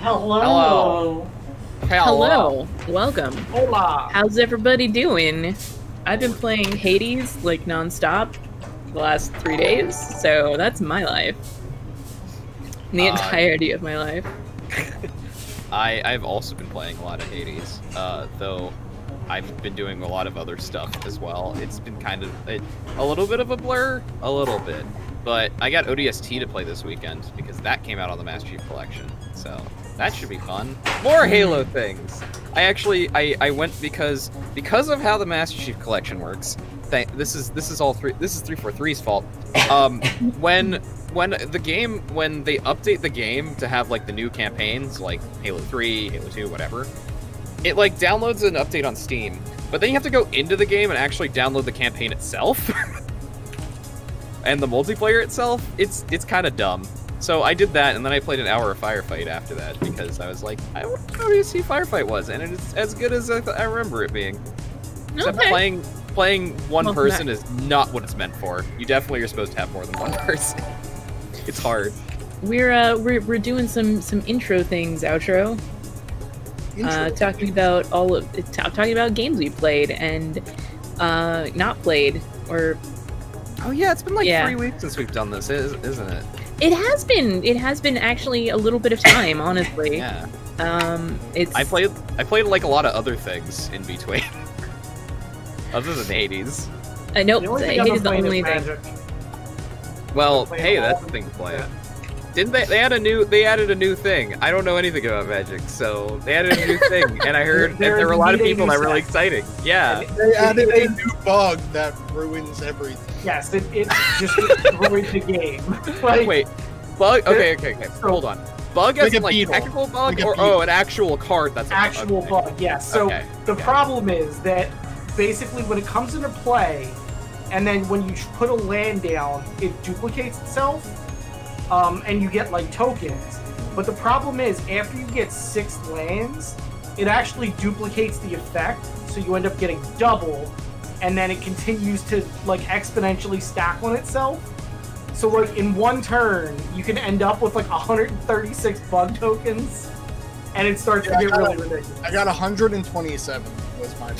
Hello. Hello. Welcome. Hola. How's everybody doing? I've been playing Hades like non-stop the last 3 days, so that's my life. The entirety of my life. I've also been playing a lot of Hades, though I've been doing a lot of other stuff as well. It's been kind of a little bit of a blur, a little bit. But I got ODST to play this weekend because that came out on the Master Chief Collection, so that should be fun. More Halo things. I went because of how the Master Chief Collection works. This is 343's fault. When they update the game to have like the new campaigns like Halo 3, Halo 2, whatever, it like downloads an update on Steam, but then you have to go into the game and actually download the campaign itself. And the multiplayer itself, it's kind of dumb. So I did that, and then I played an hour of Firefight after that because I was like, I wonder how ODST Firefight was, and it's as good as I remember it being. Except playing one person is not what it's meant for. You definitely are supposed to have more than one person. It's hard. We're doing some intro things, outro. Talking about games we played and not played, or. Oh yeah, it's been like 3 weeks since we've done this, isn't it? It has been. It has been actually a little bit of time, honestly. Yeah. I played like a lot of other things in between, other than Hades. Nope, Hades is the only thing. Well, hey, that's the thing to play. Didn't they? They added a new thing. I don't know anything about Magic, so they added a new thing, and I heard that there were a lot of people that were really exciting. Yeah. They added a new bug that ruins everything. Yes, it just ruined the game. Like, wait, bug? Okay. Hold on. Bug as in like technical bug, or an actual card that's actual bug? Yes. So the problem is that basically when it comes into play, and then when you put a land down, it duplicates itself. And you get like tokens, but the problem is after you get 6 lands, it actually duplicates the effect, so you end up getting double, and then it continues to like exponentially stack on itself. So like in one turn, you can end up with like 136 bug tokens, and it starts to get really ridiculous. I got 127 was my bug.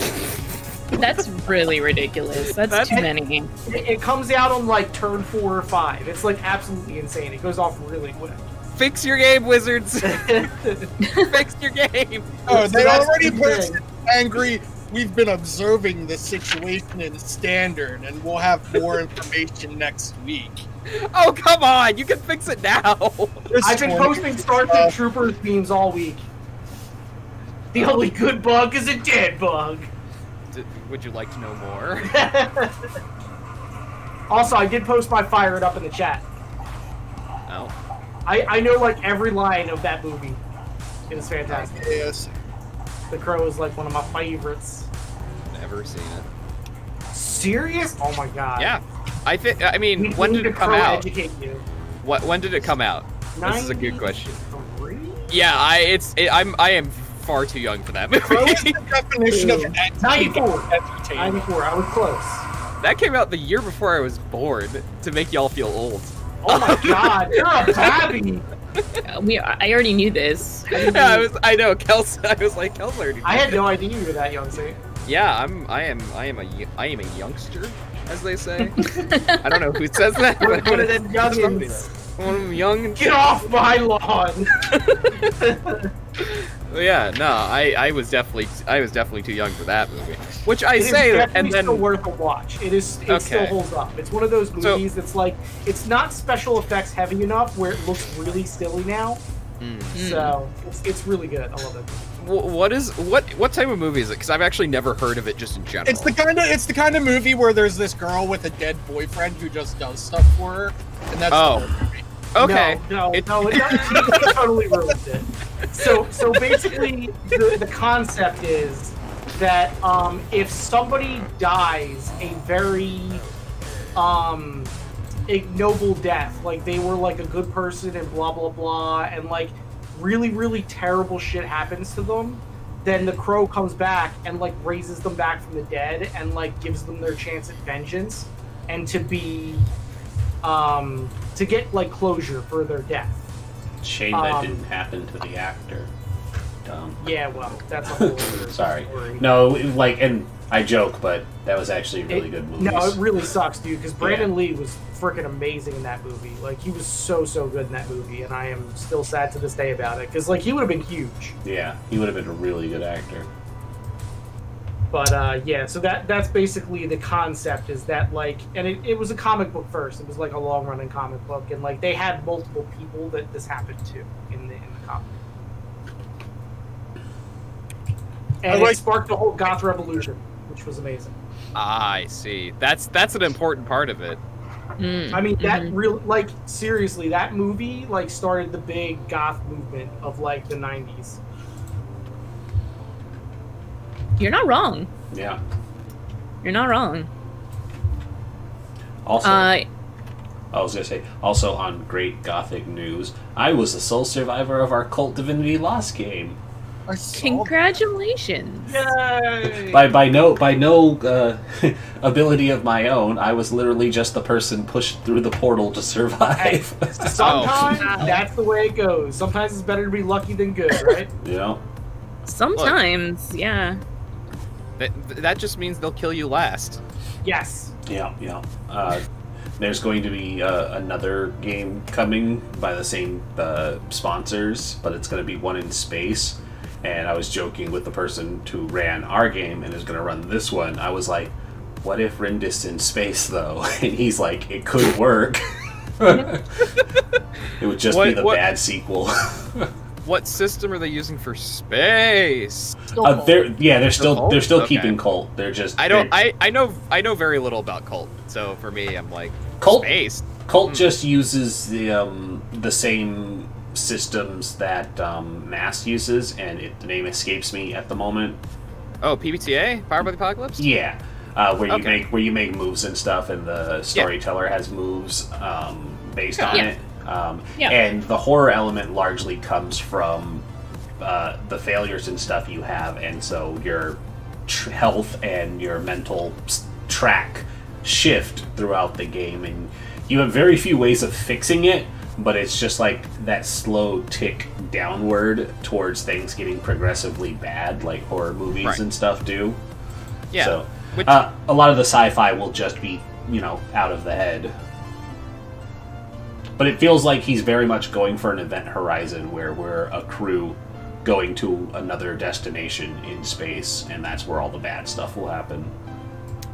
That's really ridiculous. That's too many. It comes out on like turn 4 or 5. It's like absolutely insane. It goes off really quick. Fix your game, Wizards. Fix your game. Oh, they already put angry. We've been observing the situation in Standard, and we'll have more information next week. Oh, come on. You can fix it now. I've been posting Starship Troopers themes all week. The only good bug is a dead bug. Would you like to know more? Also, I did post my Fire It Up in the chat. Oh. I know like every line of that movie. It is fantastic. Yes. The Crow is like one of my favorites. Never seen it. Serious? Oh my god. Yeah. I mean, when did it come out? Educate you. When did it come out? This is a good question. 93? Yeah, I am far too young for that movie. What's the definition of 94. 94. I was close. That came out the year before I was born to make y'all feel old. Oh my god, you're a babby. I already knew this. Yeah, I know Kelsa. I was like, Kelsa already knew. I had no idea you were that young, Saint. Yeah, I am a youngster, as they say. I don't know who says that. One of them youngins. One of them young. Get off my lawn. Yeah, no, I was definitely too young for that movie. Which I say, and then still worth a watch. It still holds up. It's one of those movies that's like, it's not special effects heavy enough where it looks really silly now. So it's really good. I love it. What type of movie is it? Because I've actually never heard of it just in general. It's the kind of movie where there's this girl with a dead boyfriend who just does stuff for her, and that's the movie. Okay. No, it totally ruins it. So basically, the concept is that if somebody dies a very ignoble death, like they were like a good person and blah blah blah, and like really really terrible shit happens to them, then the Crow comes back and like raises them back from the dead and like gives them their chance at vengeance and to be to get like closure for their death. Shame that didn't happen to the actor. Yeah, well, that's a whole other Sorry. story. No, like, and I joke, but that was actually a really good movie. No, it really sucks, dude, because Brandon Lee was freaking amazing in that movie. Like, he was so good in that movie, and I am still sad to this day about it, because, like, he would have been huge. Yeah, he would have been a really good actor. But, yeah, so that's basically the concept, is that, like, and it was a comic book first. It was, like, a long-running comic book, and, like, they had multiple people that this happened to in the comic. And it sparked the whole goth revolution, which was amazing. I see. That's an important part of it. I mean, that real, like, seriously, that movie, like, started the big goth movement of, like, the 90s. You're not wrong. Yeah. You're not wrong. Also, I was going to say, also on great gothic news, I was the sole survivor of our Cult Divinity Lost game. Congratulations! Yay! By no ability of my own, I was literally just the person pushed through the portal to survive. Sometimes that's the way it goes. Sometimes it's better to be lucky than good, right? Yeah. Sometimes, yeah. That just means they'll kill you last. Yes. Yeah. There's going to be another game coming by the same sponsors, but it's going to be one in space. And I was joking with the person who ran our game and is going to run this one. I was like, what if Rindis in space, though? And he's like, it could work. It would just be the bad sequel. What system are they using for space? They're still okay. keeping Cult. They're just I know very little about Cult, so for me, I'm like, Cult. Space. Cult just uses the same systems that Mass uses, and the name escapes me at the moment. Oh, PBTA, Powered by the Apocalypse. Yeah, where you make moves and stuff, and the storyteller has moves based on it. And the horror element largely comes from the failures and stuff you have, and so your health and your mental track shift throughout the game, and you have very few ways of fixing it, but it's just like that slow tick downward towards things getting progressively bad, like horror movies and stuff do. Yeah. So a lot of the sci-fi will just be, out of the head. But it feels like he's very much going for an event horizon where we're a crew going to another destination in space, and that's where all the bad stuff will happen.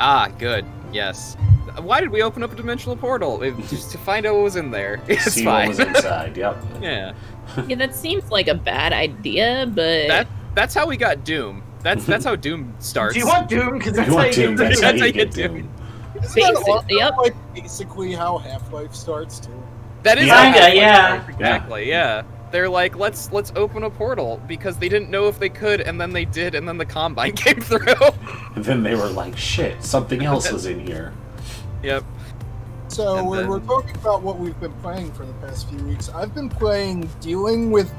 Ah, good. Yes. Why did we open up a dimensional portal? Just to find out what was in there. It's See fine. what was inside, yep. Yeah. Yeah, that seems like a bad idea, but... That's how we got Doom. That's how Doom starts. Do you want Doom? Because that's how you get Doom. Basically how Half-Life starts, too. That is yeah. Exactly, yeah. They're like, let's open a portal, because they didn't know if they could, and then they did, and then the Combine came through. And then they were like, shit, something else was in here. Yep. So we're talking about what we've been playing for the past few weeks. I've been dealing with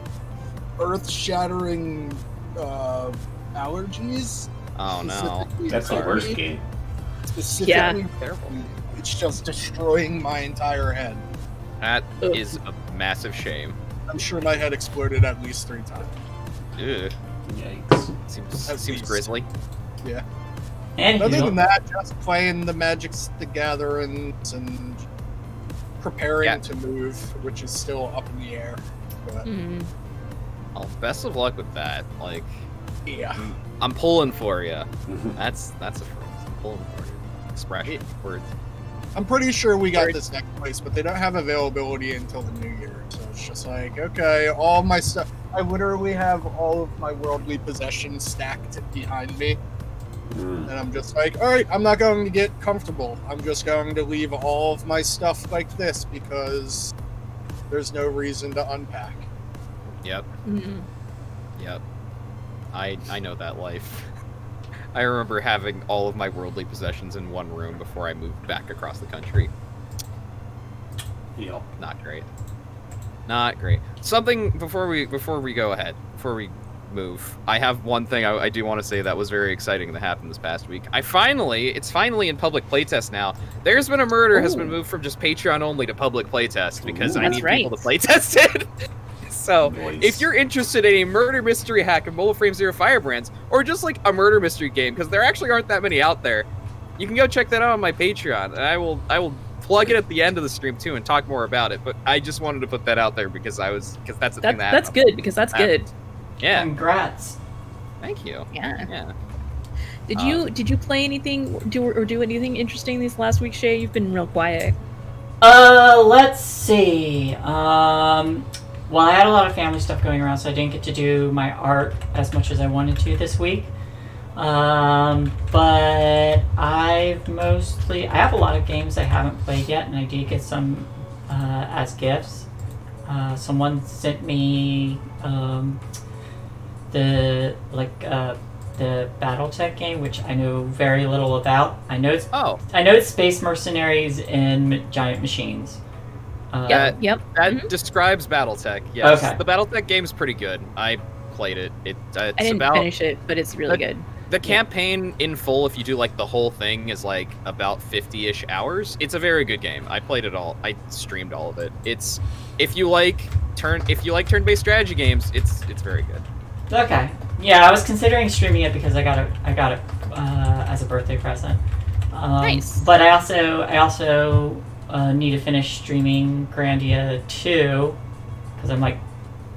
earth-shattering allergies. Oh no. That's the worst game. Specifically, it's just destroying my entire head. That is a massive shame. I'm sure my head exploded at least 3 times. Ugh. Yikes. Seems grisly. Yeah. And other than that, just playing the Magic the Gatherings and preparing to move, which is still up in the air. But... Well, best of luck with that. Like, yeah, I'm pulling for you. That's a phrase. I'm pulling for you. Expression, words. I'm pretty sure we got this next place, but they don't have availability until the new year. So it's just like, okay, all my stuff. I literally have all of my worldly possessions stacked behind me. And I'm just like, alright, I'm not going to get comfortable. I'm just going to leave all of my stuff like this because there's no reason to unpack. Yep. Yep. I know that life. I remember having all of my worldly possessions in one room before I moved back across the country. Yep. Not great. Not great. Something before we go ahead, before we move. I have one thing I do want to say that was very exciting that happened this past week. It's finally in public playtest now. There's Been a Murder has been moved from just Patreon only to public playtest because I need people to playtest it. So, if you're interested in a murder mystery hack of Mobile Frame Zero Firebrands, or just like a murder mystery game, because there actually aren't that many out there, you can go check that out on my Patreon, and I will plug it at the end of the stream too and talk more about it. But I just wanted to put that out there because that's the thing that's good because that's good. Yeah. Congrats. Thank you. Yeah. Did you play anything do anything interesting these last week, Shae? You've been real quiet. Let's see. Well, I had a lot of family stuff going around, so I didn't get to do my art as much as I wanted to this week. But I have a lot of games I haven't played yet, and I did get some as gifts. Someone sent me the BattleTech game, which I know very little about. I know it's Space Mercenaries and Giant Machines. Yep. That describes BattleTech. Yes. Okay. The BattleTech game is pretty good. I played it. I didn't finish it, but it's really good. The campaign in full, if you do like the whole thing, is like about 50-ish hours. It's a very good game. I played it all. I streamed all of it. It's if you like turn-based strategy games, it's very good. Okay. Yeah, I was considering streaming it because I got it as a birthday present. Nice. But I also need to finish streaming Grandia 2 because I'm like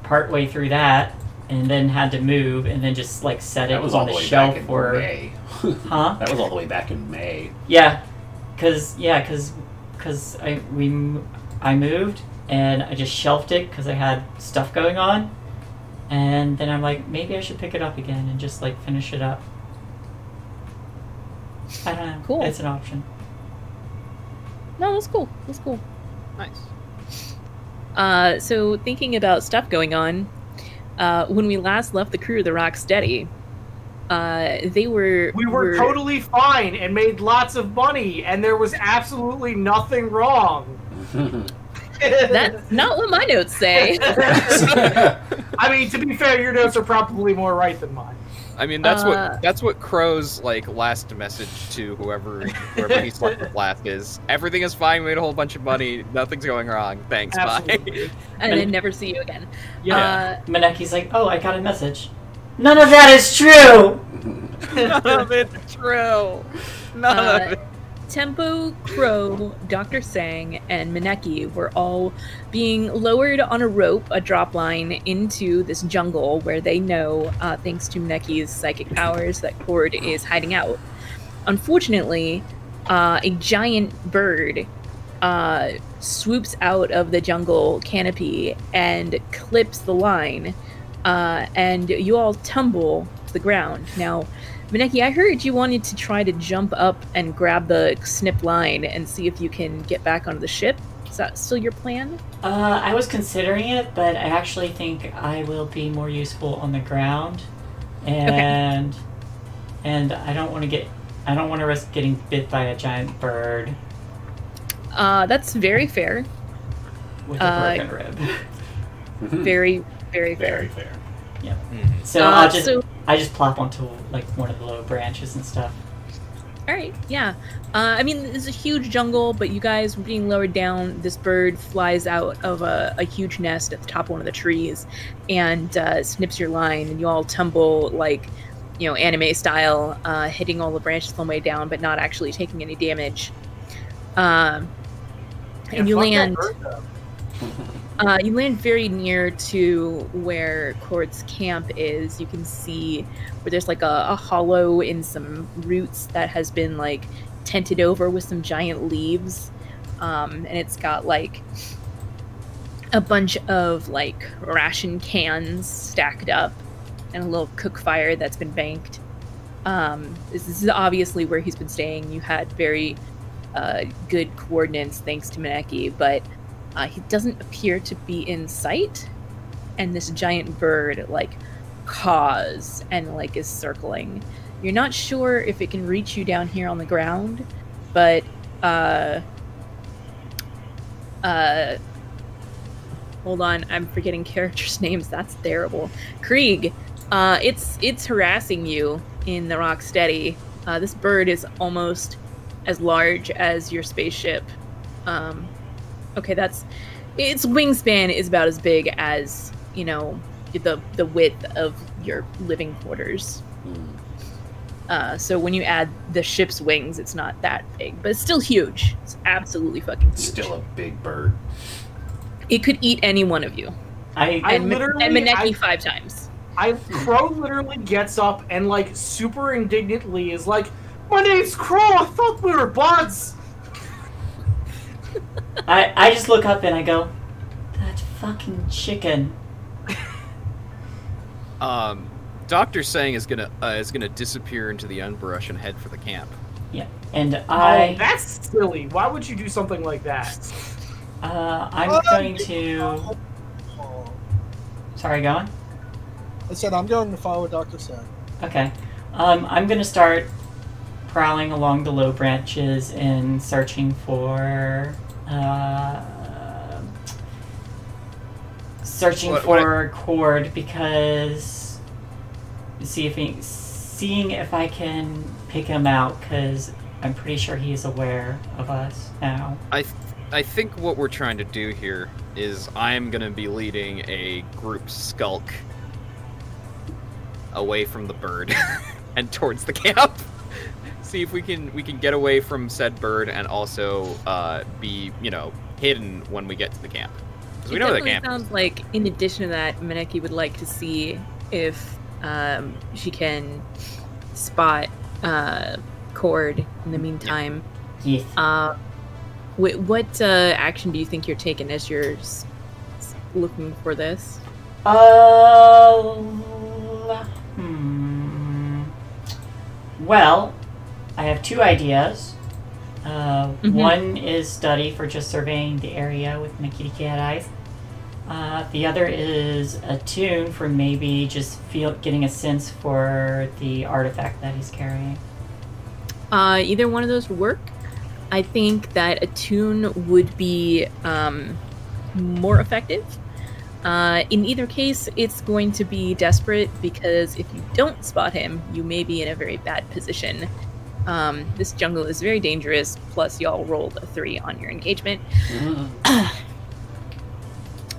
part way through that, and then had to move, and then just like set it on the shelf for May. Huh? That was all the way back in May. Yeah, because I moved and I just shelved it because I had stuff going on, and then I'm like, maybe I should pick it up again and just like finish it up. I don't know. Cool. It's an option. No, that's cool. That's cool. Nice. So thinking about stuff going on, when we last left the crew of the Rocksteady, we were totally fine and made lots of money, and there was absolutely nothing wrong. That's not what my notes say. I mean, to be fair, your notes are probably more right than mine. I mean, that's what Crow's like last message to whoever he slept with last is. Everything is fine. We made a whole bunch of money. Nothing's going wrong. Thanks. Absolutely. Bye. And then never see you again. Yeah. Maneki's like, oh, I got a message. None of that is true. None of it's true. None of it. Tempo, Crow, Dr. Sang, and Maneki were all being lowered on a rope, a drop line, into this jungle where they know, thanks to Maneki's psychic powers, that Cord is hiding out. Unfortunately, a giant bird swoops out of the jungle canopy and clips the line, and you all tumble to the ground. Now, Maneki, I heard you wanted to try to jump up and grab the snip line and see if you can get back onto the ship. Is that still your plan? I was considering it, but I actually think I will be more useful on the ground, and I don't want to risk getting bit by a giant bird. That's very fair. With a broken rib. Very, very fair. Very fair. Yeah. So I just plop onto like one of the low branches and stuff. All right. Yeah. I mean, it's a huge jungle, but you guys were being lowered down. This bird flies out of a huge nest at the top of one of the trees and snips your line, and you all tumble like, anime style, hitting all the branches on the way down, but not actually taking any damage. And you land. You land very near to where Cord's camp is. You can see where there's like a hollow in some roots that has been like tented over with some giant leaves. And it's got like a bunch of like ration cans stacked up and a little cook fire that's been banked. This is obviously where he's been staying. You had very good coordinates thanks to Maneki, but he doesn't appear to be in sight, and this giant bird like caws and like is circling. You're not sure if it can reach you down here on the ground, but hold on, I'm forgetting characters' names. That's terrible. Krieg, it's harassing you in the Rocksteady. This bird is almost as large as your spaceship. Okay, its wingspan is about as big as you know, the width of your living quarters. So when you add the ship's wings, it's not that big, but it's still huge. It's absolutely fucking huge. Still a big bird. It could eat any one of you. And Maneki 5 times. Crow literally gets up and, like, super indignantly is like, "My name's Crow, I thought we were buds!" I just look up and I go, "That fucking chicken." Dr. Sang is gonna disappear into the underbrush and head for the camp. Yeah, and Oh, that's silly. Why would you do something like that? I'm going to... Sorry, go on? I said I'm going to follow what Dr. said. Okay. I'm going to start prowling along the low branches and searching for... cord, because... Seeing if I can pick him out, because I'm pretty sure he's aware of us now. I think what we're trying to do here is I'm gonna be leading a group skulk away from the bird and towards the camp. See if we can get away from said bird and also be, you know, hidden when we get to the camp. Because we know the camp. It sounds like, in addition to that, Maneki would like to see if she can spot Cord in the meantime. Yes. What action do you think you're taking as you're looking for this? Well, I have 2 ideas. One is study for just surveying the area with my kitty cat eyes. The other is attune for maybe just getting a sense for the artifact that he's carrying. Either one of those would work. I think that attune would be more effective. In either case, it's going to be desperate, because if you don't spot him, you may be in a very bad position. This jungle is very dangerous, plus y'all rolled a 3 on your engagement.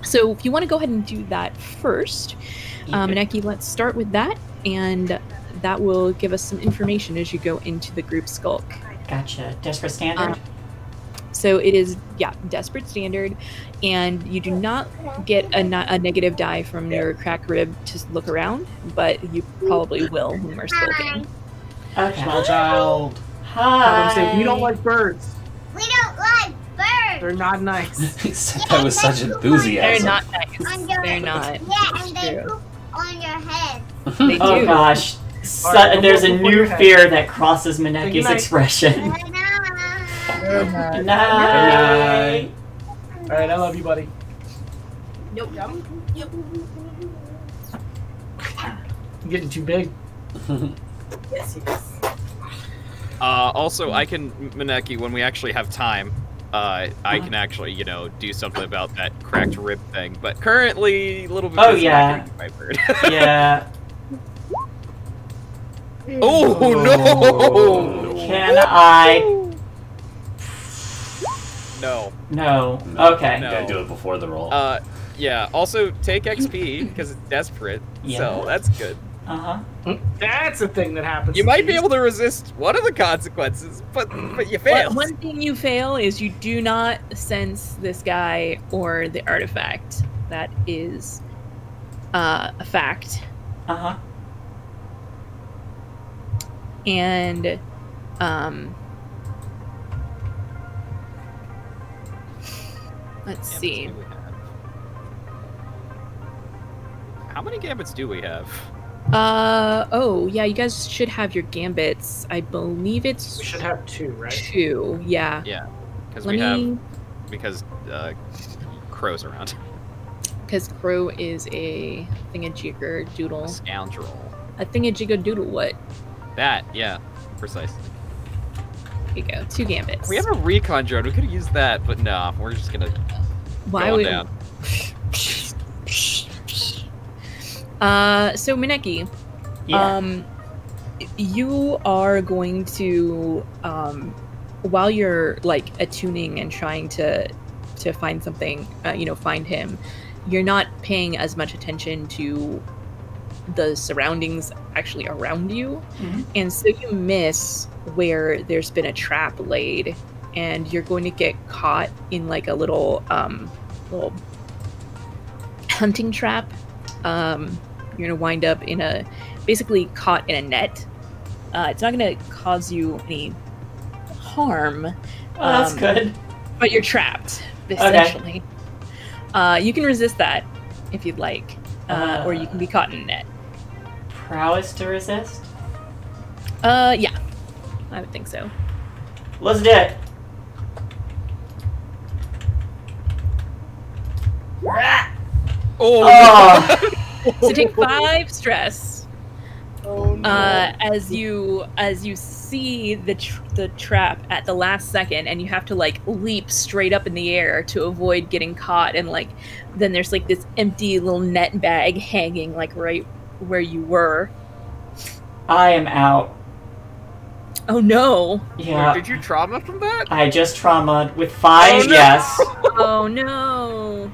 So if you want to go ahead and do that first, Maneki, let's start with that, and that will give us some information as you go into the group skulk. Gotcha. Desperate standard? So it is, yeah, desperate standard, and you do not get a negative die from your crack rib to look around, but you probably will when we're skulking. Okay. Small child. Hi. We don't like birds. We don't like birds. They're not nice. He said that with such enthusiasm. They're not nice. They're not. Yeah, and they poop on your head. They do. Oh gosh. Right, there's a new fear that crosses Maneki's expression. Good night. Good night. Alright, I love you, buddy. Nope. I'm getting too big. Yes, he is. Also, I can, Maneki, when we actually have time, I can actually, you know, do something about that cracked rib thing. But currently, a little bit. Oh yeah. My bird. Yeah. Oh no! Can I? No. No. Okay. No. You gotta do it before the roll. Yeah. Also, take XP because it's desperate. Yeah. So that's good. That's a thing that happens. You might be able to resist one of the consequences, but you fail. One thing you fail is you do not sense this guy or the artifact. That is a fact. And let's see. How many gambits do we have? Oh, yeah, you guys should have your gambits. I believe it's... We should have 2, right? 2, yeah. Yeah, because Crow's around. Because Crow is a thingamajigger-doodle. A scoundrel. A thingamajigger-doodle what? That, yeah, precisely. Here you go, 2 gambits. We have a recon drone. We could have used that, but no, we're just gonna go on down. So Maneki, Yeah. You are going to, while you're like attuning and trying to find something, find him, you're not paying as much attention to the surroundings actually around you, and so you miss where there's been a trap laid, and you're going to get caught in like a little hunting trap. You're gonna wind up in basically caught in a net. It's not gonna cause you any harm. That's good. But you're trapped, essentially. Okay. You can resist that if you'd like, or you can be caught in a net. Prowess to resist? Yeah. I would think so. Let's do it. Oh! So take 5 stress. Oh, no. As you see the trap at the last second, and you have to like leap straight up in the air to avoid getting caught, and like then there's like this empty little net bag hanging like right where you were. I am out. Oh no! Yeah. Did you trauma from that? I just traumaed with 5. Oh, no. Yes. Oh no!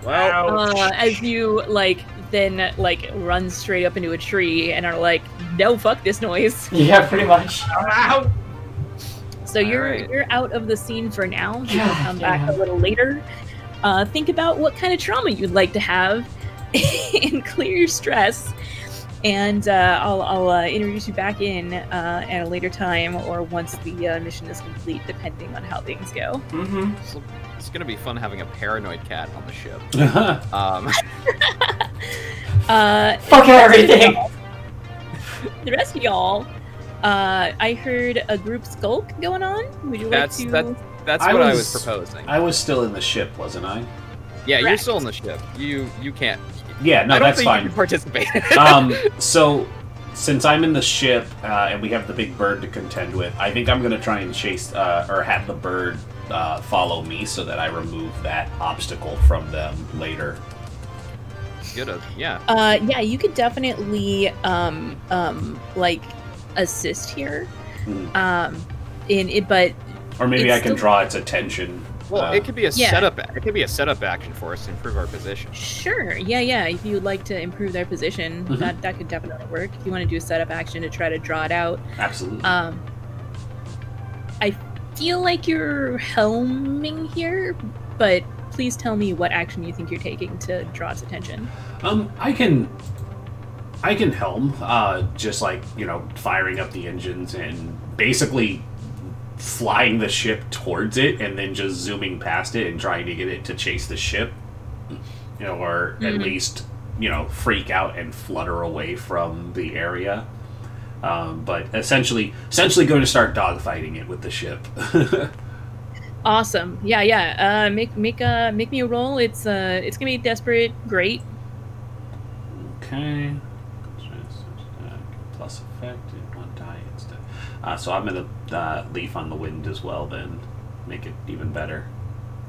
Well, as you like then like run straight up into a tree and are like, no, fuck this noise. Yeah, pretty much. I'm out. So you're out of the scene for now. You can come Yeah. back a little later. Think about what kind of trauma you'd like to have and clear your stress. And I'll introduce you back in at a later time, or once the mission is complete, depending on how things go. Mm-hmm. it's gonna be fun having a paranoid cat on the ship. Fuck everything! The rest of y'all, I heard a group skulk going on. Would you like to... That's what I was proposing. I was still in the ship, wasn't I? Yeah, you're Correct. still in the ship. You can't. Yeah, no, I don't that's think fine. you can participate. So, since I'm in the ship and we have the big bird to contend with, I think I'm gonna try and chase or have the bird follow me so that I remove that obstacle from them later. Good. Yeah. Yeah, you could definitely like assist here. In it, but or maybe I can still... draw its attention. Well, it could be a setup. It could be a setup action for us to improve our position. Sure. Yeah. If you would like to improve their position, that could definitely work. If you want to do a setup action to try to draw it out. Absolutely. I feel like you're helming here, but please tell me what action you think you're taking to draw its attention. I can helm, just like, firing up the engines and basically flying the ship towards it and then just zooming past it and trying to get it to chase the ship, or at least, freak out and flutter away from the area. But essentially going to start dogfighting it with the ship. Awesome. Yeah. Make me a roll. It's gonna be desperate. Great. Okay. Plus effect and 1 die instead. So I'm gonna leaf on the wind as well. Then make it even better.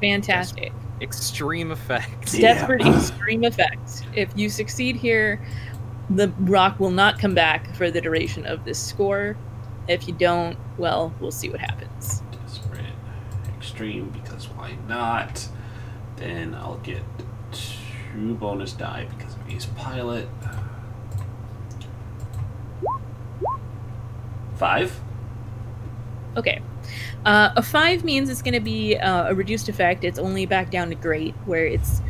Fantastic. Extreme effect. Desperate extreme effect. If you succeed here, the rock will not come back for the duration of this score. If you don't, well, we'll see what happens. Desperate extreme, because why not? Then I'll get 2 bonus die because of Ace Pilot. 5. Okay. A 5 means it's going to be a reduced effect. It's only back down to great, where it's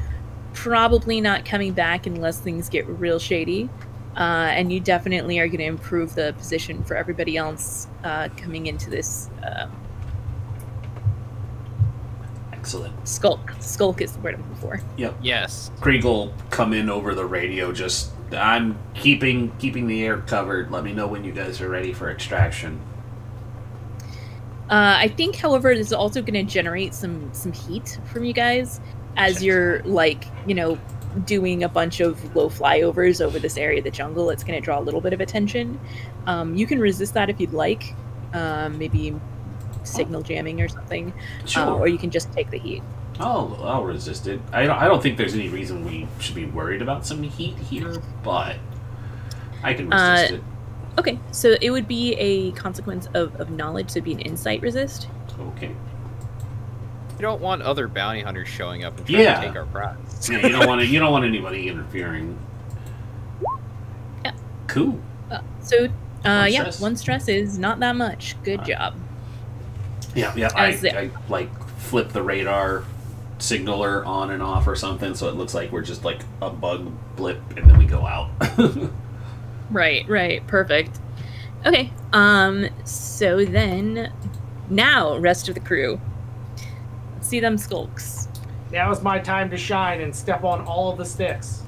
probably not coming back unless things get real shady. And you definitely are going to improve the position for everybody else coming into this. Excellent. Skulk is the word I'm looking for. Yep. Yes. Krieg will come in over the radio. Just, I'm keeping the air covered. Let me know when you guys are ready for extraction. I think, however, this is also going to generate some heat from you guys as you're doing a bunch of low flyovers over this area of the jungle. It's going to draw a little bit of attention. You can resist that if you'd like. Maybe signal jamming or something. Sure. Or you can just take the heat. I'll resist it. I don't think there's any reason we should be worried about some heat here, but I can resist it. Okay, so it would be a consequence of knowledge, so it'd be an insight resist. Okay. We don't want other bounty hunters showing up and trying to take our prize. stress. Yeah, you don't want anybody interfering. Yeah. Cool. One stress is not that much. Good job. Yeah. I like flip the radar signaler on and off or something, so it looks like we're just like a bug blip, and then we go out. Right. Perfect. Okay. So then, now rest of the crew. Let's see them skulks. Now is my time to shine and step on all of the sticks.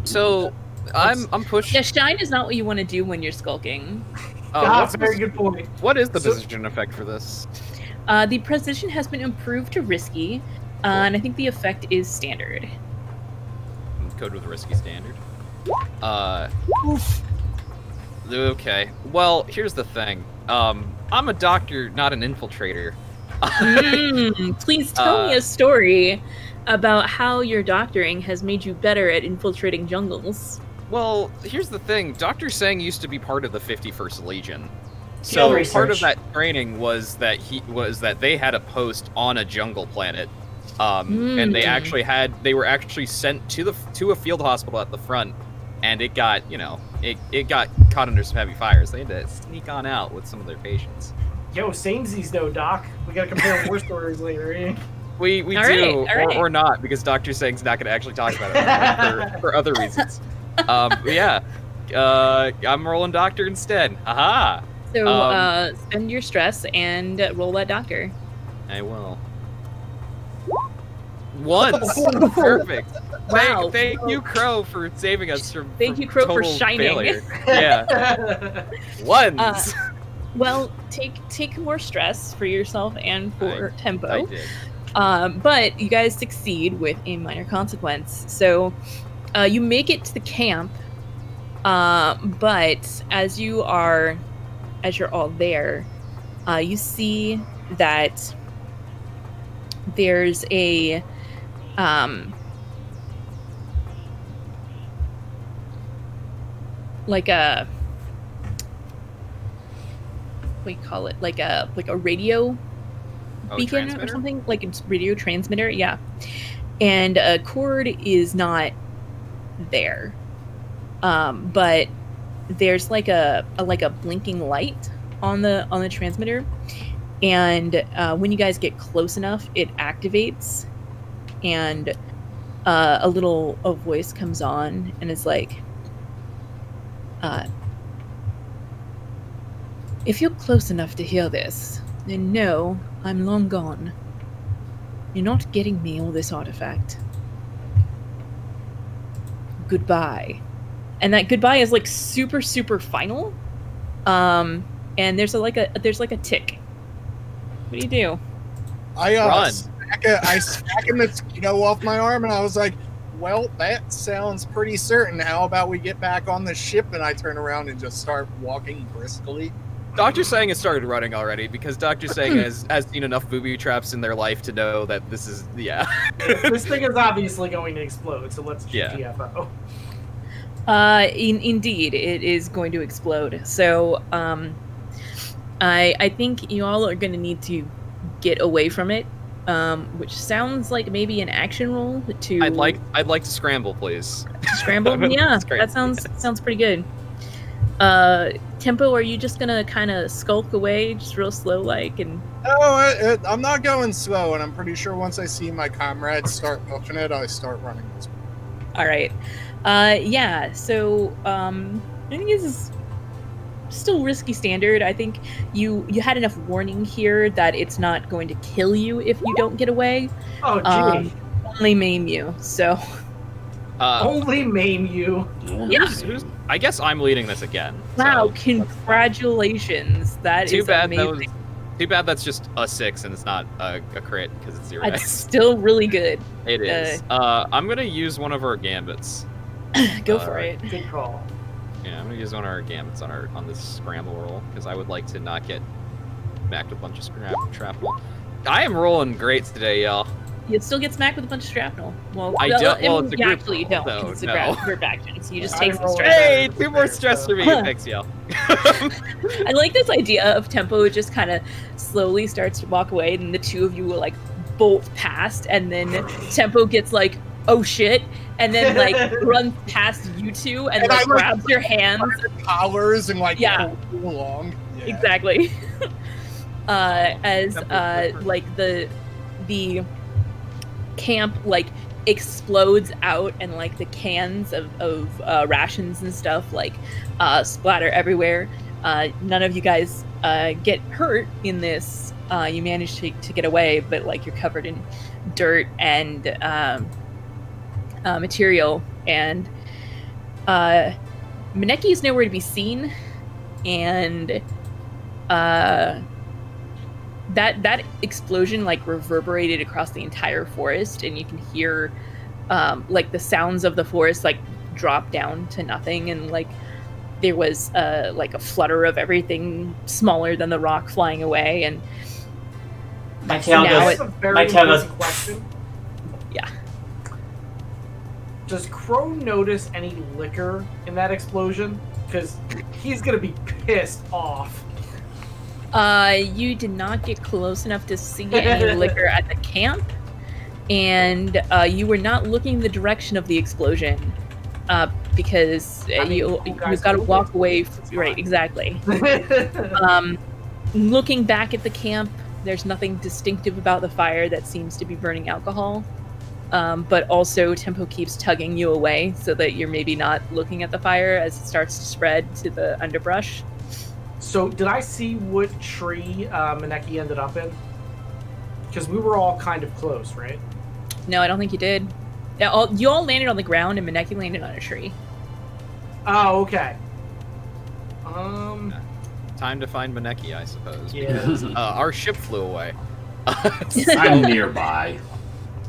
So I'm pushing. Yeah, shine is not what you want to do when you're skulking. Very good point. What is the position effect for this? The precision has been improved to risky, and I think the effect is standard. Code with a risky standard. Oof. Okay. Well, here's the thing. I'm a doctor, not an infiltrator. Please tell me a story about how your doctoring has made you better at infiltrating jungles. Well, here's the thing. Dr. Sang used to be part of the 51st Legion. So part of that training was that they had a post on a jungle planet. And they were actually sent to a field hospital at the front, and it got caught under some heavy fires. They had to sneak on out with some of their patients. Yo, samesies though, Doc. We gotta compare war stories later, eh? We do, right. Or not, because Dr. Sang's not gonna actually talk about it for other reasons. But yeah, I'm rolling doctor instead. Aha! So spend your stress and roll that doctor. I will. Once. Perfect. Wow. Thank you, Crow, for saving us from. Thank you, Crow, for shining. Failure. Yeah. Once. Well, take more stress for yourself and for Tempo. I did. But you guys succeed with a minor consequence. So you make it to the camp, but as you're all there, you see that there's a like a what do you call it? Like a radio beacon or something, like a radio transmitter. Yeah, and a cord is not there, but there's like a blinking light on the transmitter, and when you guys get close enough, it activates, and a voice comes on, and it's like, if you're close enough to hear this, then know I'm long gone. You're not getting me all this artifact. Goodbye. And that goodbye is like super, super final. And there's like a tick. What do you do? I smack a mosquito off my arm, and I was like, well, that sounds pretty certain. How about we get back on the ship? And I turn around and just start walking briskly. Dr. Sang has started running already, because Dr. Sang has seen enough booby traps in their life to know that this is, This thing is obviously going to explode, so let's GTFO. Indeed, it is going to explode. So, I think you all are going to need to get away from it, which sounds like maybe an action roll to... I'd like to scramble, please. Scramble? Yeah, that sounds pretty good. Tempo, are you just gonna kind of skulk away, just real slow like, and... No, I'm not going slow, and I'm pretty sure once I see my comrades start hoofing it, I start running this way. Alright. Yeah, so, I think this is still risky standard. I think you had enough warning here that it's not going to kill you if you don't get away. Oh, gee. Only maim you, so... only maim you. Yeah. I guess I'm leading this again. Wow, so. Congratulations. That is amazing. Too bad that's just a 6 and it's not a crit, because it's 0. It's still really good. It is. I'm going to use one of our gambits. Go for it. Good call. Yeah, I'm going to use one of our gambits on this scramble roll, because I would like to not get smacked with a bunch of shrapnel. I am rolling great today, y'all. You'd still get smacked with a bunch of shrapnel. Well, it's a group actually you don't, because it's a group action, so you just take some stress. Hey, 2 more stress for me. Thanks, y'all. I like this idea of Tempo just kind of slowly starts to walk away, and the two of you will like bolt past, and then Tempo gets like oh shit, and then like runs past you two and like grabs your hands. Collars and like yeah, pull along. Yeah. Exactly. As like the camp like explodes out and like the cans of rations and stuff like splatter everywhere. None of you guys get hurt in this. You manage to get away, but like you're covered in dirt and material, and Maneki is nowhere to be seen, and that explosion like reverberated across the entire forest, and you can hear like the sounds of the forest like drop down to nothing, and like there was like a flutter of everything smaller than the rock flying away, and my tail goes. Question. Yeah. Does Crow notice any liquor in that explosion? Because he's gonna be pissed off. You did not get close enough to see any liquor at the camp, and you were not looking the direction of the explosion, because you've got to walk away. Right, exactly. Looking back at the camp, there's nothing distinctive about the fire that seems to be burning alcohol, but also tempo keeps tugging you away so that you're maybe not looking at the fire as it starts to spread to the underbrush. So, did I see what tree Maneki ended up in? Because we were all kind of close, right? No, I don't think you did. You all landed on the ground, and Maneki landed on a tree. Oh, okay. Time to find Maneki, I suppose. Yeah. Because, our ship flew away. I'm nearby.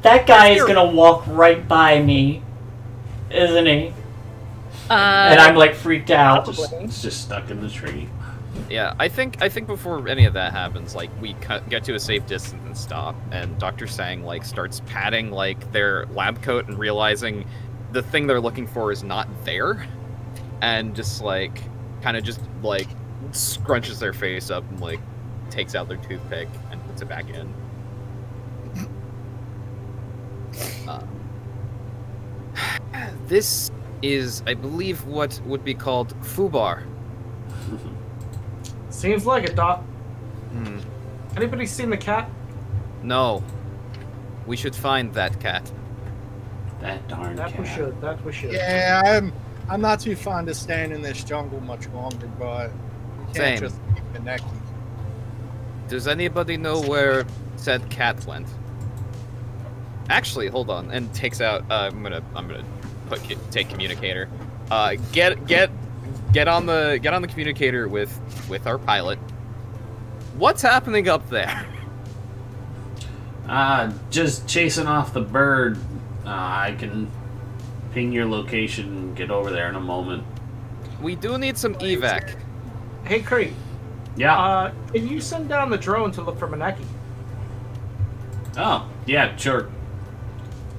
That guy is gonna walk right by me, isn't he? And I'm like freaked out. It's just stuck in the tree. Yeah, I think before any of that happens, like we get to a safe distance and stop, and Dr. Sang like starts patting like their lab coat and realizing the thing they're looking for is not there, and just like kind of just like scrunches their face up and like takes out their toothpick and puts it back in. This is, I believe, what would be called foobar. Seems like it, Doc. Anybody seen the cat? No. We should find that cat. That darn cat. That we should. Yeah, I'm not too fond of staying in this jungle much longer, but we can't just keep Maneki. Does anybody know where said cat went? Actually, hold on, and takes out. I'm gonna take communicator. Get on the communicator with our pilot. What's happening up there? Just chasing off the bird. I can ping your location and get over there in a moment. We do need some evac. Hey, Cree. Yeah. Can you send down the drone to look for Maneki? Oh, yeah, sure.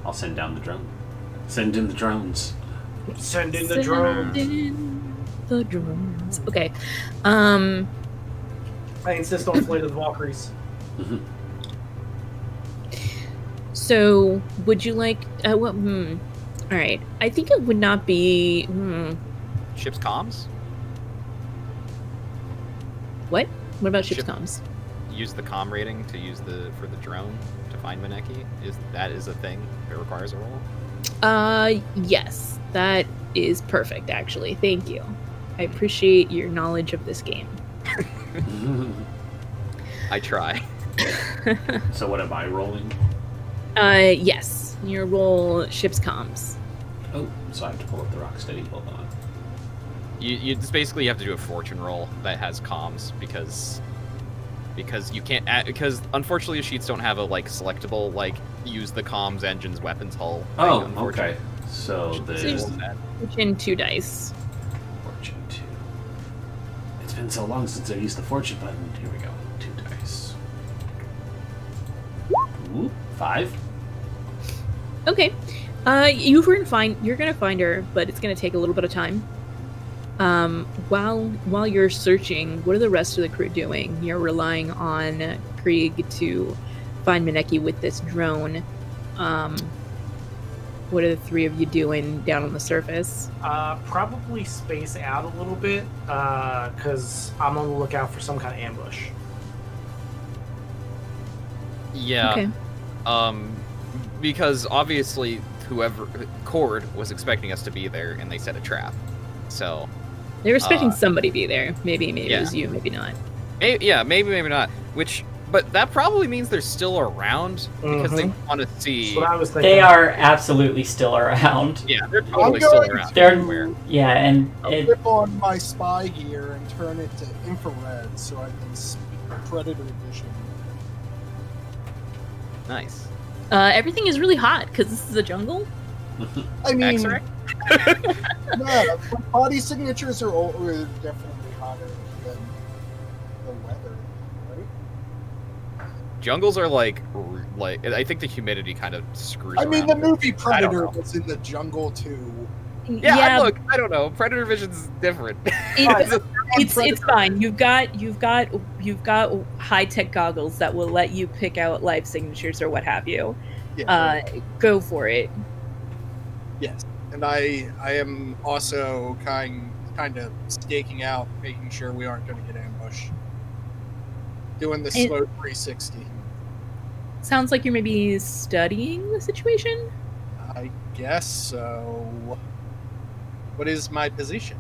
I'll send down the drone. Send in the drones. Send in the drones. Send in the drones. Okay. I insist on Flight of the Valkyries. So, would you like... All right. I think it would not be... Ship's comms? What? What about ship's comms? Use the comm rating to use for the drone to find Maneki? That is a thing that requires a roll? Yes. That is perfect, actually. Thank you. I appreciate your knowledge of this game. I try. So what am I rolling? Yes. You roll ship's comms. Oh, so I have to pull up the Rocksteady. Hold on. You just basically have to do a fortune roll that has comms because you can't because unfortunately the sheets don't have a like selectable like use the comms engines weapons hull. Oh, okay. So there's fortune 2 dice. Fortune 2. It's been so long since I used the fortune button. Here we go. 2 dice. Ooh, 5. Okay. You're gonna find her, but it's gonna take a little bit of time. While you're searching, what are the rest of the crew doing? You're relying on Krieg to find Maneki with this drone. what are the three of you doing down on the surface? Probably space out a little bit, because I'm on the lookout for some kind of ambush. Yeah. Okay. Because obviously whoever Cord was expecting us to be there, and they set a trap. So they were expecting somebody to be there. Maybe it was you, maybe not. Maybe not. But that probably means they're still around because they want to see. That's what I was thinking. They are absolutely still around. Yeah, they're totally still around. They're everywhere. Yeah, and I'll flip on my spy gear and turn it to infrared so I can see predator vision. Nice. Everything is really hot because this is a jungle. I mean, X-ray? yeah, body signatures are definitely hotter than the weather, right? Jungles are like I think the humidity kind of screws. I mean, around the it. movie Predator was in the jungle too. Yeah, look, I don't know. Predator vision's different. It's fine. You've got high tech goggles that will let you pick out live signatures or what have you. Yeah, go for it. Yes, and I am also kind of staking out, making sure we aren't going to get ambushed. Doing the slow 360. Sounds like you're maybe studying the situation. I guess so. What is my position?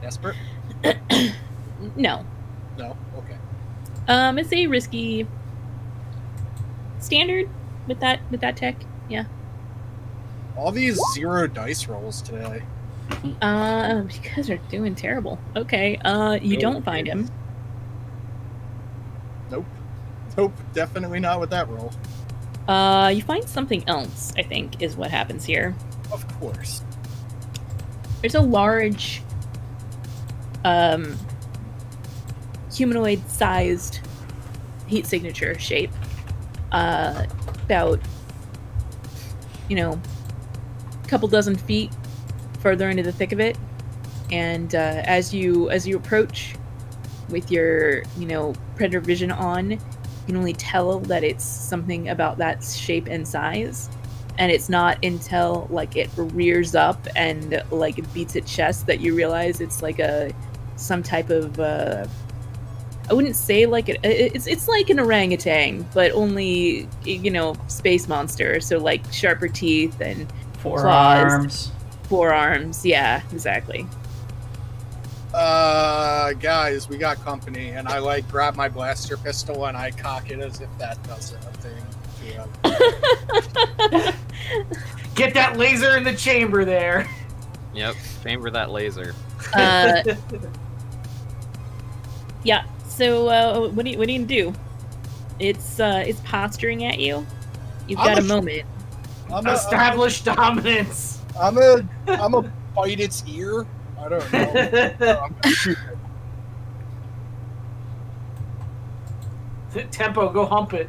Desperate? No. No? Okay. It's a risky standard with that tech. Yeah. All these 0 dice rolls today. You guys are doing terrible. Okay. You don't find him. Nope, definitely not with that roll. You find something else, I think, is what happens here. Of course. There's a large, humanoid-sized heat signature shape, about, a couple dozen feet further into the thick of it, and as you approach with your, predator vision on, you can only tell that it's something about that shape and size. And it's not until it rears up and it beats its chest that you realize it's some type of I wouldn't say it's like an orangutan, but only space monster. So sharper teeth and forearms. Forearms, yeah, exactly. Guys, we got company, and I grab my blaster pistol and I cock it as if that does a thing. Get that laser in the chamber there. Yep, chamber that laser. Yeah. So what are you gonna do? It's posturing at you. You've got a moment. Establish dominance. I'm a bite its ear. I don't know. I'm gonna shoot it. Tempo, go hump it.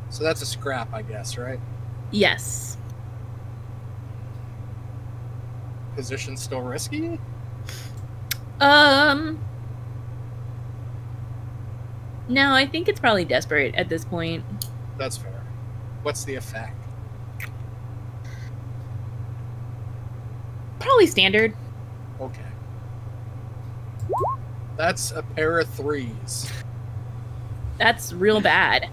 So that's a scrap, I guess, right? Yes. Position still risky? No, I think it's probably desperate at this point. That's fair. What's the effect? Probably standard. Okay. That's a pair of 3s. That's real bad.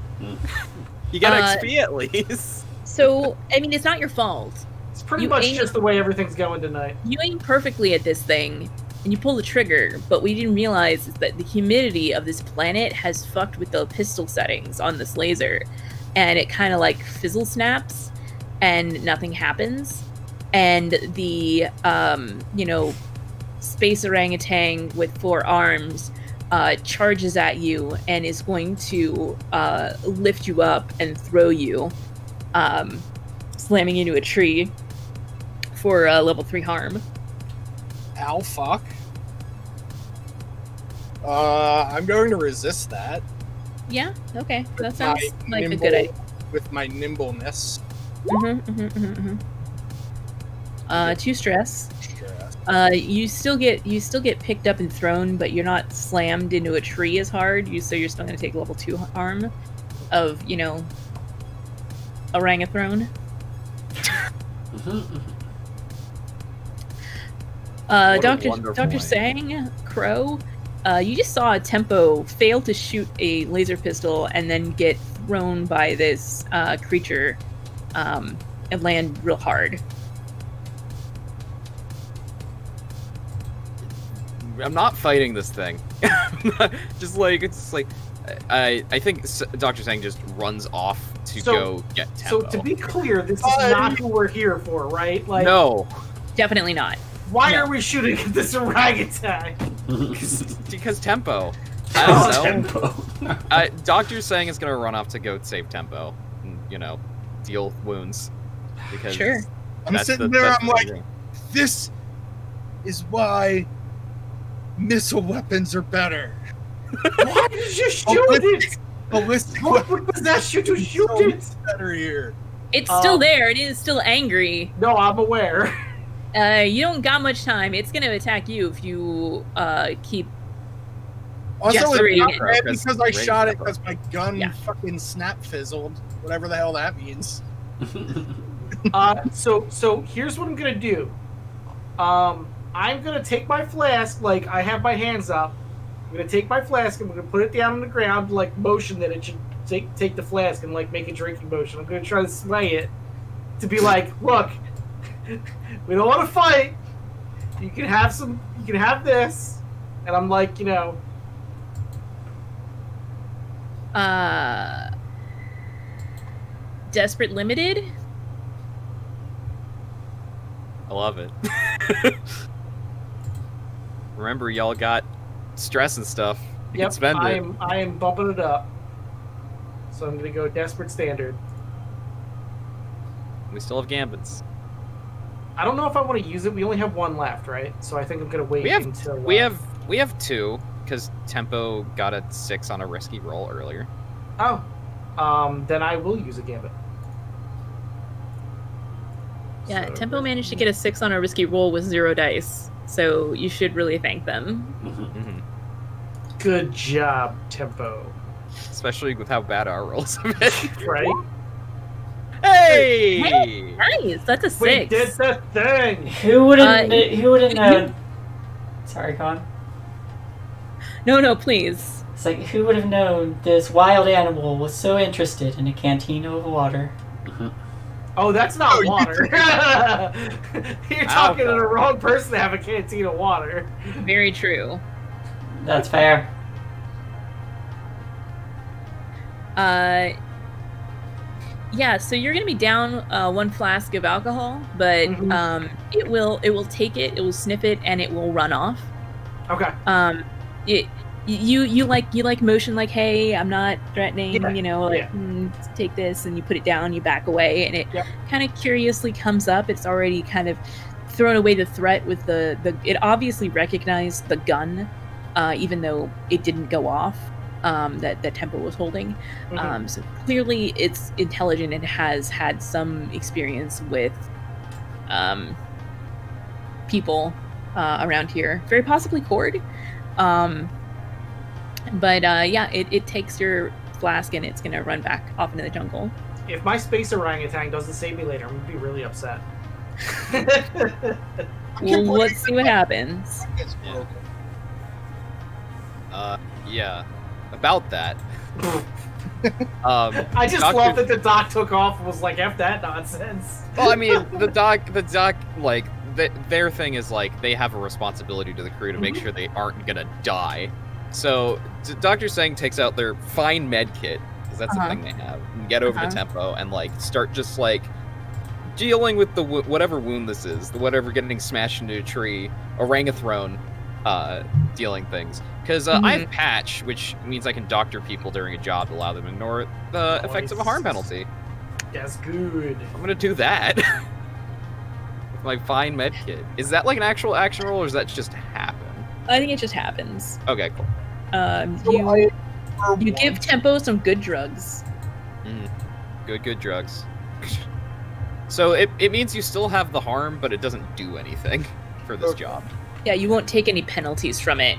You got XP at least. So, I mean, it's not your fault. It's pretty much just the way everything's going tonight. You aim perfectly at this thing, and you pull the trigger, but what you didn't realize is that the humidity of this planet has fucked with the pistol settings on this laser, and it kind of fizzle snaps, and nothing happens. And the, space orangutan with 4 arms charges at you and is going to lift you up and throw you, slamming into a tree for level 3 harm. Ow, fuck. I'm going to resist that. Yeah, okay. That sounds like a good idea. With my nimbleness. 2 stress. You still get picked up and thrown, but you're not slammed into a tree as hard. So you're still going to take level 2 harm of Orangathrone. Dr. Sang, Crow, you just saw Tempo fail to shoot a laser pistol and then get thrown by this creature and land real hard. I'm not fighting this thing. Just like, it's like, I think Dr. Sang just runs off to go get Tempo. So to be clear, this is not who we're here for, right? Like, no. Definitely not. Why are we shooting at this orangutan? Because Tempo. I don't know. Tempo. Dr. Sang is gonna run off to go save Tempo, and, you know, deal wounds. Because sure. I'm sitting there, I'm like, this is why missile weapons are better. Why did you shoot it? Ballistic what possessed you to shoot it? Better here. It's still there. It is still angry. No, I'm aware. You don't got much time. It's gonna attack you if you keep. Also, it's not red because I shot it because my gun fucking snap fizzled. Whatever the hell that means. So here's what I'm gonna do. I'm gonna take my flask, like I have my hands up. I'm gonna take my flask and I'm gonna put it down on the ground, like motion that it should take the flask and like make a drinking motion. I'm gonna try to sway it to be like, look, we don't want to fight. You can have some. You can have this, and I'm like, you know. Desperate Limited. I love it. Remember, y'all got stress and stuff. You can spend it. I am bumping it up. So I'm gonna go Desperate Standard. We still have gambits. I don't know if I want to use it. We only have one left, right? So I think I'm gonna wait until we have two because Tempo got a 6 on a risky roll earlier. Oh, then I will use a gambit. Yeah, so, Tempo managed to get a 6 on a risky roll with 0 dice, so you should really thank them. Mm-hmm. Good job, Tempo. Especially with how bad our rolls have been. Right? Hey! Nice, that's a 6. We did the thing! Who wouldn't know? Sorry, Con. No, please. It's like, who would have known this wild animal was so interested in a canteen of water? Oh, that's not water. You're talking to the wrong person to have a canteen of water. Very true. That's fair. Yeah, so you're gonna be down 1 flask of alcohol, but it will take it, it will sniff it, and it will run off. Okay. You like motion, like, hey, I'm not threatening, you know, like, take this, and you put it down, you back away, and it kind of curiously comes up. It's already kind of thrown away the threat with the it obviously recognized the gun, even though it didn't go off, that Tempo was holding. So clearly it's intelligent and has had some experience with people around here, very possibly Cord. But yeah, it takes your flask and it's gonna run back off into the jungle. If my space orangutan doesn't save me later, I'm gonna be really upset. Well, let's see what happens. Yeah. About that. I just love that the doc took off and was like, F that nonsense. Well, I mean, the doc, like, their thing is, like, they have a responsibility to the crew to make sure they aren't gonna die. So, Dr. Sang takes out their fine med kit, because that's the thing they have, and get over to Tempo and, like, start just, like, dealing with the whatever wound this is, the whatever getting smashed into a tree, orangathrone, dealing things. Because I have Patch, which means I can doctor people during a job to allow them to ignore the effects of a harm penalty. That's good. I'm gonna do that. With my fine med kit. Is that like an actual action roll, or does that just happen? I think it just happens. Okay, cool. You give Tempo some good drugs. Good drugs. So it means you still have the harm, but it doesn't do anything for this job. Yeah, you won't take any penalties from it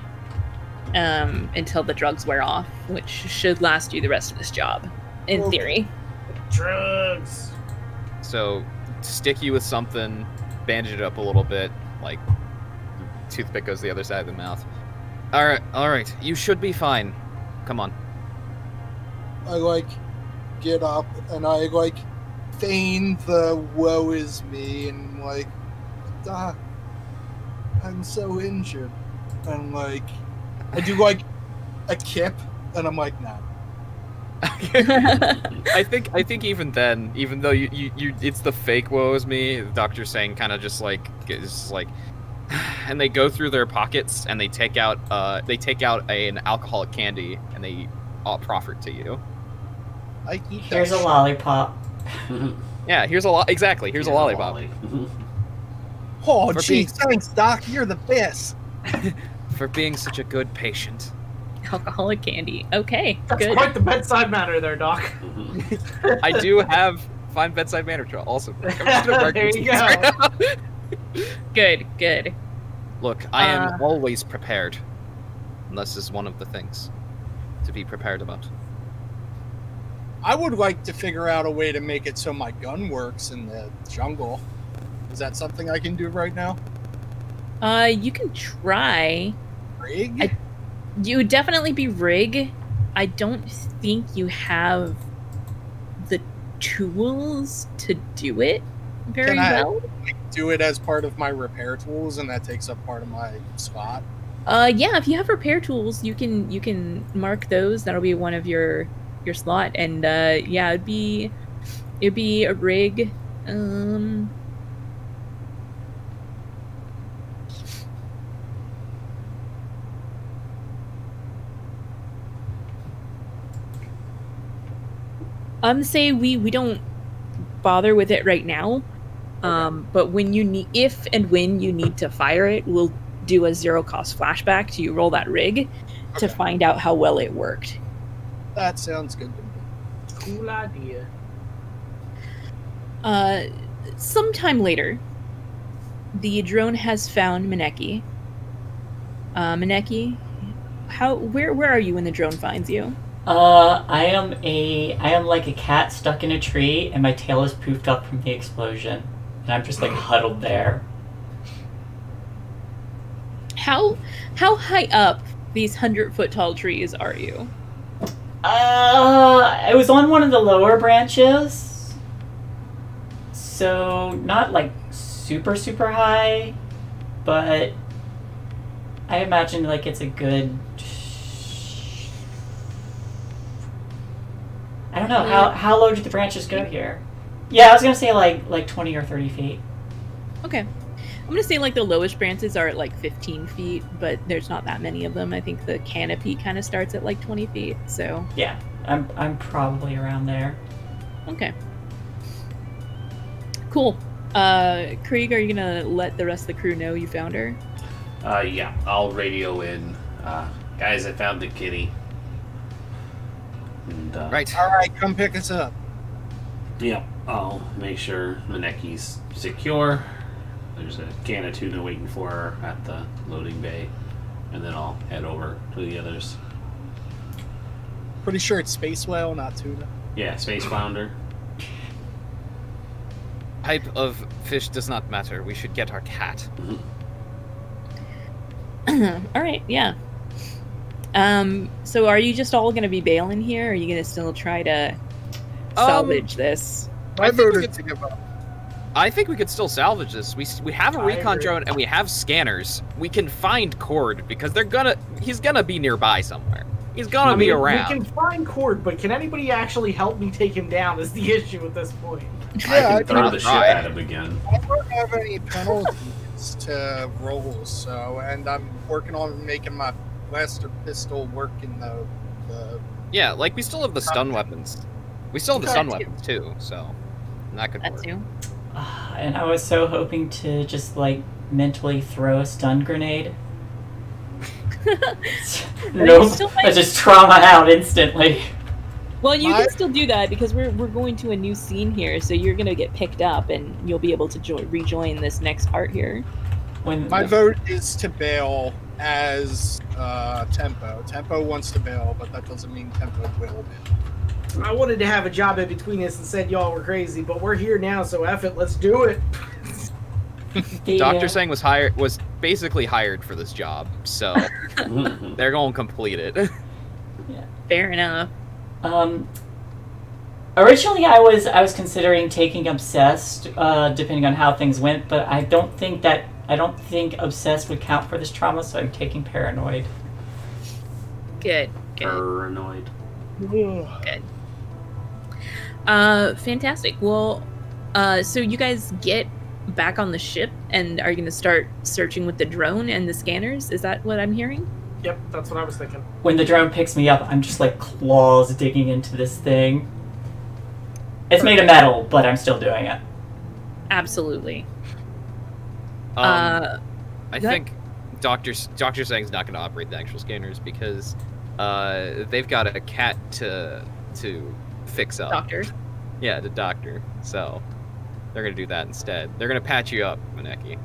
until the drugs wear off, which should last you the rest of this job, in theory. Drugs. So, stick you with something, bandage it up a little bit, like toothpick goes the other side of the mouth. All right, you should be fine. Come on. I like get up and I like feign the woe is me and like, I'm so injured, and like I do like a kip and I'm like, nah. I think even then, even though you it's the fake woe is me, the doctor's saying kind of just like is like, and they go through their pockets and they take out an alcoholic candy and they proffer it to you. I eat Here's a lollipop. Yeah, here's a lollipop. Oh, geez, thanks, Doc. You're the best. For being such a good patient. Alcoholic candy. Okay, That's good. quite the bedside manner there, Doc. I do have fine bedside manner also. There you go. Good. Look, I am always prepared. And this is one of the things to be prepared about. I would like to figure out a way to make it so my gun works in the jungle. Is that something I can do right now? You can try. Rig? You would definitely be rig. I don't think you have the tools to do it very well. Do it as part of my repair tools, and that takes up part of my slot. Yeah, if you have repair tools, you can mark those. That'll be one of your slot, and yeah, it'd be a rig. Say we don't bother with it right now. But when you need, if and when you need to fire it, we'll do a 0-cost flashback to you roll that rig to find out how well it worked. That sounds good to me. Cool idea. Sometime later, the drone has found Maneki. Maneki, where are you when the drone finds you? I am like a cat stuck in a tree, and my tail is poofed up from the explosion, and I'm just like huddled there. How high up these 100-foot tall trees are you? I was on one of the lower branches, so not like super high, but I imagine like it's a good. I don't know how low do the branches go here. Yeah, I was gonna say like 20 or 30 feet. Okay, I'm gonna say like the lowest branches are at like 15 feet, but there's not that many of them. I think the canopy kind of starts at like 20 feet. So yeah, I'm probably around there. Okay. Cool. Krieg, are you gonna let the rest of the crew know you found her? Yeah, I'll radio in. Guys, I found the kitty. And, right. All right, come pick us up. Yep, I'll make sure Maneki's secure. There's a can of tuna waiting for her at the loading bay, and then I'll head over to the others. Pretty sure it's space whale, not tuna. Yeah, space flounder. Type of fish does not matter. We should get our cat. All right, yeah. So are you just all gonna be bailing here, or are you gonna still try to salvage this? I voted to give up. I think we could still salvage this. We have a recon drone and we have scanners. We can find Cord because he's gonna be nearby somewhere. He's gonna be around. We can find Cord, but can anybody actually help me take him down is the issue at this point. I can throw the shit at him again. I don't have any penalties to rolls, so, and I'm working on making my blaster pistol work in the yeah, like we still have the stun weapons. We still have the stun weapons too, so that could work. Too. And I was so hoping to just like mentally throw a stun grenade. Nope, I just trauma out instantly. Well, you can still do that because we're going to a new scene here, so you're gonna get picked up and you'll be able to rejoin this next part here. My vote is to bail as Tempo. Tempo wants to bail, but that doesn't mean Tempo will bail. I wanted to have a job in between us and said y'all were crazy, but we're here now, so F it, let's do it. Dr. Sang was basically hired for this job, so they're going to complete it. Yeah, fair enough. Originally, I was considering taking Obsessed, depending on how things went, but I don't think Obsessed would count for this trauma, so I'm taking Paranoid. Good. Paranoid. Good. Fantastic. Well, so you guys get back on the ship and are going to start searching with the drone and the scanners? Is that what I'm hearing? Yep, that's what I was thinking. When the drone picks me up, I'm just like claws digging into this thing. It's made of metal, but I'm still doing it. Absolutely. I think Dr. Sang's not going to operate the actual scanners because they've got a cat to fix up. Doctor? Yeah, the doctor. So they're going to do that instead. They're going to patch you up, Maneki.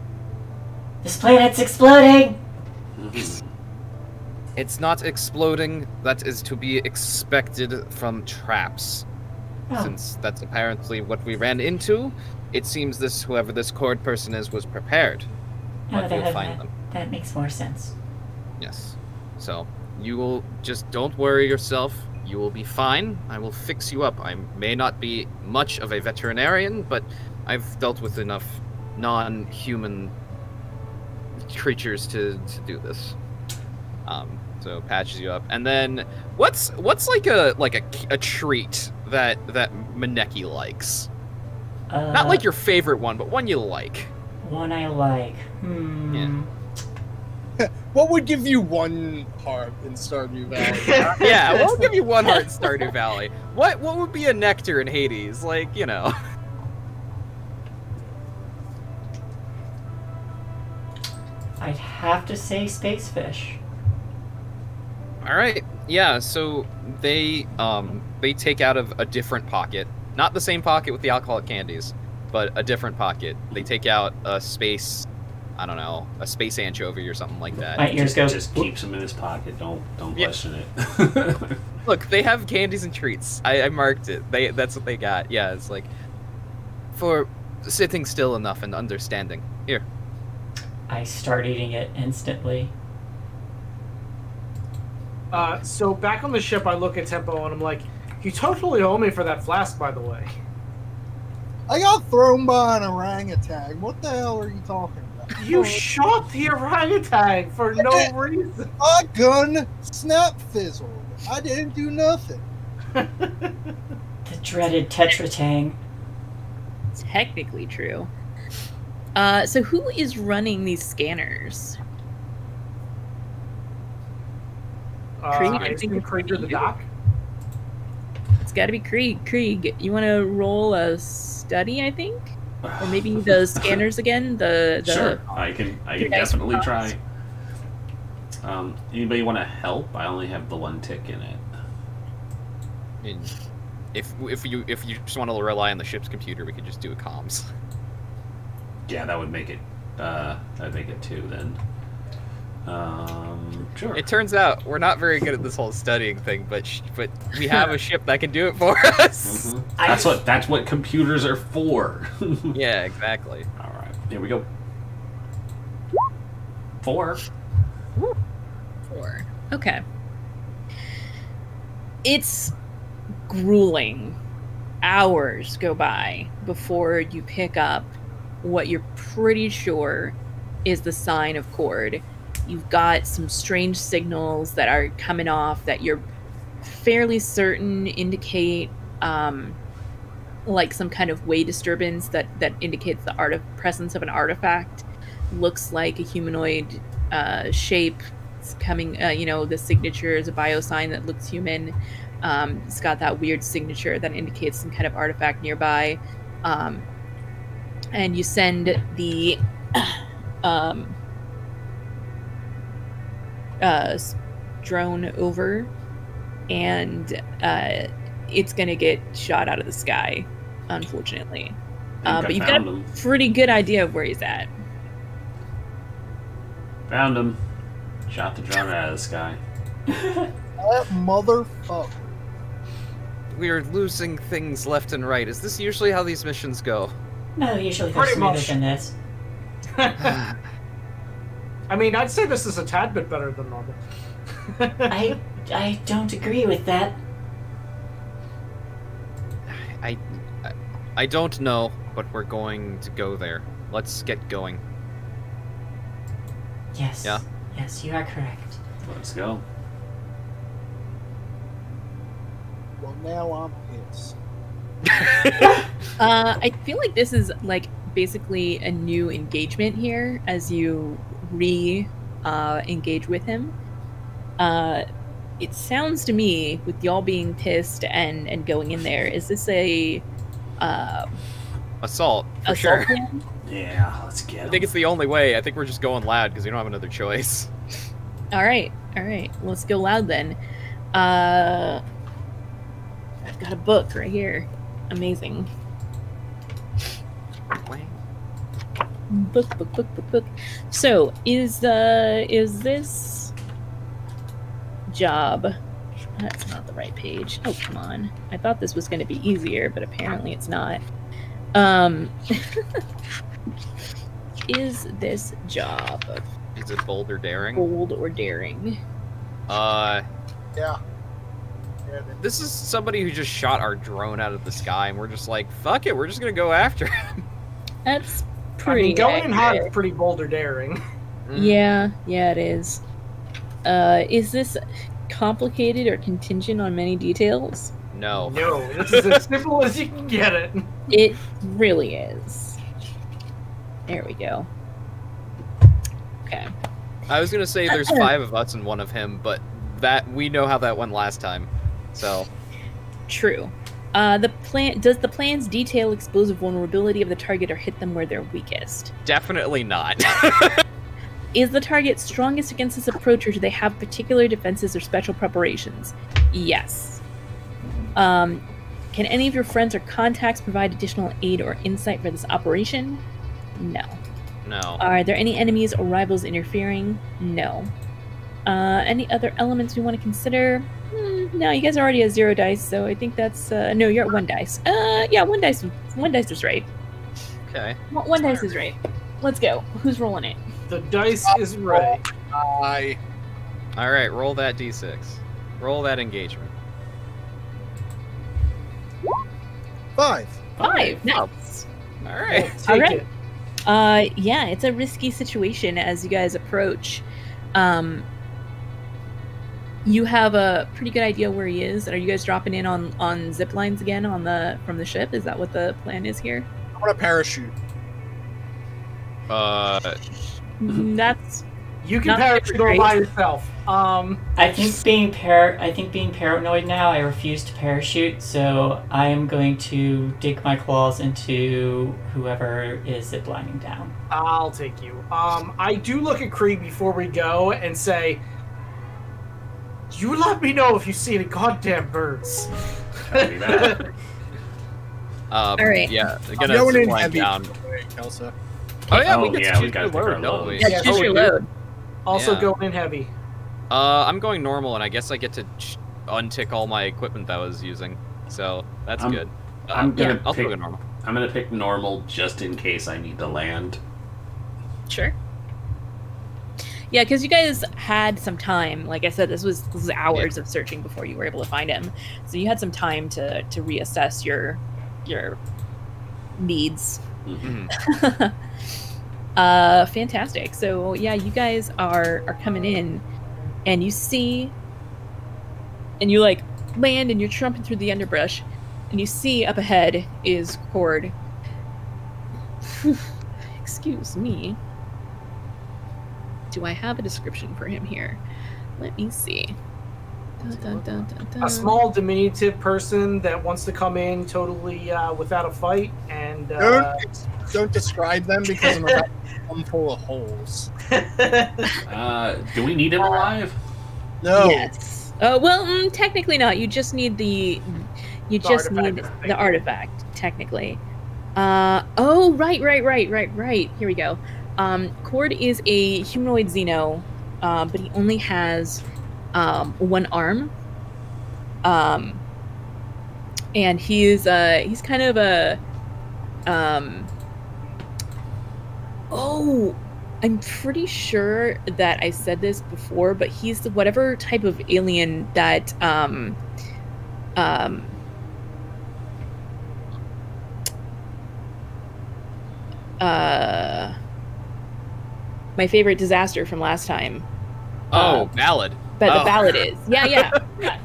This planet's exploding! It's not exploding. That is to be expected from traps. Oh. Since that's apparently what we ran into, it seems whoever this Cord person is was prepared. But we'll find them. That makes more sense. Yes. So, you will just don't worry yourself. You will be fine. I will fix you up. I may not be much of a veterinarian, but I've dealt with enough non-human creatures to do this. So patches you up, and then what's like a treat that Maneki likes? Not like your favorite one, but one you like. One I like. Yeah. What would give you one heart in Stardew Valley? Yeah, what would give you one heart in Stardew Valley? What would be a nectar in Hades? Like, you know. I'd have to say space fish. All right. Yeah. So they take out of a different pocket, not the same pocket with the alcoholic candies, but a different pocket. They take out a space, I don't know, a space anchovy or something like that. My ears go. Just keeps them in his pocket. Don't question it. Look, they have candies and treats. I marked it. That's what they got. Yeah. It's like for sitting still enough and understanding. Here. I start eating it instantly. So back on the ship, I look at Tempo and I'm like, you totally owe me for that flask, by the way. I got thrown by an orangutan. What the hell are you talking about? You shot the orangutan for no reason. My gun snap fizzled. I didn't do nothing. The dreaded Tetratang. Technically true. So who is running these scanners? I assume Krieg or the doc? It's got to be Krieg. Krieg, you want to roll a study, I think? Or maybe the scanners again? Sure, I can definitely try. Anybody want to help? I only have the one tick in it. And if you just want to rely on the ship's computer, we could just do a comms. Yeah, that would make it. That'd make it 2 then. Sure. It turns out we're not very good at this whole studying thing, but we have a ship that can do it for us. Mm-hmm. That's what computers are for. Yeah, exactly. All right, here we go. 4. 4. Okay. It's grueling. Hours go by before you pick up what you're pretty sure is the sign of Cord. You've got some strange signals that are coming off that you're fairly certain indicate like some kind of way disturbance that indicates the presence of an artifact. Looks like a humanoid shape. It's coming, the signature is a biosign that looks human. It's got that weird signature that indicates some kind of artifact nearby. And you send the drone over, and it's gonna get shot out of the sky, unfortunately. But you've got a pretty good idea of where he's at. Found him. Shot the drone out of the sky. That motherfucker. we're losing things left and right. Is this usually how these missions go? No, usually Pretty goes smoother much. than this. I mean, I'd say this is a tad bit better than normal. I don't agree with that. I don't know, but we're going to go there. Let's get going. Yes. Yeah? Yes, you are correct. Let's go. Well, now I'm pissed. I feel like this is like basically a new engagement here as you engage with him. It sounds to me, with y'all being pissed and going in there, is this a assault for sure? plan? Yeah, let's get I him. think it's the only way. I think we're just going loud because we don't have another choice. All right. Let's go loud then. I've got a book right here. Amazing. Book. So, is this job? That's not the right page. Oh, come on. I thought this was going to be easier, but apparently it's not. Is this job Is it bold or daring? bold or daring? Yeah. This is somebody who just shot our drone out of the sky, and we're just like, fuck it, we're just gonna go after him. That's I pretty mean, going in hot accurate. is pretty bold or daring. Yeah, it is. Is this complicated or contingent on many details? No. No, this is as simple as you can get it. It really is. There we go. Okay. I was gonna say there's 5 of us and 1 of him, but that we know how that went last time. So True. Does the plan's detail explosive vulnerability of the target or hit them where they're weakest? definitely not. Is the target strongest against this approach, or do they have particular defenses or special preparations? Yes. Can any of your friends or contacts provide additional aid or insight for this operation? No. No. Are there any enemies or rivals interfering? No. Any other elements we want to consider? No, you guys are already at 0 dice, so I think that's no, you're at 1 dice. Yeah, 1 dice. 1 dice is right. Okay. One dice is right. Let's go. Who's rolling it? The dice is right. All right, roll that d6. Roll that engagement. 5. 5. Nice. All right. Take All right. it. Yeah, it's a risky situation as you guys approach. You have a pretty good idea where he is. Are you guys dropping in on zip lines again from the ship? Is that what the plan is here? I want a parachute. That's You can Not parachute all great. by yourself. I think being paranoid now, I refuse to parachute, so I am going to dig my claws into whoever is ziplining down. I'll take you. I do look at Kree before we go and say, "You let me know if you see any goddamn birds." Copy that. all right. Yeah, I'm gonna going in zipline heavy, down. by the way, Kelsa. Oh yeah, Oh, we get yeah, to we choose gotta the pick our load, don't we? loads. Yeah, Yeah, choose we your do. load. Also Yeah. going in heavy. I'm going normal, and I guess I get to untick all my equipment that I was using, so that's I'm- good. I'm gonna I'll pick- go normal. I'm gonna pick normal just in case I need to land. Sure. Yeah, because you guys had some time. Like I said, this was hours of searching before you were able to find him. So you had some time to reassess your needs. Mhm. Fantastic. So yeah, you guys are coming in, and you see, and you like land, and you're trumping through the underbrush, and you see up ahead is Cord. Excuse me. Do I have a description for him here? Let me see. Dun, dun, dun, dun, dun. A small diminutive person that wants to come in totally without a fight, and Don't describe them because I'm about I'm full of holes. Do we need him alive? No. Yes. Well, technically not. You just need the artifact, technically. Oh, right. Here we go. Cord is a humanoid Xeno, but he only has 1 arm. and he's kind of a oh, I'm pretty sure that I said this before, but he's the whatever type of alien that my favorite disaster from last time. Ballad. But the ballad is. Yeah.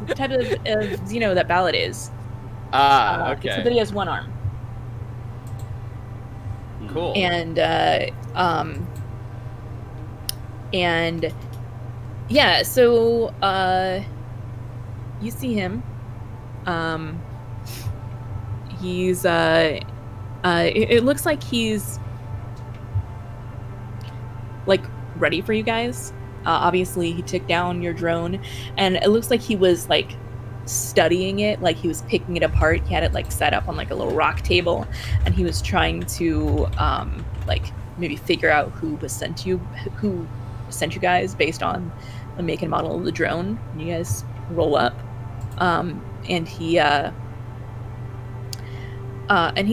The type of Xeno that ballad is. Okay. Except that he has one arm. Cool. And yeah, so you see him. He's it looks like he's like ready for you guys. Obviously he took down your drone, and it looks like he was like studying it, like he was picking it apart. He had it like set up on like a little rock table, and he was trying to like maybe figure out who sent you guys based on the make and model of the drone. And you guys roll up, and he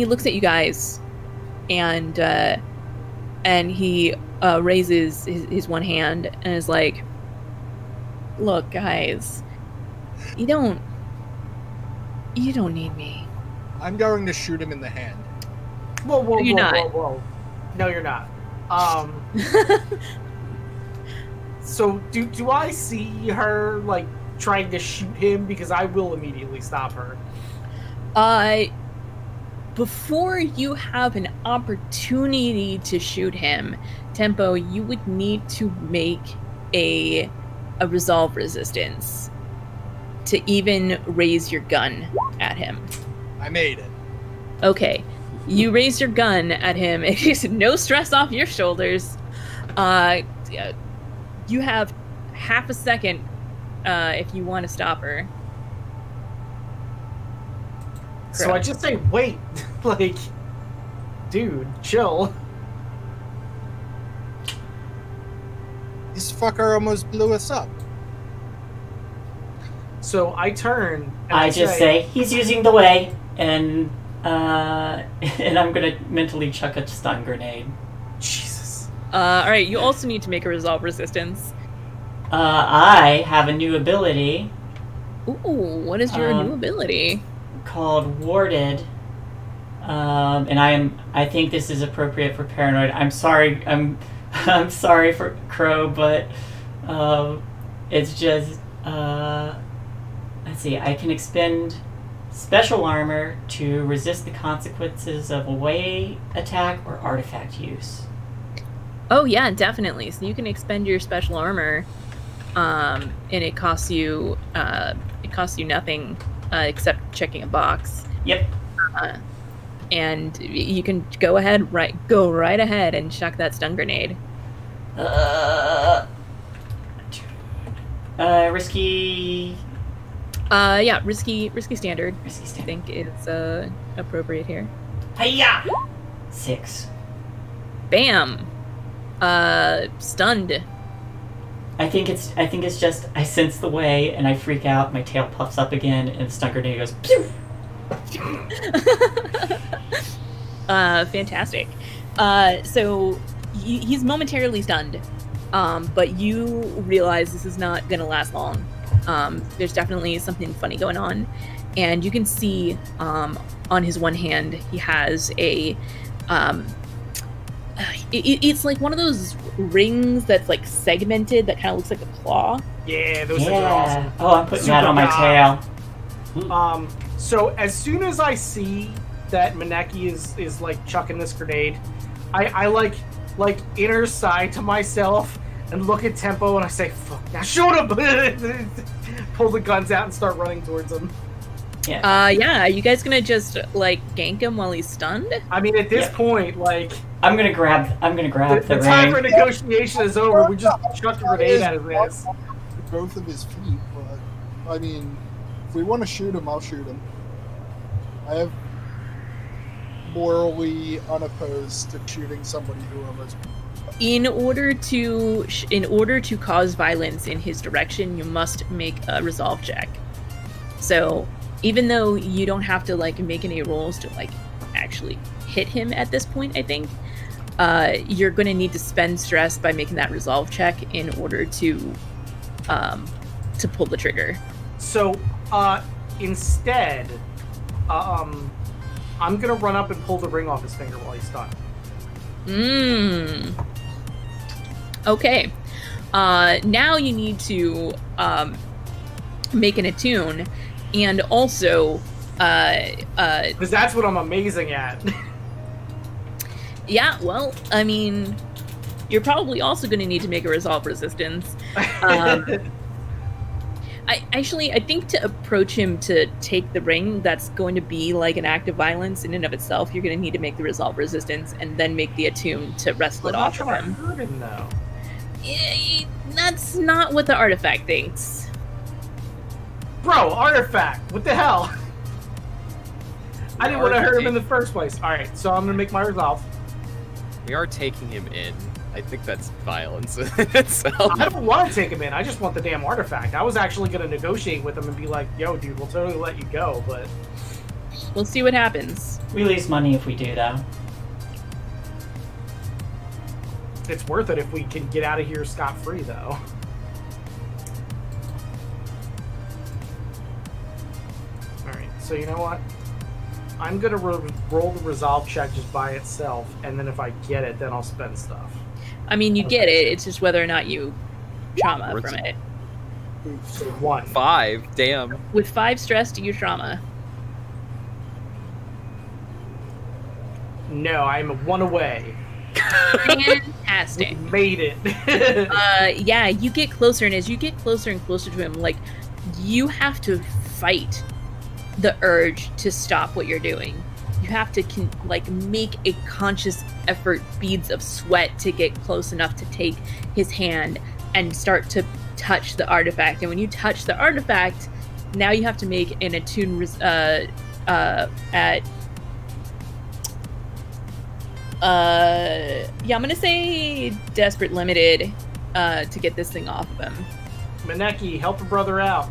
looks at you guys, and he raises his one hand and is like, "Look, guys, you don't need me." I'm going to shoot him in the hand. Whoa, You're not. whoa. No, you're not. So do I see her like trying to shoot him? Because I will immediately stop her. Before you have an opportunity to shoot him, Tempo, you would need to make a resolve resistance to even raise your gun at him. I made it. Okay. You raise your gun at him. It's no stress off your shoulders. You have half a second if you want to stop her. So I just say, wait, like, dude, chill. This fucker almost blew us up. So I turn and I just say, he's using the way, and I'm gonna mentally chuck a stun grenade. Jesus. Alright, you also need to make a resolve resistance. I have a new ability. Ooh, what is your new ability? Called Warded. And I think this is appropriate for Paranoid. I'm sorry, I'm sorry for Crow, but it's just let's see, I can expend special armor to resist the consequences of away attack or artifact use. Oh yeah, definitely. So you can expend your special armor, and it costs you nothing except checking a box. Yep. And you can go right ahead and chuck that stun grenade. Risky. Yeah, risky standard. Risky standard. I think it's appropriate here. Hiya! 6. Bam. Stunned. I think it's just I sense the way and I freak out. My tail puffs up again, and the stun grenade goes pew. Fantastic. So he's momentarily stunned, but you realize this is not gonna last long. There's definitely something funny going on, and you can see on his one hand he has a it's like one of those rings that's like segmented that kind of looks like a claw. Yeah, those things are awesome. Oh, I'm putting that on my tail. So as soon as I see that Maneki is like chucking this grenade, I like inner side to myself and look at Tempo and I say, "Fuck, now shoot him!" Pull the guns out and start running towards him. Yeah. Yeah. Are you guys gonna just like gank him while he's stunned? I mean, at this point, like, I'm gonna grab the time ring. for negotiation is over. We just chucked a grenade at his ass. Both of his feet, but I mean, if we want to shoot him, I'll shoot him. I have morally unopposed to shooting somebody who almost. In order to cause violence in his direction, you must make a resolve check. So, even though you don't have to like make any rolls to like actually hit him at this point, I think you're going to need to spend stress by making that resolve check in order to pull the trigger. So instead, I'm gonna run up and pull the ring off his finger while he's stunned. Okay. Now you need to make an attune, and also because that's what I'm amazing at. Yeah, well, I mean, you're probably also going to need to make a resolve resistance. I think to approach him to take the ring, that's going to be like an act of violence in and of itself. You're going to need to make the resolve resistance and then make the attune to wrestle it off of him. Hurt him, though. That's not what the artifact thinks. Bro, artifact! What the hell? I didn't want to hurt him in the first place. Alright, so I'm going to make my resolve. We are taking him in. I think that's violence in itself. I don't want to take him in. I just want the damn artifact. I was actually going to negotiate with him and be like, yo, dude, we'll totally let you go, but... We'll see what happens. We lose money if we do, though. It's worth it if we can get out of here scot-free, though. Alright, so you know what? I'm going to roll the resolve check just by itself, and then if I get it, then I'll spend stuff. I mean, you get it. It's just whether or not you trauma from it. So 1. 5, damn. With 5 stress, do you trauma? No, I'm 1 away. Fantastic. We made it. Yeah, you get closer, and as you get closer and closer to him, like, you have to fight the urge to stop what you're doing. You have to make a conscious effort, beads of sweat, to get close enough to take his hand and start to touch the artifact. And when you touch the artifact, now you have to make an attune at yeah, I'm gonna say desperate limited to get this thing off of him. Maneki, help a brother out.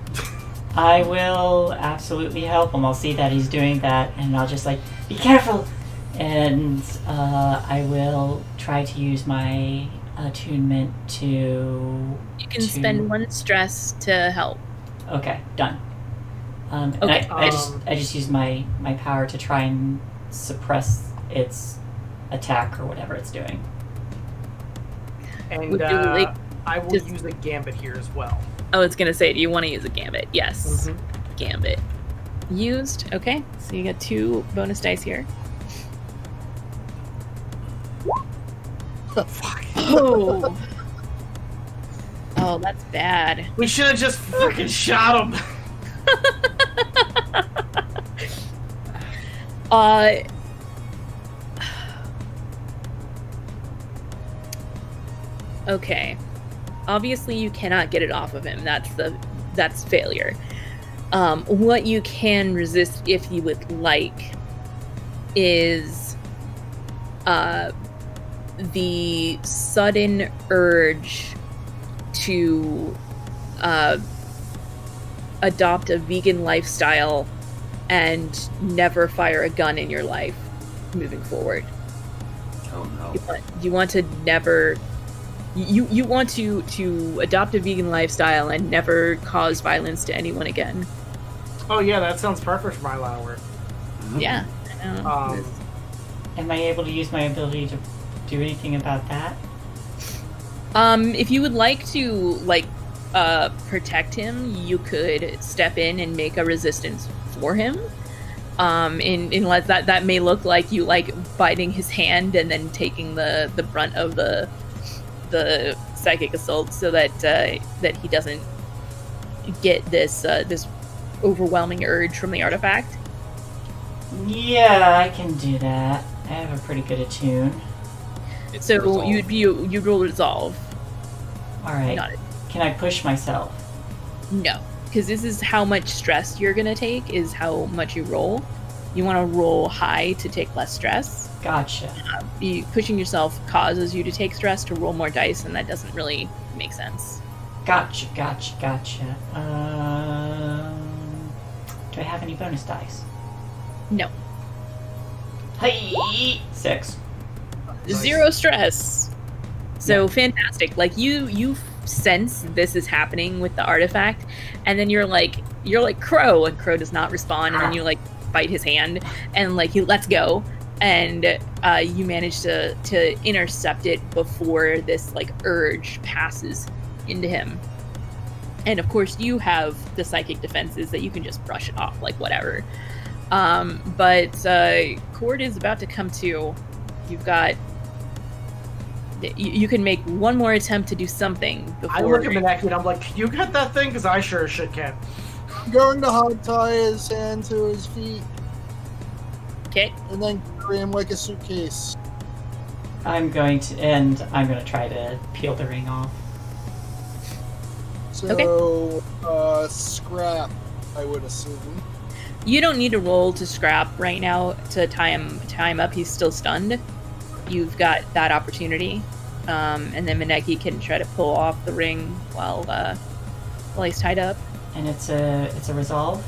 I will absolutely help him. I'll see that he's doing that, and I'll just like, be careful! And I will try to use my attunement to... You can spend 1 stress to help. Okay, done. Okay. I just use my power to try and suppress its attack or whatever it's doing. And I will use a gambit here as well. I was gonna say, do you want to use a gambit? Yes. Mm-hmm. Gambit. Used. Okay, so you got 2 bonus dice here. Oh, fuck. Oh. Oh, that's bad. We should have just freaking shot him. Okay. Obviously, you cannot get it off of him. That's failure. What you can resist, if you would like, is the sudden urge to adopt a vegan lifestyle and never fire a gun in your life moving forward. Oh no. You want to never... You want to adopt a vegan lifestyle and never cause violence to anyone again. Oh yeah, that sounds perfect for my line of work. Yeah. I know. Am I able to use my ability to do anything about that? If you would like to protect him, you could step in and make a resistance for him. Unless that may look like you like biting his hand and then taking the brunt of the psychic assault, so that he doesn't get this overwhelming urge from the artifact. Yeah, I can do that. I have a pretty good attune. So you'd roll resolve. All right. Can I push myself? No, because this is how much stress you're gonna take. Is how much you roll. You want to roll high to take less stress. Gotcha. Pushing yourself causes you to take stress to roll more dice, and that doesn't really make sense. Gotcha. Do I have any bonus dice? No. Hey, 6. Nice. 0 stress. So fantastic. Like you sense this is happening with the artifact, and then you're like Crow, and Crow does not respond, and then you like bite his hand, and like he lets go, and you manage to intercept it before this like urge passes into him. And of course you have the psychic defenses that you can just brush it off like whatever. But Cord is about to come to. You've got. You can make one more attempt to do something before. I look at Maneki and I'm like, "Can you get that thing?" Because I sure as shit can. I'm going to hog tie his hand to his feet. Okay. And then carry him like a suitcase. I'm going to try to peel the ring off. So, scrap, I would assume. You don't need to roll to scrap right now to tie him up. He's still stunned. You've got that opportunity, and then Maneki can try to pull off the ring while he's tied up. And it's a resolve.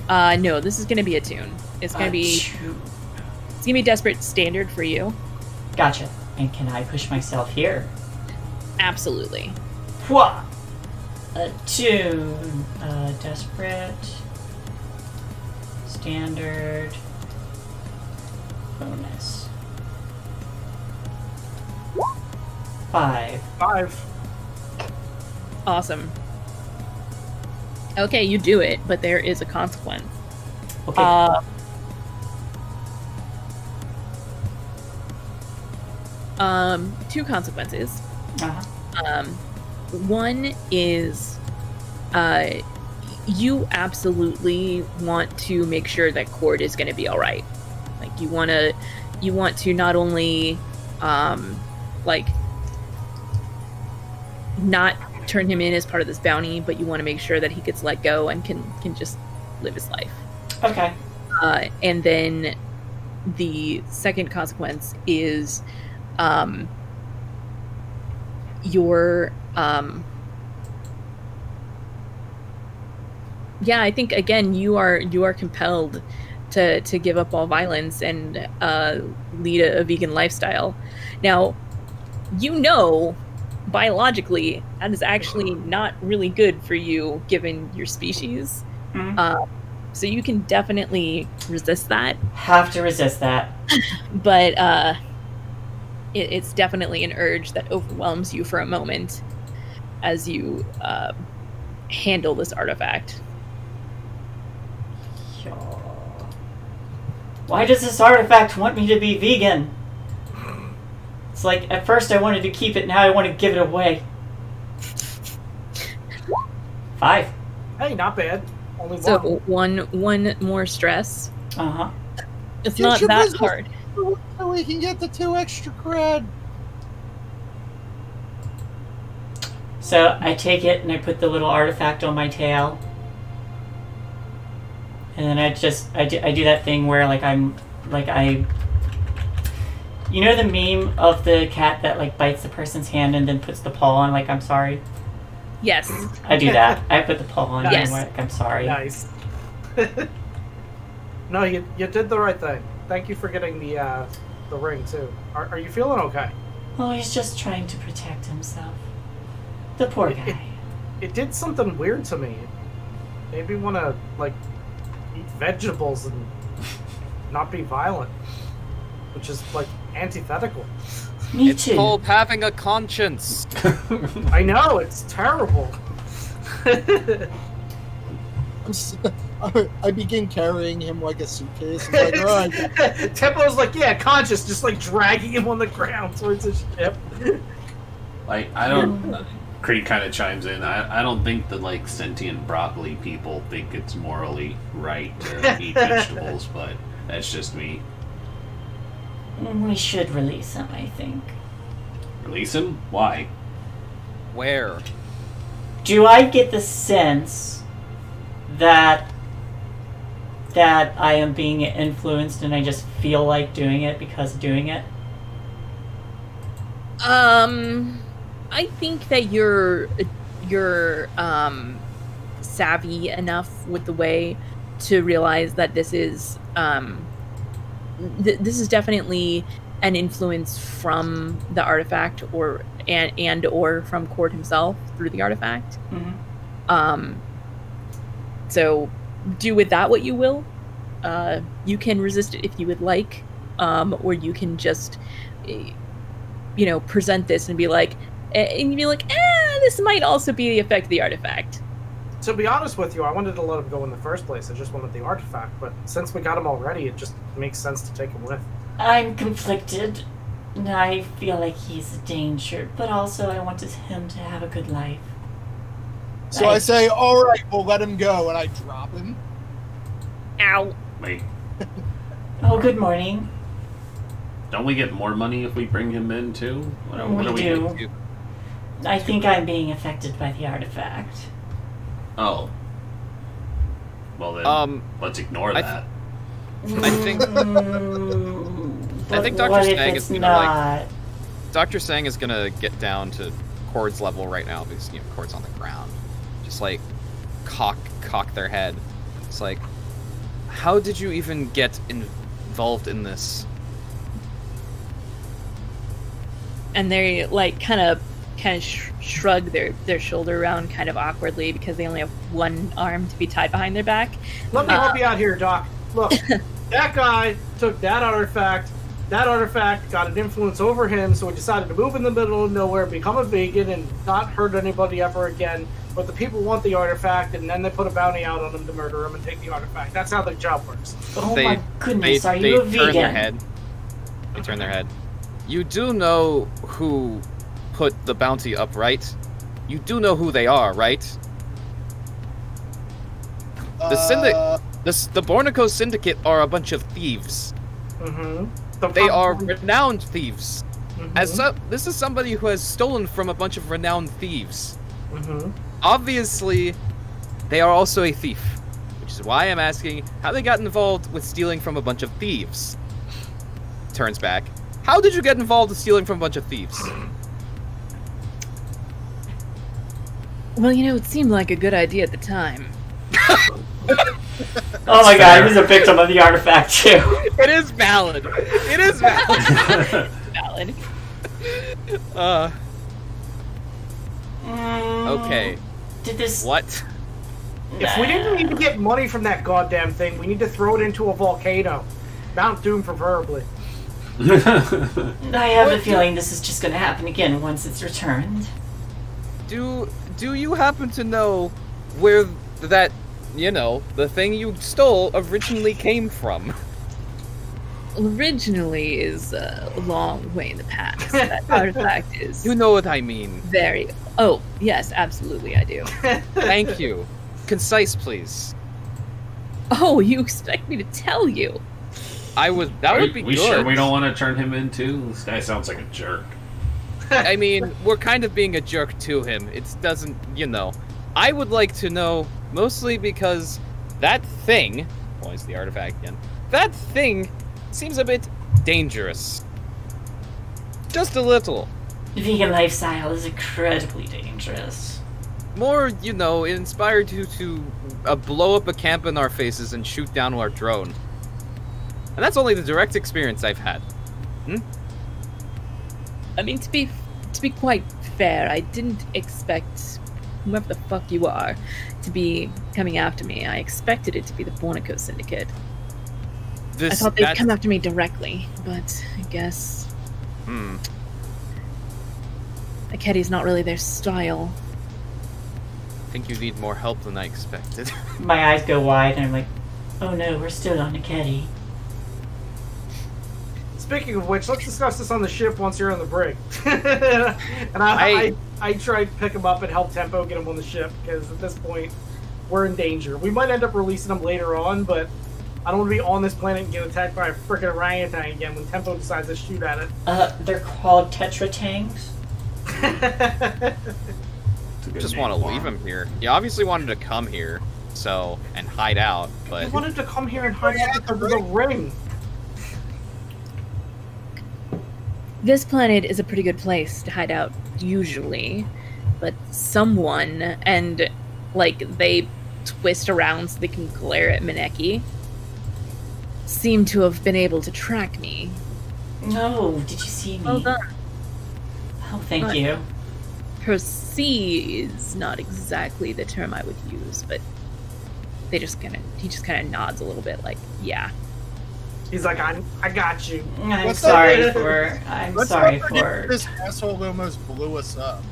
No, this is going to be a tune. It's going to be desperate standard for you. Gotcha. And can I push myself here? Absolutely. Wha! A tune. Desperate. Standard. Bonus. 5. 5. Awesome. Okay, you do it, but there is a consequence. Okay. 2 consequences. Uh-huh. One is, you absolutely want to make sure that Cord is going to be all right. Like you want to not only, like, not turn him in as part of this bounty, but you want to make sure that he gets let go and can just live his life. Okay. And then the second consequence is, I think again you are compelled to give up all violence and lead a vegan lifestyle. Now, biologically that is actually not really good for you given your species. Mm-hmm. So you can definitely resist that. Have to resist that. But it's definitely an urge that overwhelms you for a moment as you handle this artifact. Why does this artifact want me to be vegan? It's like, at first I wanted to keep it, now I want to give it away. 5. Hey, not bad. Only one. So one more stress. Uh-huh. It's not that hard. So we can get the 2 extra cred. So I take it and I put the little artifact on my tail. And then I do that thing where you know the meme of the cat that like bites the person's hand and then puts the paw on like I'm sorry? Yes. I do that. I put the paw on Yes. and like I'm sorry. Nice. No, you did the right thing. Thank you for getting the ring too. Are you feeling okay? Oh, he's just trying to protect himself. The poor guy. It did something weird to me. It made me want to like eat vegetables and not be violent, which is like antithetical. Me It's too. called having a conscience. I know, it's terrible. I begin carrying him like a suitcase. I'm like, all right. Tempo's like, yeah, conscious, just like dragging him on the ground towards the ship. Like, I don't... Creed kind of chimes in. I don't think the, like, sentient broccoli people think it's morally right to eat vegetables, but that's just me. We should release him, I think. Release him? Why? Where? Do I get the sense that I am being influenced and I just feel like doing it because of doing it? I think that you're savvy enough with the way to realize that this is this is definitely an influence from the artifact, or from Cord himself through the artifact. Mm-hmm. So do with that what you will. You can resist it if you would like, or you can just, present this and be like, this might also be the effect of the artifact. To be honest with you, I wanted to let him go in the first place. I just wanted the artifact, but since we got him already, it just makes sense to take him with. I'm conflicted. I feel like he's a danger, but also I want him to have a good life. So I say, all right, we'll let him go, and I drop him. Ow. Wait, Oh, good morning. don't we get more money if we bring him in too? What are We do. I think I'm being affected by the artifact. Oh. Well then, let's ignore that. I think Dr. What if Sang it's is gonna not? Dr. Sang is gonna get down to Cord's level right now because Cord's on the ground. Just like cock their head. It's like, how did you even get involved in this? And they like kind of shrug their shoulder around kind of awkwardly because they only have one arm to be tied behind their back. Let me help you out here, Doc. Look, that guy took that artifact. That artifact got an influence over him, so he decided to move in the middle of nowhere, become a vegan, and not hurt anybody ever again. But the people want the artifact, and then they put a bounty out on him to murder him and take the artifact. That's how the job works. Oh my goodness, are you a vegan? They turn their head. You do know who put the bounty up, right? You do know who they are, right? The Bornico Syndicate are a bunch of thieves. Mm-hmm. They are renowned thieves. Mm-hmm. This is somebody who has stolen from a bunch of renowned thieves. Mm-hmm. Obviously, they are also a thief, which is why I'm asking how they got involved with stealing from a bunch of thieves. Turns back. How did you get involved with stealing from a bunch of thieves? Well, it seemed like a good idea at the time. Oh my god, he's a victim of the artifact too. It is valid. It is valid. Valid. Okay. Did this... What? If we didn't need to get money from that goddamn thing, we need to throw it into a volcano. Mount Doom, preferably. I have a feeling this is just going to happen again once it's returned. Do you happen to know where that, the thing you stole originally came from? Originally is a long way in the past. That artifact is... You know what I mean. Very... Oh, yes, absolutely I do. Thank you. Concise, please. Oh, you expect me to tell you? That would be good. We sure we don't want to turn him in too? This guy sounds like a jerk. I mean, we're kind of being a jerk to him. It doesn't, I would like to know, mostly because that thing... Well, it's the artifact again. That thing seems a bit dangerous. Just a little. Vegan lifestyle is incredibly dangerous. More, it inspired you to blow up a camp in our faces and shoot down our drone. And that's only the direct experience I've had. I mean, to be quite fair, I didn't expect whoever the fuck you are to be coming after me. I expected it to be the Bornico Syndicate. I thought they'd come after me directly, but I guess... Aketi's not really their style. I think you need more help than I expected. My eyes go wide and I'm like, oh no, we're still on Aketi. Speaking of which, let's discuss this on the ship once you're on the brig. And I try to pick him up and help Tempo get him on the ship, because at this point, we're in danger. We might end up releasing him later on, but I don't want to be on this planet and get attacked by a frickin' orangutan again when Tempo decides to shoot at it. They're called Tetratangs. Just want to leave him here. You obviously wanted to come here, and hide out, but... He wanted to come here and hide out because of the ring. This planet is a pretty good place to hide out, usually. But someone, and, they twist around so they can glare at Mineki, seem to have been able to track me. No, did you see me? Well done. Oh, thank you. Proceed is not exactly the term I would use, but he just kind of nods a little bit, like, yeah. He's like, I got you. I'm sorry for this asshole almost blew us up.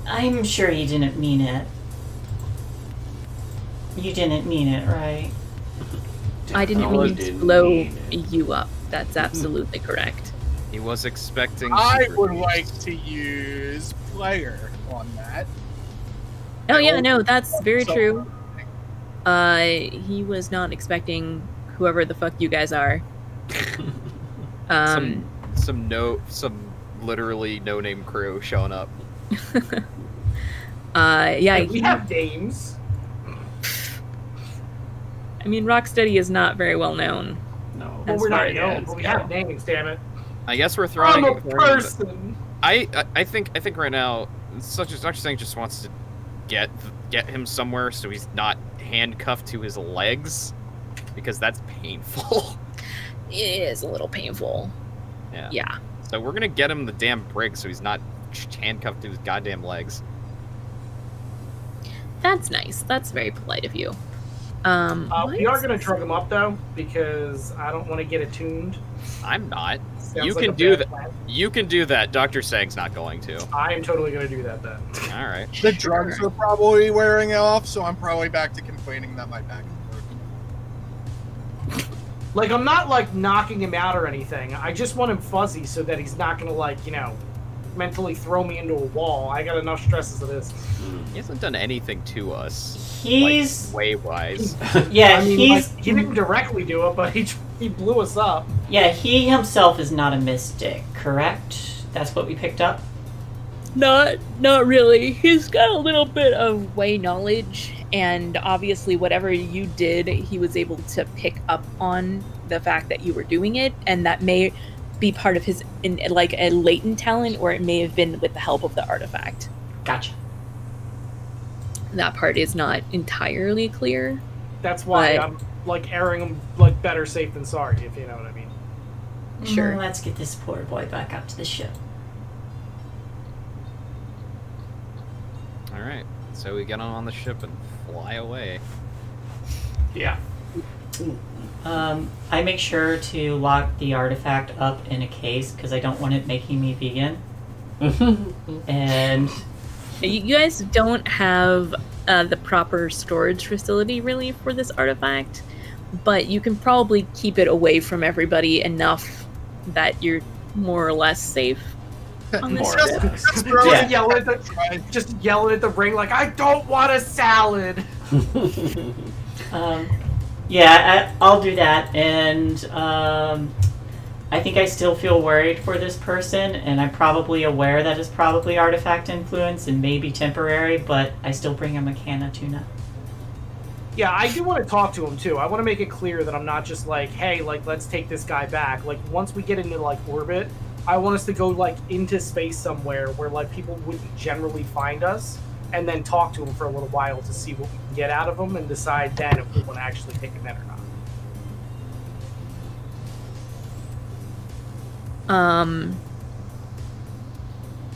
I'm sure he didn't mean it. You didn't mean it, right? I didn't mean to blow you up. That's absolutely correct. He was expecting. I would like to use player on that. Oh yeah, no, that's very true. He was not expecting whoever the fuck you guys are. Some literally no-name crew showing up. Yeah, hey, we have names. I mean, Rocksteady is not very well known. No, Well, we're not known, but we have names. Damn it! I guess we're throwing. I'm a person. I think right now, Dr. Sang just wants to get him somewhere so he's not handcuffed to his legs, because that's painful. It is a little painful. Yeah. Yeah. So we're gonna get him the damn brig so he's not handcuffed to his goddamn legs. That's nice. That's very polite of you. We are going to drug him up, though, because I don't want to get attuned. I'm not. Sounds You like can a do bad that. plan. You can do that. Dr. Sang's not going to. I am totally going to do that, then. All right. The drugs are probably wearing off, so I'm probably back to complaining that my back is hurting. Like, I'm not, like, knocking him out or anything. I just want him fuzzy so that he's not going to, like, you know, mentally throw me into a wall. I got enough stress as it is. He hasn't done anything to us. He's like, way-wise. yeah. I mean, he's like, he didn't directly do it, but he blew us up. yeah. He himself is not a mystic, correct? That's what we picked up. Not really. He's got a little bit of way knowledge, and obviously whatever you did, he was able to pick up on the fact that you were doing it, and that may be part of his, like, a latent talent, or it may have been with the help of the artifact. Gotcha. That part is not entirely clear. That's why But- I'm, like, airing him, like, better safe than sorry, if you know what I mean. Sure. Let's get this poor boy back up to the ship. All right. So we get on the ship and fly away. Yeah. I make sure to lock the artifact up in a case because I don't want it making me vegan. And You guys don't have the proper storage facility, really, for this artifact, but you can probably keep it away from everybody enough that you're more or less safe on this More trip. or less. Just yelling at the ring like, I don't want a salad. yeah, I'll do that. And I think I still feel worried for this person, and I'm probably aware that it's probably artifact influence and maybe temporary, but I still bring him a can of tuna. Yeah, I do want to talk to him, too. I want to make it clear that I'm not just like, hey, like, let's take this guy back. Like, once we get into, like, orbit, I want us to go, like, into space somewhere where, like, people wouldn't generally find us, and then talk to him for a little while to see what we can get out of him and decide then if we want to actually take him in or not.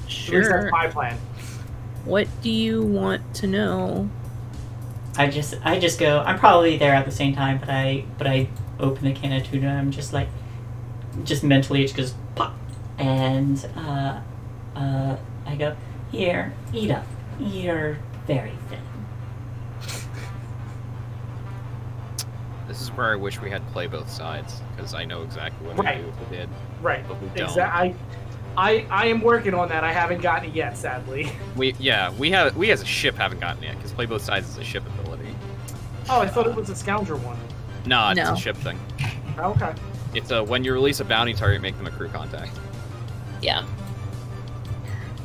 Sure. At least that's my plan. What do you want to know? I just go. I'm probably there at the same time, but I open the can of tuna. And I'm just like, just mentally, it just goes pop, and I go, here, eat up. You're very thin. This is where I wish we had play both sides, because I know exactly what Right. we do if we did. Right. But we don't. Exactly. I am working on that. I haven't gotten it yet, sadly. We as a ship haven't gotten it, because play both sides is a ship ability. Oh, I thought it was a scoundrel one. Nah, it's No. a ship thing. Okay. It's when you release a bounty target, make them a crew contact. Yeah.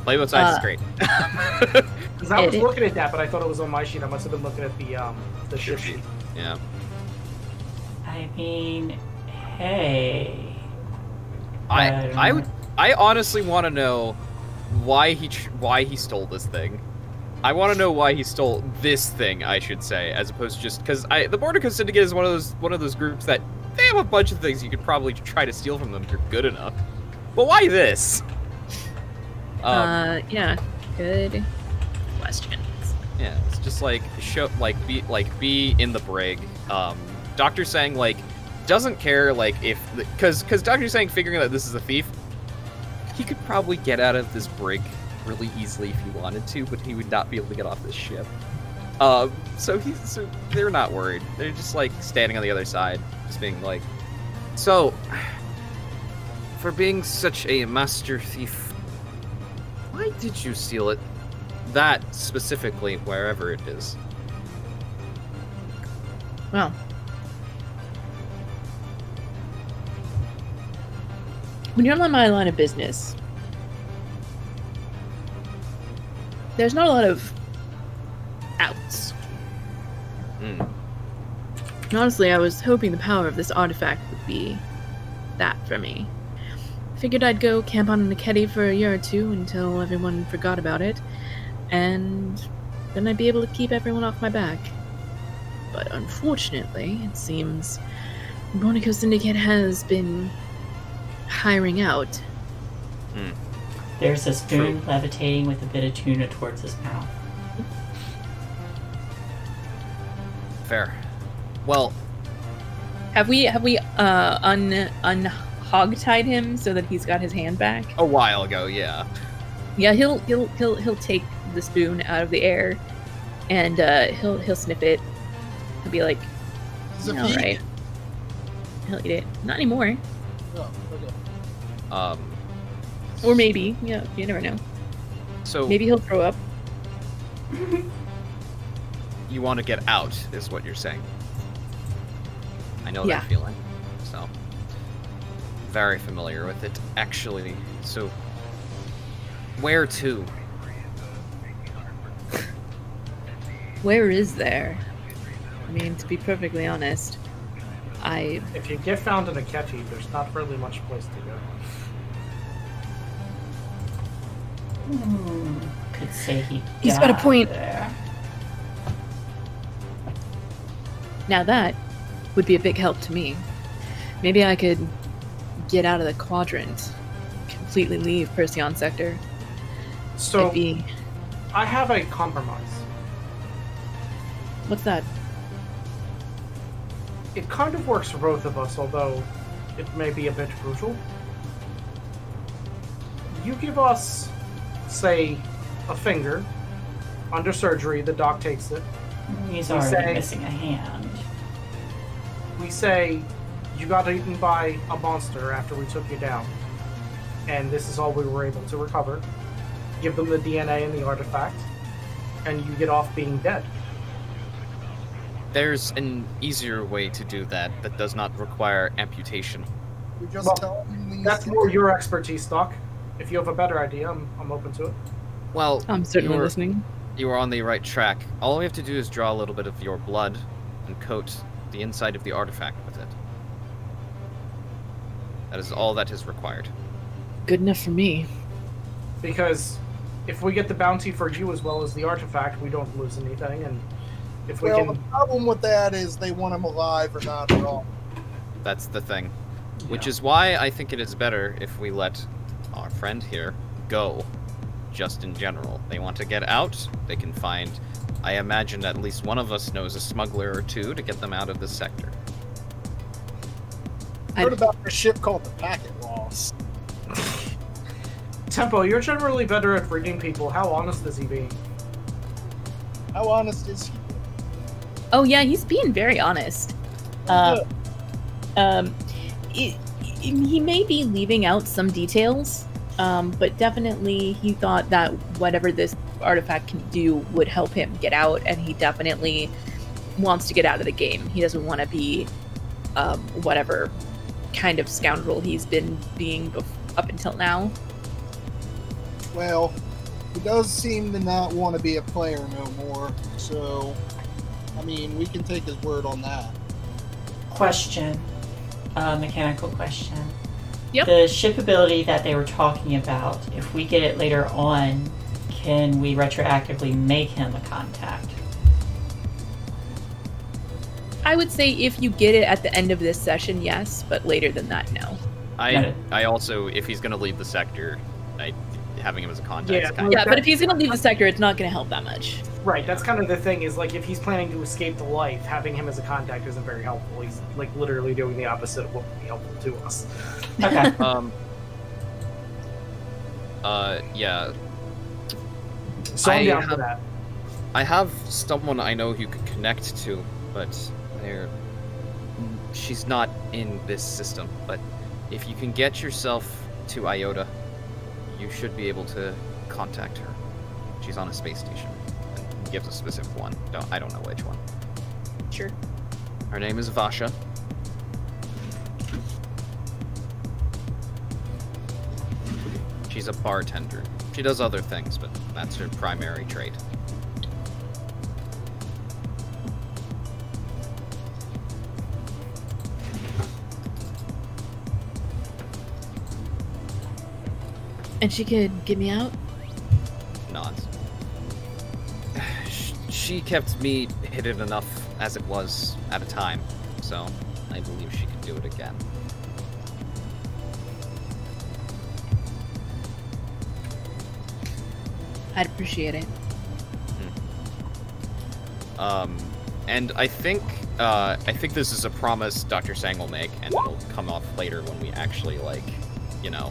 Play both sides is great. Because I was looking at that, but I thought it was on my sheet. I must have been looking at the ship sheet. Yeah. I mean, hey. I honestly want to know why he stole this thing. I want to know why he stole this thing, I should say, as opposed to just because the Border Coast Syndicate is one of those groups that they have a bunch of things you could probably try to steal from them if you're good enough. But why this? Yeah, good question. Yeah, it's just like be in the brig. Dr. Sang doesn't care because Dr. Sang figuring that this is a thief, he could probably get out of this brig really easily if he wanted to, but he would not be able to get off this ship. So they're not worried. They're just standing on the other side, just being like, so for being such a master thief, why did you steal it? That specifically, wherever it is. Well, when you're on my line of business, there's not a lot of outs. Mm. And honestly, I was hoping the power of this artifact would be that for me. Figured I'd go camp on Niketi for a year or two until everyone forgot about it, and then I'd be able to keep everyone off my back. But unfortunately, it seems Bornico Syndicate has been hiring out. Mm. There's a spoon levitating with a bit of tuna towards his mouth. Fair. Well, have we hogtied him so that he's got his hand back? a while ago, yeah. Yeah, he'll take the spoon out of the air, and he'll sniff it. He'll be like, Does it all feed? right. He'll eat it. Not anymore. Oh, okay. Or maybe. Yeah, you never know. So Maybe he'll throw up. you want to get out, is what you're saying. I know Yeah. that feeling. So very familiar with it, actually. So where to? Where is there? I mean, to be perfectly honest, If you get found in a Ketty, there's not really much place to go. Could say He's got a point. There. Now that would be a big help to me. Maybe I could get out of the quadrant, completely leave Perseon Sector. So It'd be... I have a compromise. What's that? It kind of works for both of us, although it may be a bit brutal. You give us, say, a finger. Under surgery, the doc takes it. He's We already say- missing a hand. We say, you got eaten by a monster after we took you down. And this is all we were able to recover. Give them the DNA and the artifact. And you get off being dead. There's an easier way to do that that does not require amputation. We just Well, tell him these That's more your expertise, Doc. If you have a better idea, I'm open to it. Well, I'm certainly you're- listening. You are on the right track. All we have to do is draw a little bit of your blood and coat the inside of the artifact with it. That is all that is required. Good enough for me. Because if we get the bounty for you as well as the artifact, we don't lose anything. And if we Well, the can... problem with that is they want him alive or not at all. That's the thing. Which is why I think it is better if we let our friend here go. Just in general. They want to get out, they can find... I imagine at least one of us knows a smuggler or two to get them out of this sector. Heard about a ship called the Packet Loss. Tempo, you're generally better at reading people. How honest is he being? How honest is he? Oh yeah, he's being very honest. He may be leaving out some details, but definitely he thought that whatever this artifact can do would help him get out, and he definitely wants to get out of the game. He doesn't want to be whatever kind of scoundrel he's been being up until now. Well, he does seem to not want to be a player no more, so, I mean, we can take his word on that. Question. Mechanical question. Yep. The ship ability that they were talking about, if we get it later on, can we retroactively make him a contact? I would say if you get it at the end of this session, yes, but later than that, no. I also, if he's going to leave the sector, having him as a contact is kind of... Yeah, but if he's going to leave the sector, it's not going to help that much. Right, that's kind of the thing, is like if he's planning to escape the life, having him as a contact isn't very helpful. He's like literally doing the opposite of what would be helpful to us. Okay. Yeah. So I'm down for that. I have someone I know you could connect to, but she's not in this system. But if you can get yourself to Iota, you should be able to contact her. She's on a space station. He gives a specific one. I don't know which one. Sure. Her name is Vasha. She's a bartender. She does other things, but that's her primary trade. And she could get me out? Nods. She kept me hidden enough as it was at a time, so I believe she can do it again. I'd appreciate it. And I think this is a promise Dr. Sang will make, and it'll come off later when we actually, like, you know,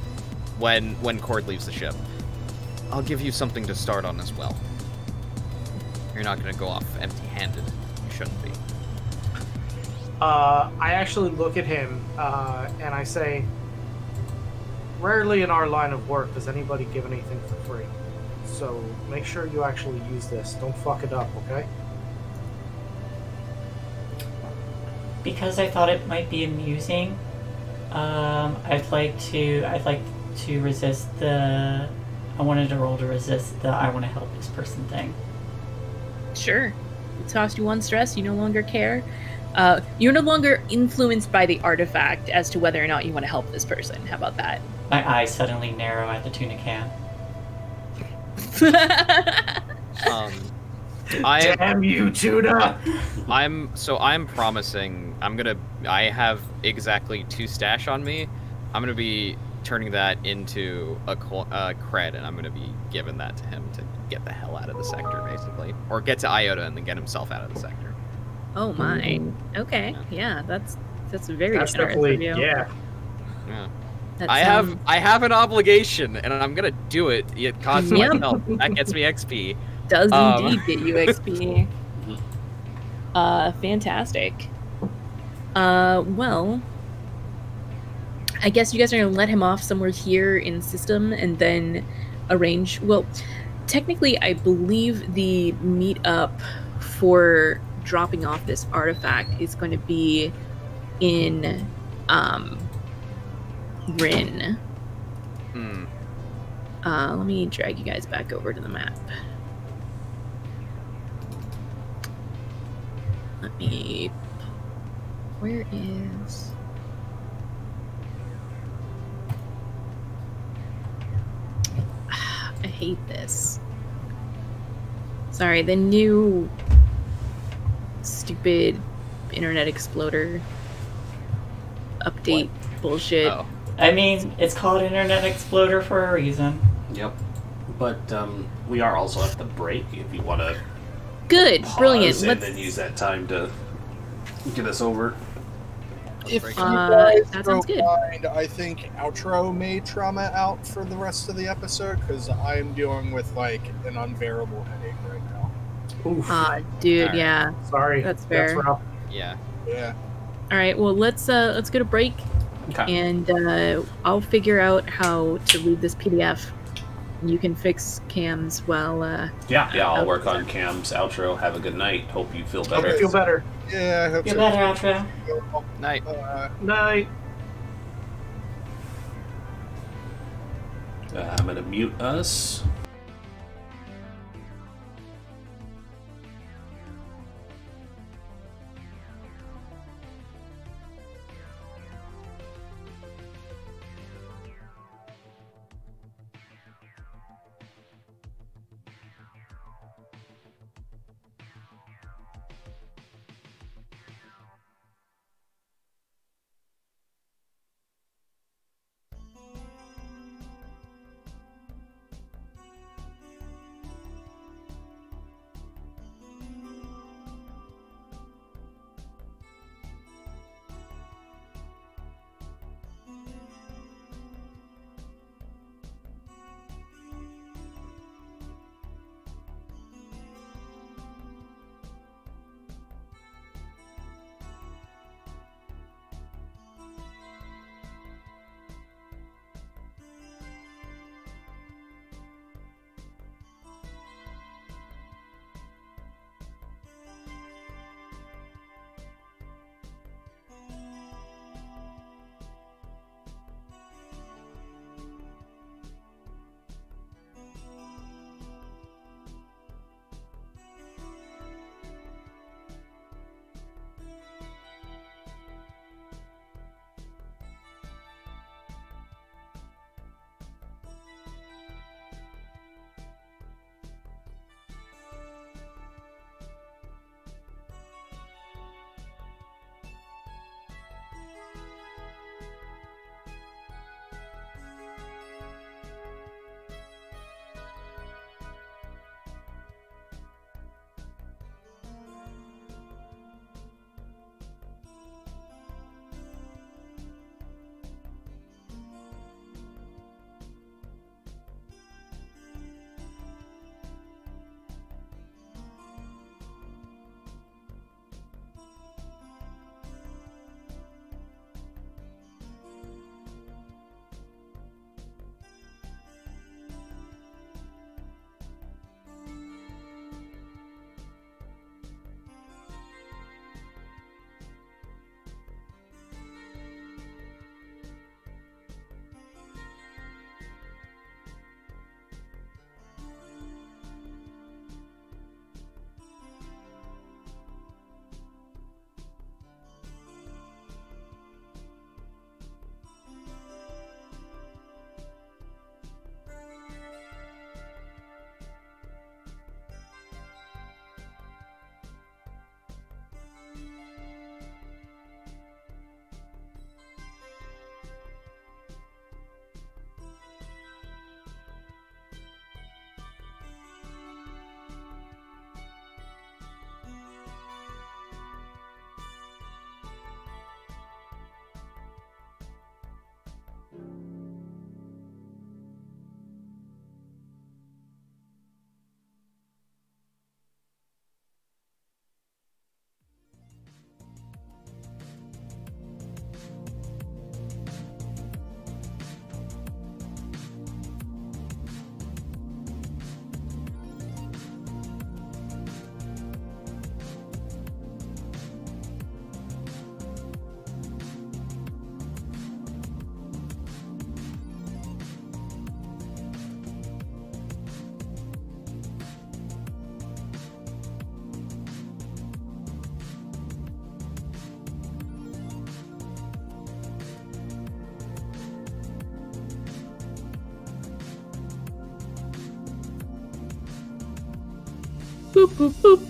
when Cord leaves the ship. I'll give you something to start on as well. You're not gonna go off empty-handed. You shouldn't be. I actually look at him, and I say, rarely in our line of work does anybody give anything for free. So make sure you actually use this. Don't fuck it up, okay? Because I thought it might be amusing, I'd like to resist the... I wanted to roll to resist the I want to help this person thing. Sure. It cost you one stress, you no longer care. You're no longer influenced by the artifact as to whether or not you want to help this person. How about that? My eyes suddenly narrow at the tuna can. Damn you, tuna! I'm promising, I have exactly 2 stash on me. I'm gonna be turning that into a cred, and I'm gonna be giving that to him to get the hell out of the sector, basically. Or get to Iota and then get himself out of the sector. Oh my. Okay. Yeah, that's very That's generous definitely, of you. Yeah. That I have an obligation, and I'm gonna do it. It costs myself. That gets me XP. Does indeed get you XP. Fantastic. Well, I guess you guys are gonna let him off somewhere here in system, and then arrange. Well, technically, I believe the meetup for dropping off this artifact is going to be in Rin. Let me drag you guys back over to the map. Let me... Where is... I hate this. Sorry, the new stupid Internet Exploder update bullshit. Oh. I mean, it's called Internet Exploder for a reason. Yep. But we are also at the break if you want to Good, brilliant. And then use that time to get us over. If you guys that don't sounds good. mind, I think outro may trauma out for the rest of the episode because I'm dealing with like an unbearable headache right now. Oof. Dude, All yeah. right. Sorry. That's fair. That's rough. Yeah. Yeah. All right, well, let's get a break, Okay. and I'll figure out how to read this PDF. You can fix Cam's while. Yeah, I'll work on Cam's outro. Have a good night. Hope you feel Hope better. you feel better. Yeah, I hope Get so. better, outro. Night. Night. I'm gonna mute us. Boop, boop, boop.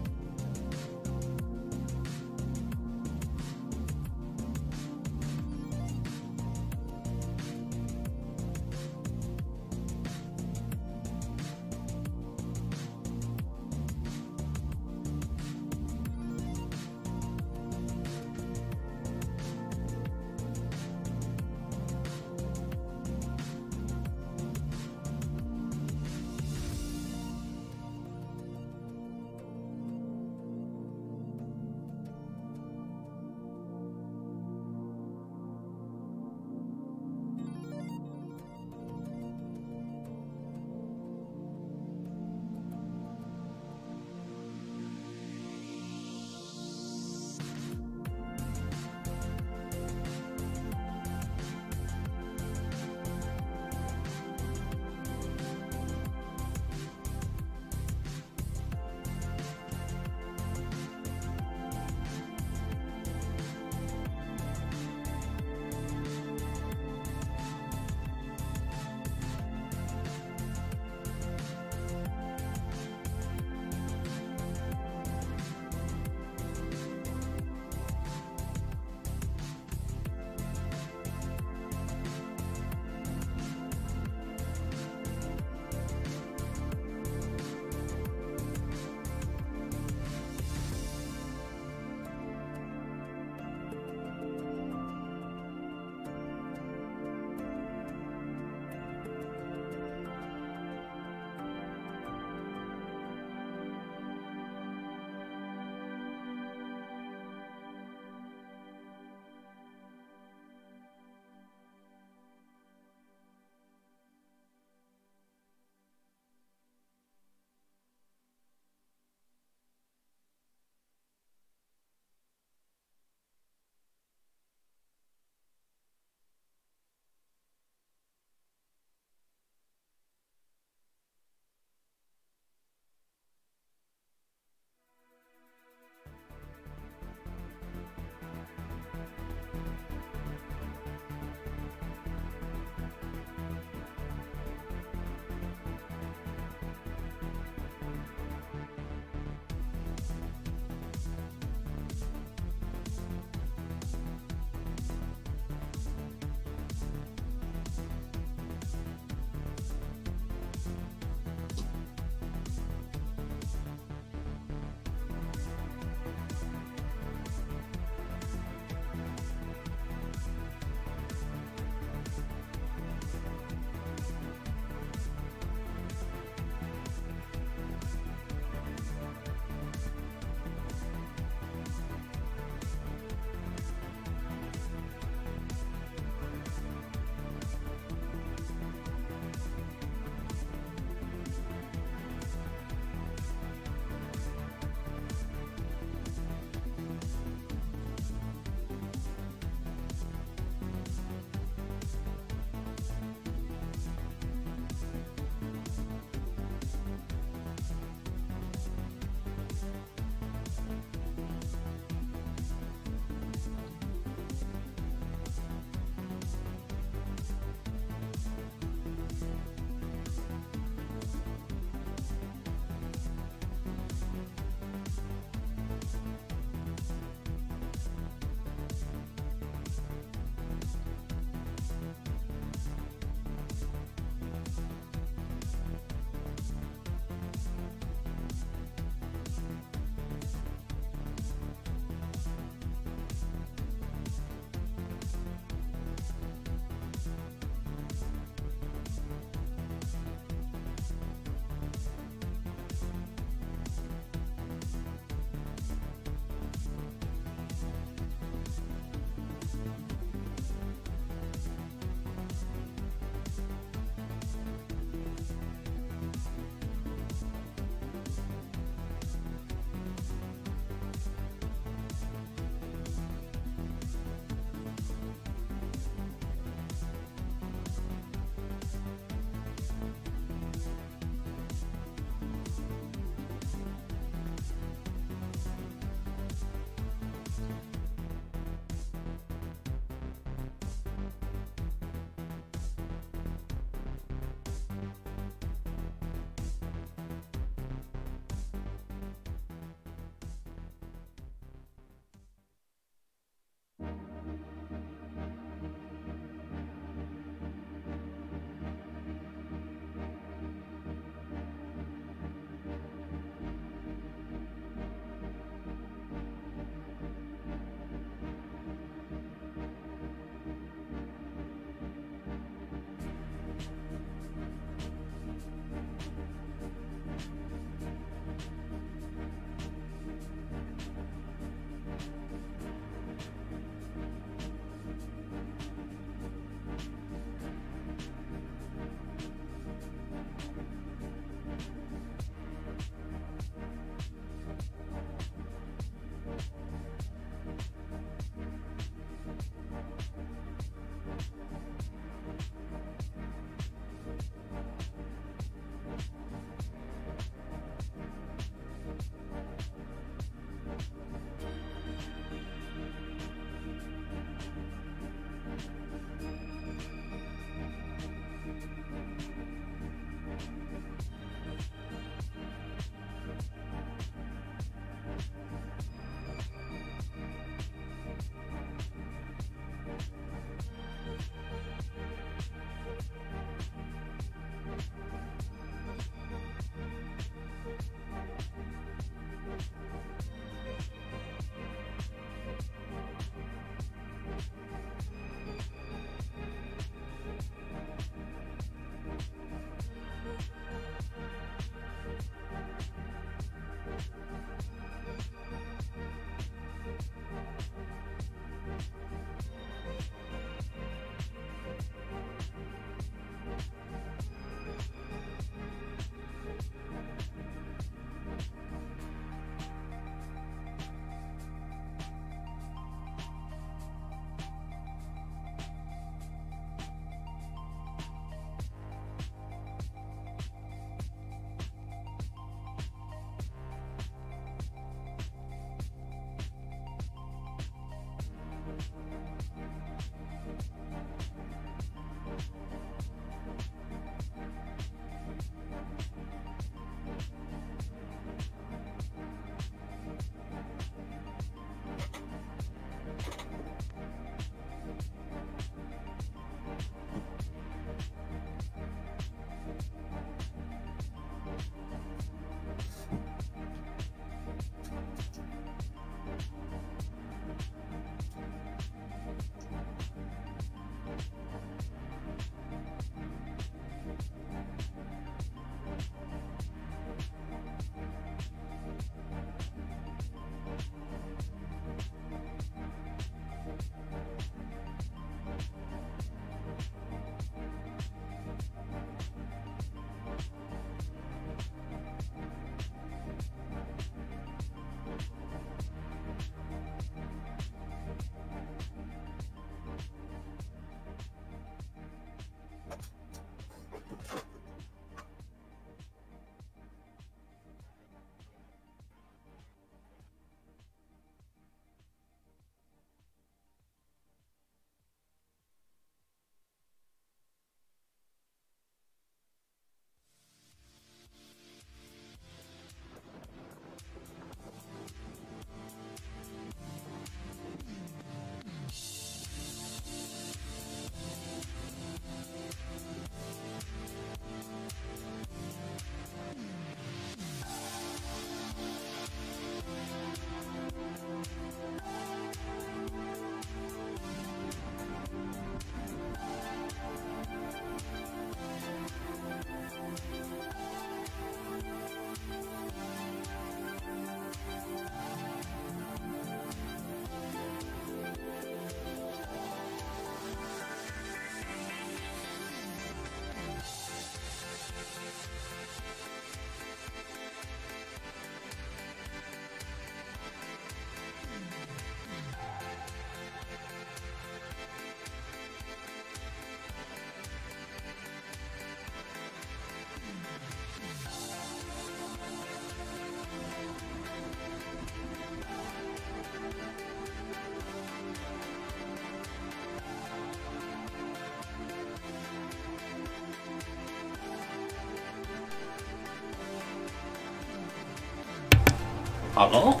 Hello?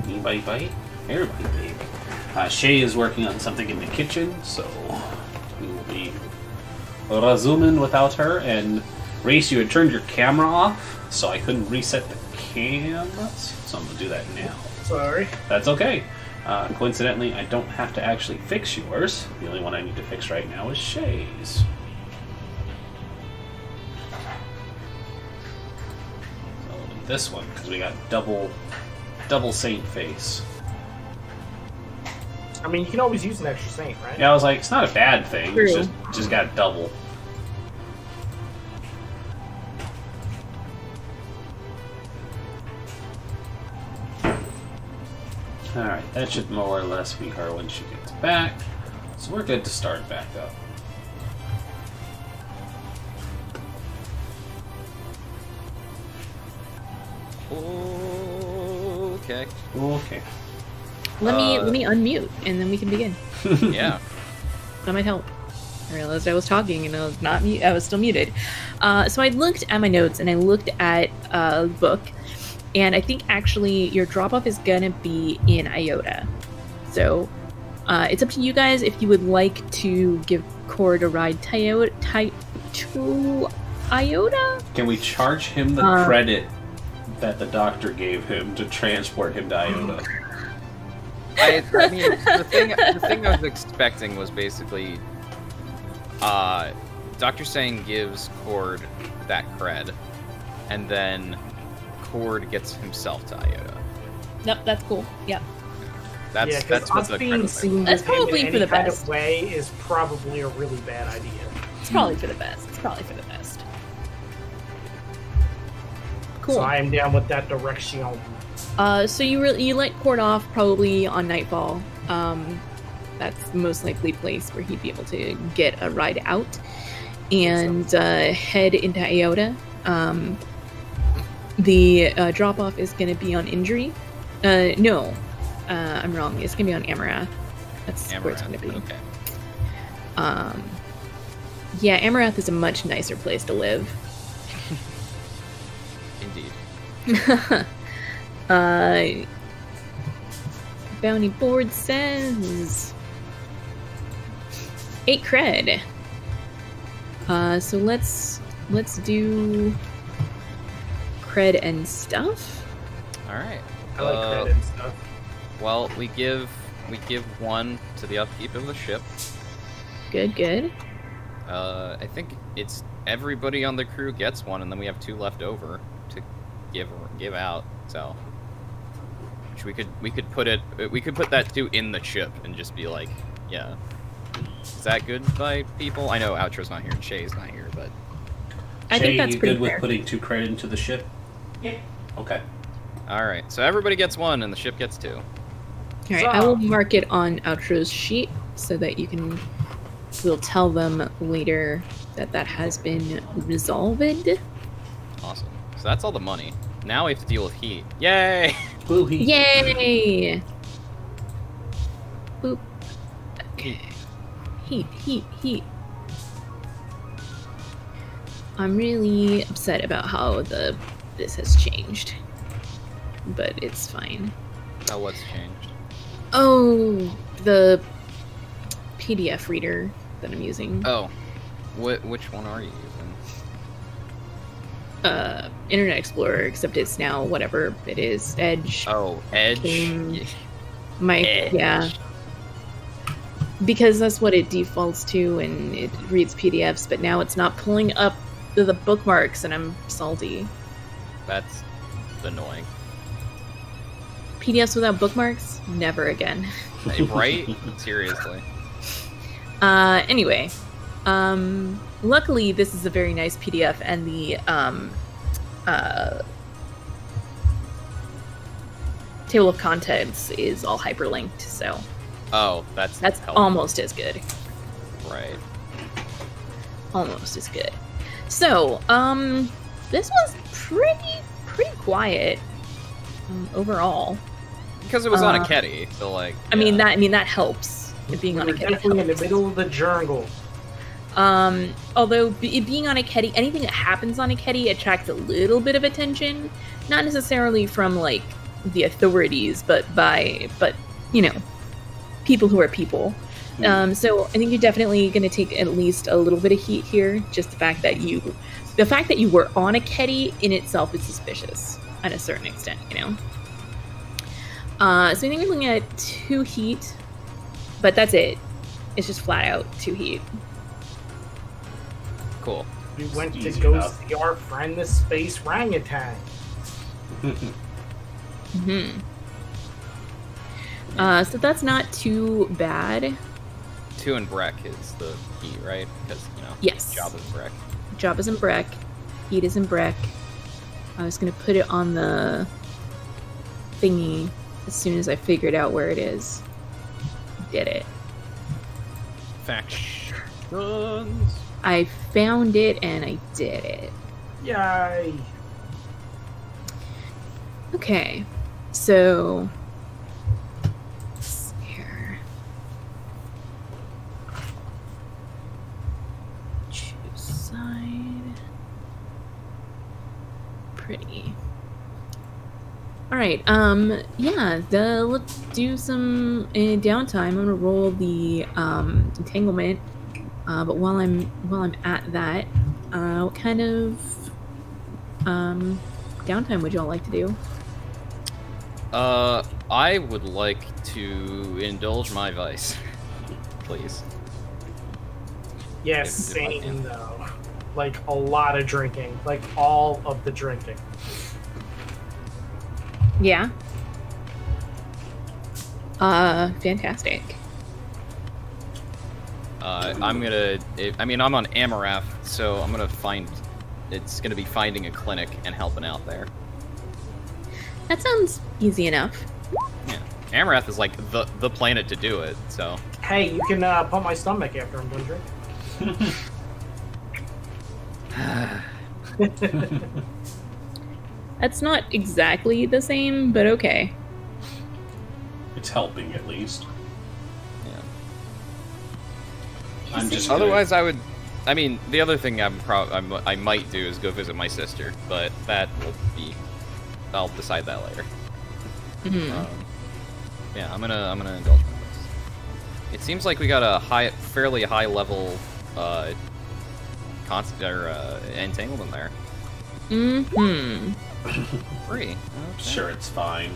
Anybody bite? Everybody bite. Shae is working on something in the kitchen, so we will be resuming without her. And Rhys, you had turned your camera off, so I couldn't reset the cameras, so I'm going to do that now. Sorry. That's okay. Coincidentally, I don't have to actually fix yours. The only one I need to fix right now is Shae's. This one, because we got double saint face. I mean, you can always use an extra saint, right? Yeah, I was like, it's not a bad thing. True. It's just got double. Alright, that should more or less be her when she gets back. So we're good to start back up. Okay. Okay. Let me unmute, and then we can begin. Yeah. That might help. I realized I was talking and I was not mute. I was still muted. So I looked at my notes and I looked at the book, and I think actually your drop off is gonna be in Iota. So it's up to you guys if you would like to give Cord a ride to Iota. Can we charge him the credit that the doctor gave him to transport him to Iota? I mean, the thing I was expecting was basically, Dr. Sang gives Cord that cred, and then Cord gets himself to Iota. Nope, that's cool. Yep. That's what us the being cred seen That's with him probably in for any the kind best. of way is probably a really bad idea. It's probably for the best. It's probably for the best. Cool. So I am down with that direction. So you let Cord off probably on Nightfall. That's the most likely place where he'd be able to get a ride out, and head into Iota. The drop off is going to be on Injury. No, I'm wrong. It's going to be on Amarath. That's where it's going to be. Okay. Yeah, Amarath is a much nicer place to live. Indeed. Bounty board says 8 cred. So let's do cred and stuff. All right. I like credit and stuff. Well, we give 1 to the upkeep of the ship. Good. I think it's everybody on the crew gets 1, and then we have 2 left over to give out. So, which we could put that 2 in the ship and just be like, yeah. Is that good by people? I know Outro's not here and Shae's not here, but I think that's you pretty good fair. with putting 2 credit into the ship? Yeah. Okay. all right. So everybody gets 1, and the ship gets 2. All right, I will mark it on Outro's sheet so that you can. We'll tell them later that has been resolved. Awesome. So that's all the money. Now we have to deal with heat. Yay! Blue heat. Yay! Boop. Heat. Heat. I'm really upset about how this has changed, but it's fine. Oh, what's changed? Oh, the PDF reader that I'm using. Oh, which one are you using? Internet Explorer, except it's now whatever it is, Edge. Oh, Edge. Edge. Yeah. Because that's what it defaults to, and it reads PDFs, but now it's not pulling up the bookmarks, and I'm salty. That's annoying. PDFs without bookmarks? Never again. Right? Seriously. Anyway. Luckily, this is a very nice PDF, and the table of contents is all hyperlinked, so... Oh, that's helpful. Almost as good. Right. Almost as good. So, this was pretty quiet overall. Because it was on a Ketty, so like. I mean that helps. It being on a Ketty definitely in the helps. middle of the jungle. Although being on a Ketty, anything that happens on a Ketty attracts a little bit of attention, not necessarily from like the authorities, but you know, people who are people. So I think you're definitely going to take at least a little bit of heat here. Just the fact that you were on a Ketty in itself is suspicious at a certain extent, you know. So I think we're looking at 2 heat, but that's it. It's just flat out 2 heat. Cool. We went to go see our friend, the space orangutan. So that's not too bad. 2 in Breck is the heat, right? Because, you know, yes. Job is Breck. Job is in Breck. Heat is in Breck. I was going to put it on the thingy as soon as I figured out where it is. Did it. Factions. I found it and I did it. Yay! Okay, so let's see here. Choose side. Pretty. All right. Yeah. Let's do some downtime. I'm gonna roll the entanglement. But while I'm at that, what kind of downtime would y'all like to do? I would like to indulge my vice, please. Yes, same though. Like a lot of drinking, like all of the drinking. Yeah. Fantastic. I'm on Amarath, so I'm gonna it's gonna be finding a clinic and helping out there. That sounds easy enough. Yeah, Amarath is like the planet to do it. So. Hey, you can pump my stomach after I'm done drinking. That's not exactly the same, but okay. It's helping at least. Yeah. I'm just otherwise I would. I mean, the other thing I might do is go visit my sister, but that will be. I'll decide that later. Yeah, I'm gonna indulge my this. It seems like we got a fairly high level entanglement there. Free. Okay. Sure, it's fine.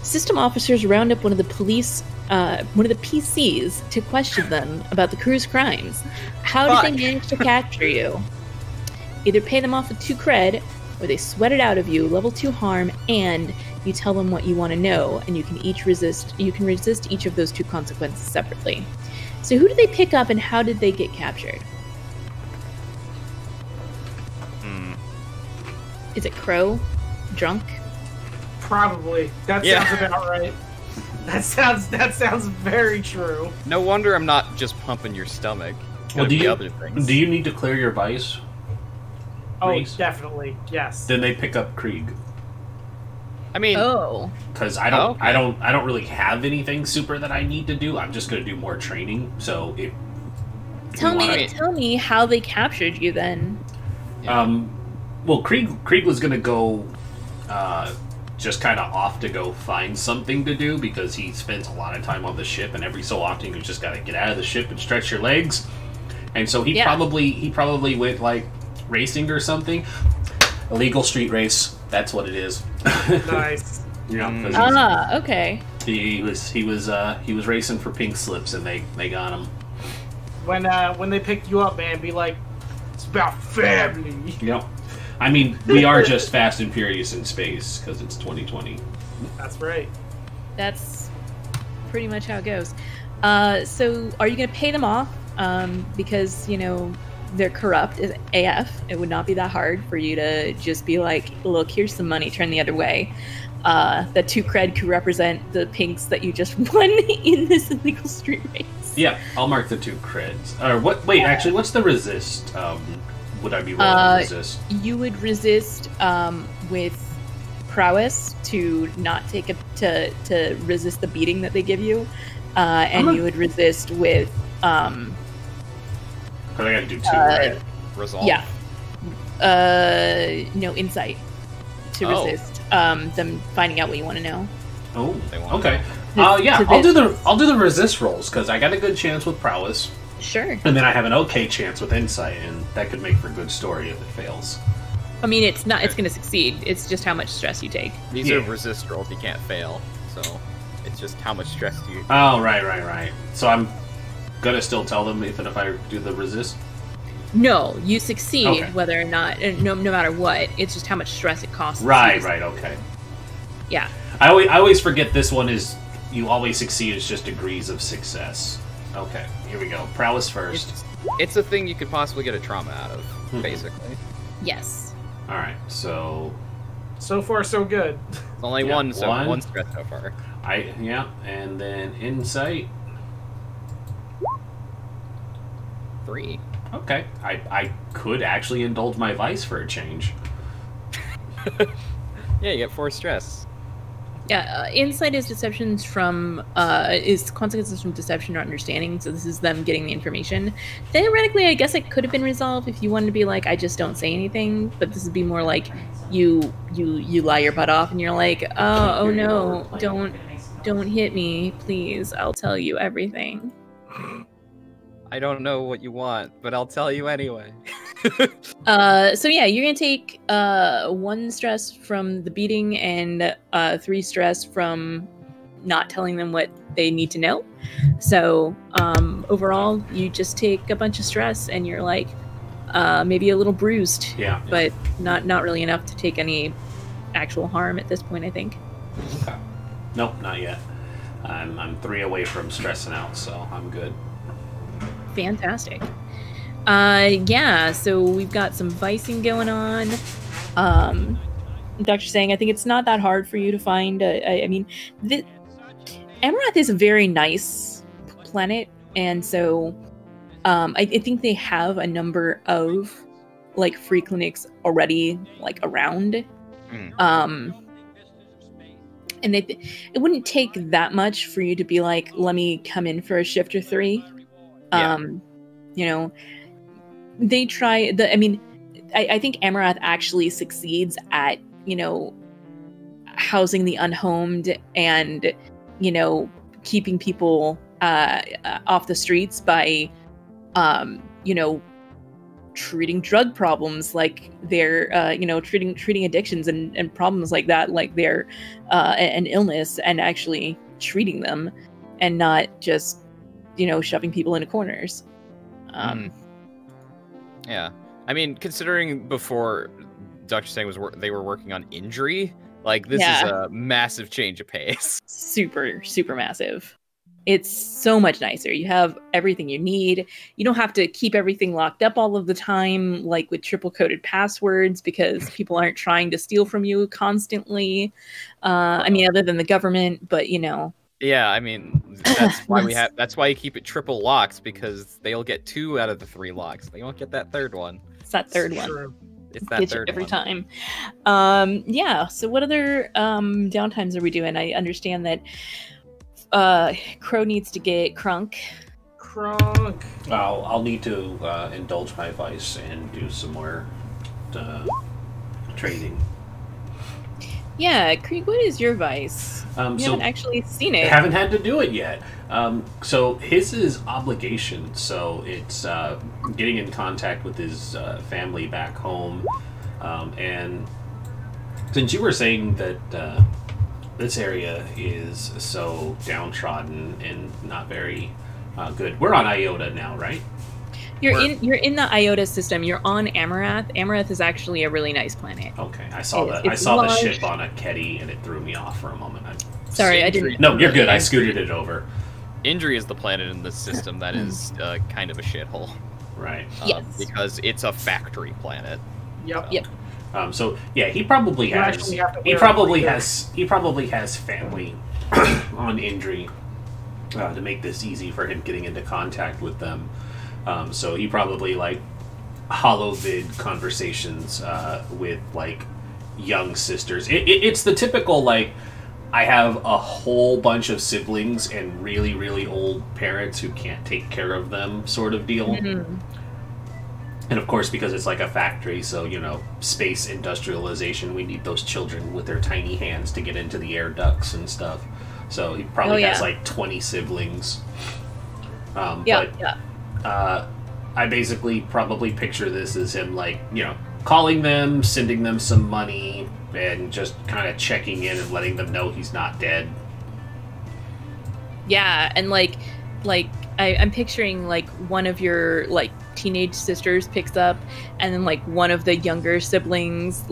System officers round up one of the PCs to question them about the crew's crimes. How did they manage to capture you? Either pay them off with 2 cred, or they sweat it out of you, level 2 harm, and you tell them what you want to know, and you can resist each of those 2 consequences separately. So who did they pick up and how did they get captured? Is it Crow? Drunk? Probably. That sounds about right. That sounds very true. No wonder I'm not just pumping your stomach. Well, do you need to clear your vice? Oh, Rhys? definitely. Yes. Then they pick up Krieg. I mean, because I don't really have anything super that I need to do. I'm just going to do more training. So if tell me how they captured you then. Well, Krieg was going to go just kind of off to go find something to do because he spends a lot of time on the ship, and every so often you just got to get out of the ship and stretch your legs. And so he probably went like racing or something. Illegal street race. That's what it is. Nice. Okay. He was racing for pink slips, and they got him. When they pick you up, man, be like, it's about family. Yep. I mean, we are just fast and furious in space because it's 2020. That's right. That's pretty much how it goes. So are you going to pay them off? Because, you know, they're corrupt as AF. It would not be that hard for you to just be like, look, here's some money, turn the other way. The 2 cred could represent the pinks that you just won in this illegal street race. Yeah, I'll mark the 2 creds. Or what? Wait, actually, what's the resist? Would I be rolling to resist? You would resist with prowess to not take to resist the beating that they give you. and you would resist with. Because I got to do 2, right? Resolve. Yeah. No, insight to resist them finding out what you want to know. Oh, okay. Yeah, I'll do the resist rolls because I got a good chance with prowess. Sure. And then I have an okay chance with insight, and that could make for a good story if it fails. I mean, it's not. It's going to succeed. It's just how much stress you take. These are resist rolls. You can't fail. So it's just how much stress do you. Oh, right. So I'm gonna still tell them even if I do the resist. No, you succeed whether or not, no matter what. It's just how much stress it costs. Right. Okay. Yeah. I always forget this one is you always succeed. It's just degrees of success. Okay, here we go. Prowess first. It's a thing you could possibly get a trauma out of, basically. Yes. All right. So far so good. It's only one stress so far. And then insight. 3. Okay, I could actually indulge my vice for a change. Yeah, you get 4 stress. Yeah, insight is deceptions from is consequences from deception or understanding. So this is them getting the information. Theoretically, I guess it could have been resolved if you wanted to be like, I just don't say anything. But this would be more like you lie your butt off and you're like, oh no, don't hit me, please. I'll tell you everything. I don't know what you want, but I'll tell you anyway. So yeah, you're gonna take 1 stress from the beating and 3 stress from not telling them what they need to know. So overall, you just take a bunch of stress, and you're like maybe a little bruised. Yeah. But not really enough to take any actual harm at this point, I think. Okay. Nope, not yet. I'm 3 away from stressing out, so I'm good. Fantastic. Yeah, so we've got some vicing going on. Dr. Saying, I think it's not that hard for you to find. I mean, Amarath is a very nice planet, and so I think they have a number of like free clinics already like around. And it wouldn't take that much for you to be like, let me come in for a shift or 3. You know, they try I mean, I think Amarath actually succeeds at, you know, housing the unhomed and, you know, keeping people off the streets by, you know, treating drug problems like they're, you know, treating addictions and problems like that, like they're an illness, and actually treating them and not just, you know, shoving people into corners. Yeah, I mean, considering before Dr. Sang they were working on injury, like this is a massive change of pace. Super massive. It's so much nicer. You have everything you need. You don't have to keep everything locked up all of the time, like with triple coded passwords, because people aren't trying to steal from you constantly. I mean, other than the government, but you know. Yeah, I mean, that's why that's why you keep it triple locks, because they'll get 2 out of the 3 locks. They won't get that 3rd one. It's that 3rd one. True. It's that Get 3rd you every one. time. Yeah. So what other downtimes are we doing? I understand that Crow needs to get Crunk. I'll need to indulge my vice and do some more trading. Yeah, Krieg, what is your vice? You haven't actually seen it. I haven't had to do it yet. So his is obligation. So it's getting in contact with his family back home. And since you were saying that this area is so downtrodden and not very good, we're on Iota now, right? You're in the Iota system. You're on Amarath. Amarath is actually a really nice planet. Okay, I saw the ship on a Ketty and it threw me off for a moment. Sorry, I didn't. No, you're good. I scooted it over. Injury is the planet in this system that is kind of a shithole. Right. Yes. Because it's a factory planet. Yep. So yeah, he probably has family on Injury to make this easy for him getting into contact with them. So he probably like hollow vid conversations with like young sisters. It's the typical like I have a whole bunch of siblings and really, really old parents who can't take care of them, sort of deal. Mm-hmm. And of course, because it's like a factory, so, you know, space industrialization, we need those children with their tiny hands to get into the air ducts and stuff. So he probably has like 20 siblings. I basically probably picture this as him, like, you know, calling them, sending them some money, and just kind of checking in and letting them know he's not dead. Yeah, and I'm picturing like one of your like teenage sisters picks up, and then like one of the younger siblings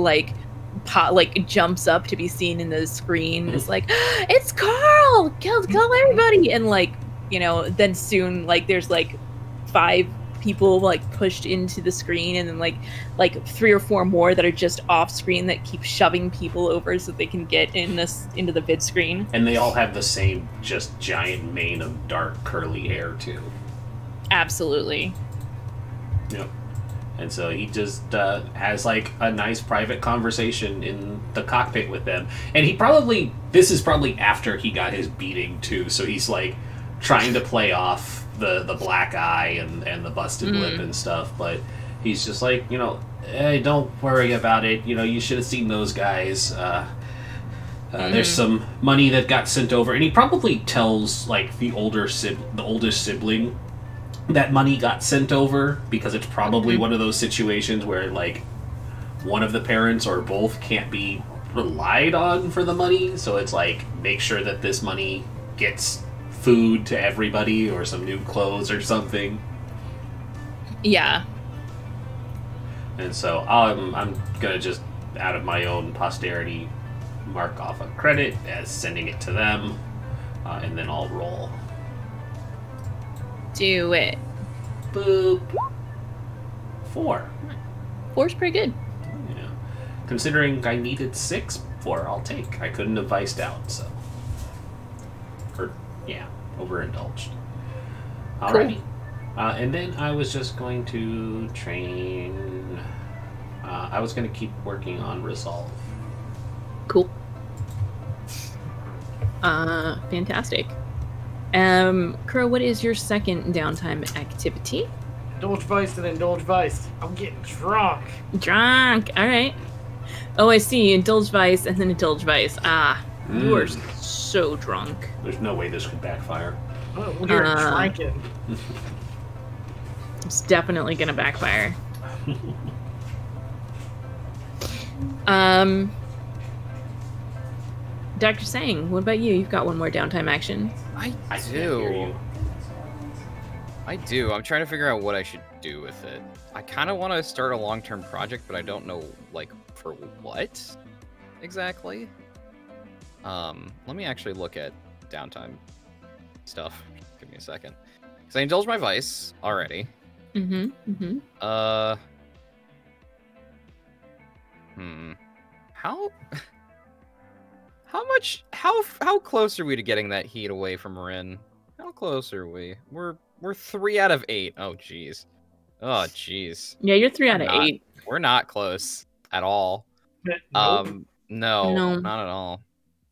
jumps up to be seen in the screen. It's like, it's Carl! Kill everybody! And like, you know, then soon like there's like 5 people like pushed into the screen, and then like 3 or 4 more that are just off screen that keep shoving people over so they can get into the vid screen. And they all have the same just giant mane of dark curly hair too. Absolutely. Yep. And so he just has like a nice private conversation in the cockpit with them. And this is probably after he got his beating too, so he's like trying to play off the black eye and the busted lip and stuff, but he's just like, you know, hey, don't worry about it. You know, you should have seen those guys. There's some money that got sent over, and he probably tells like the oldest sibling that money got sent over, because it's probably one of those situations where like one of the parents or both can't be relied on for the money, so it's like, make sure that this money gets food to everybody or some new clothes or something. Yeah. And so I'm gonna just, out of my own posterity, mark off a credit as sending it to them, and then I'll roll. Do it. Boop. 4. 4's pretty good. Yeah. Considering I needed 6 for, I'll take. I couldn't have viced out, so. Overindulged. Alrighty. Cool. And then I was just going to train. I was going to keep working on Resolve. Cool. Fantastic. Crow, what is your second downtime activity? Indulge Vice and Indulge Vice. I'm getting drunk. Drunk. All right. Oh, I see. Indulge Vice and then Indulge Vice. You are so drunk. There's no way this could backfire. Oh, we're drinking. It's definitely gonna backfire. Dr. Sang, what about you? You've got one more downtime action. I do. I'm trying to figure out what I should do with it. I kind of want to start a long-term project, but I don't know, like, for what exactly. Let me actually look at downtime stuff. Give me a second. Because I indulged my vice already. How close are we to getting that heat away from Rin? How close are we? We're 3 out of 8. Oh jeez. Oh jeez. Yeah, you're 3 out of 8. We're not close at all. Nope. No, not at all.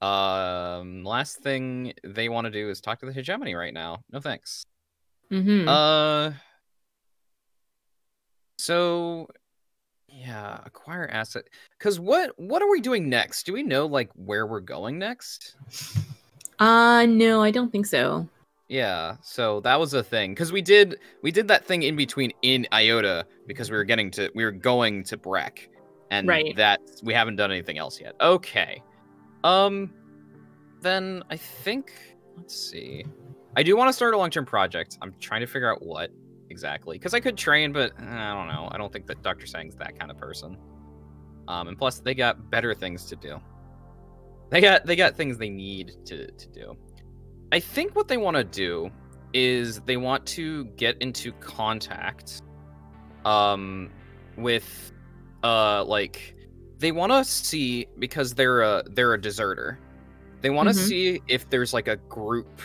Last thing they want to do is talk to the hegemony right now. No thanks. So yeah, acquire asset. Because what are we doing next? Do we know like where we're going next? No, I don't think so. Yeah, so that was a thing, because we did that thing in between in Iota, because we were going to Breck, and that we haven't done anything else yet. Okay. Then I think, let's see. I do want to start a long-term project. I'm trying to figure out what exactly, because I could train, but I don't know. I don't think that Dr. Sang's that kind of person. And plus, they got better things to do. They got things they need to do. I think what they want to do is they want to get into contact with like, they want to see, because they're a deserter. They want to see if there's like a group,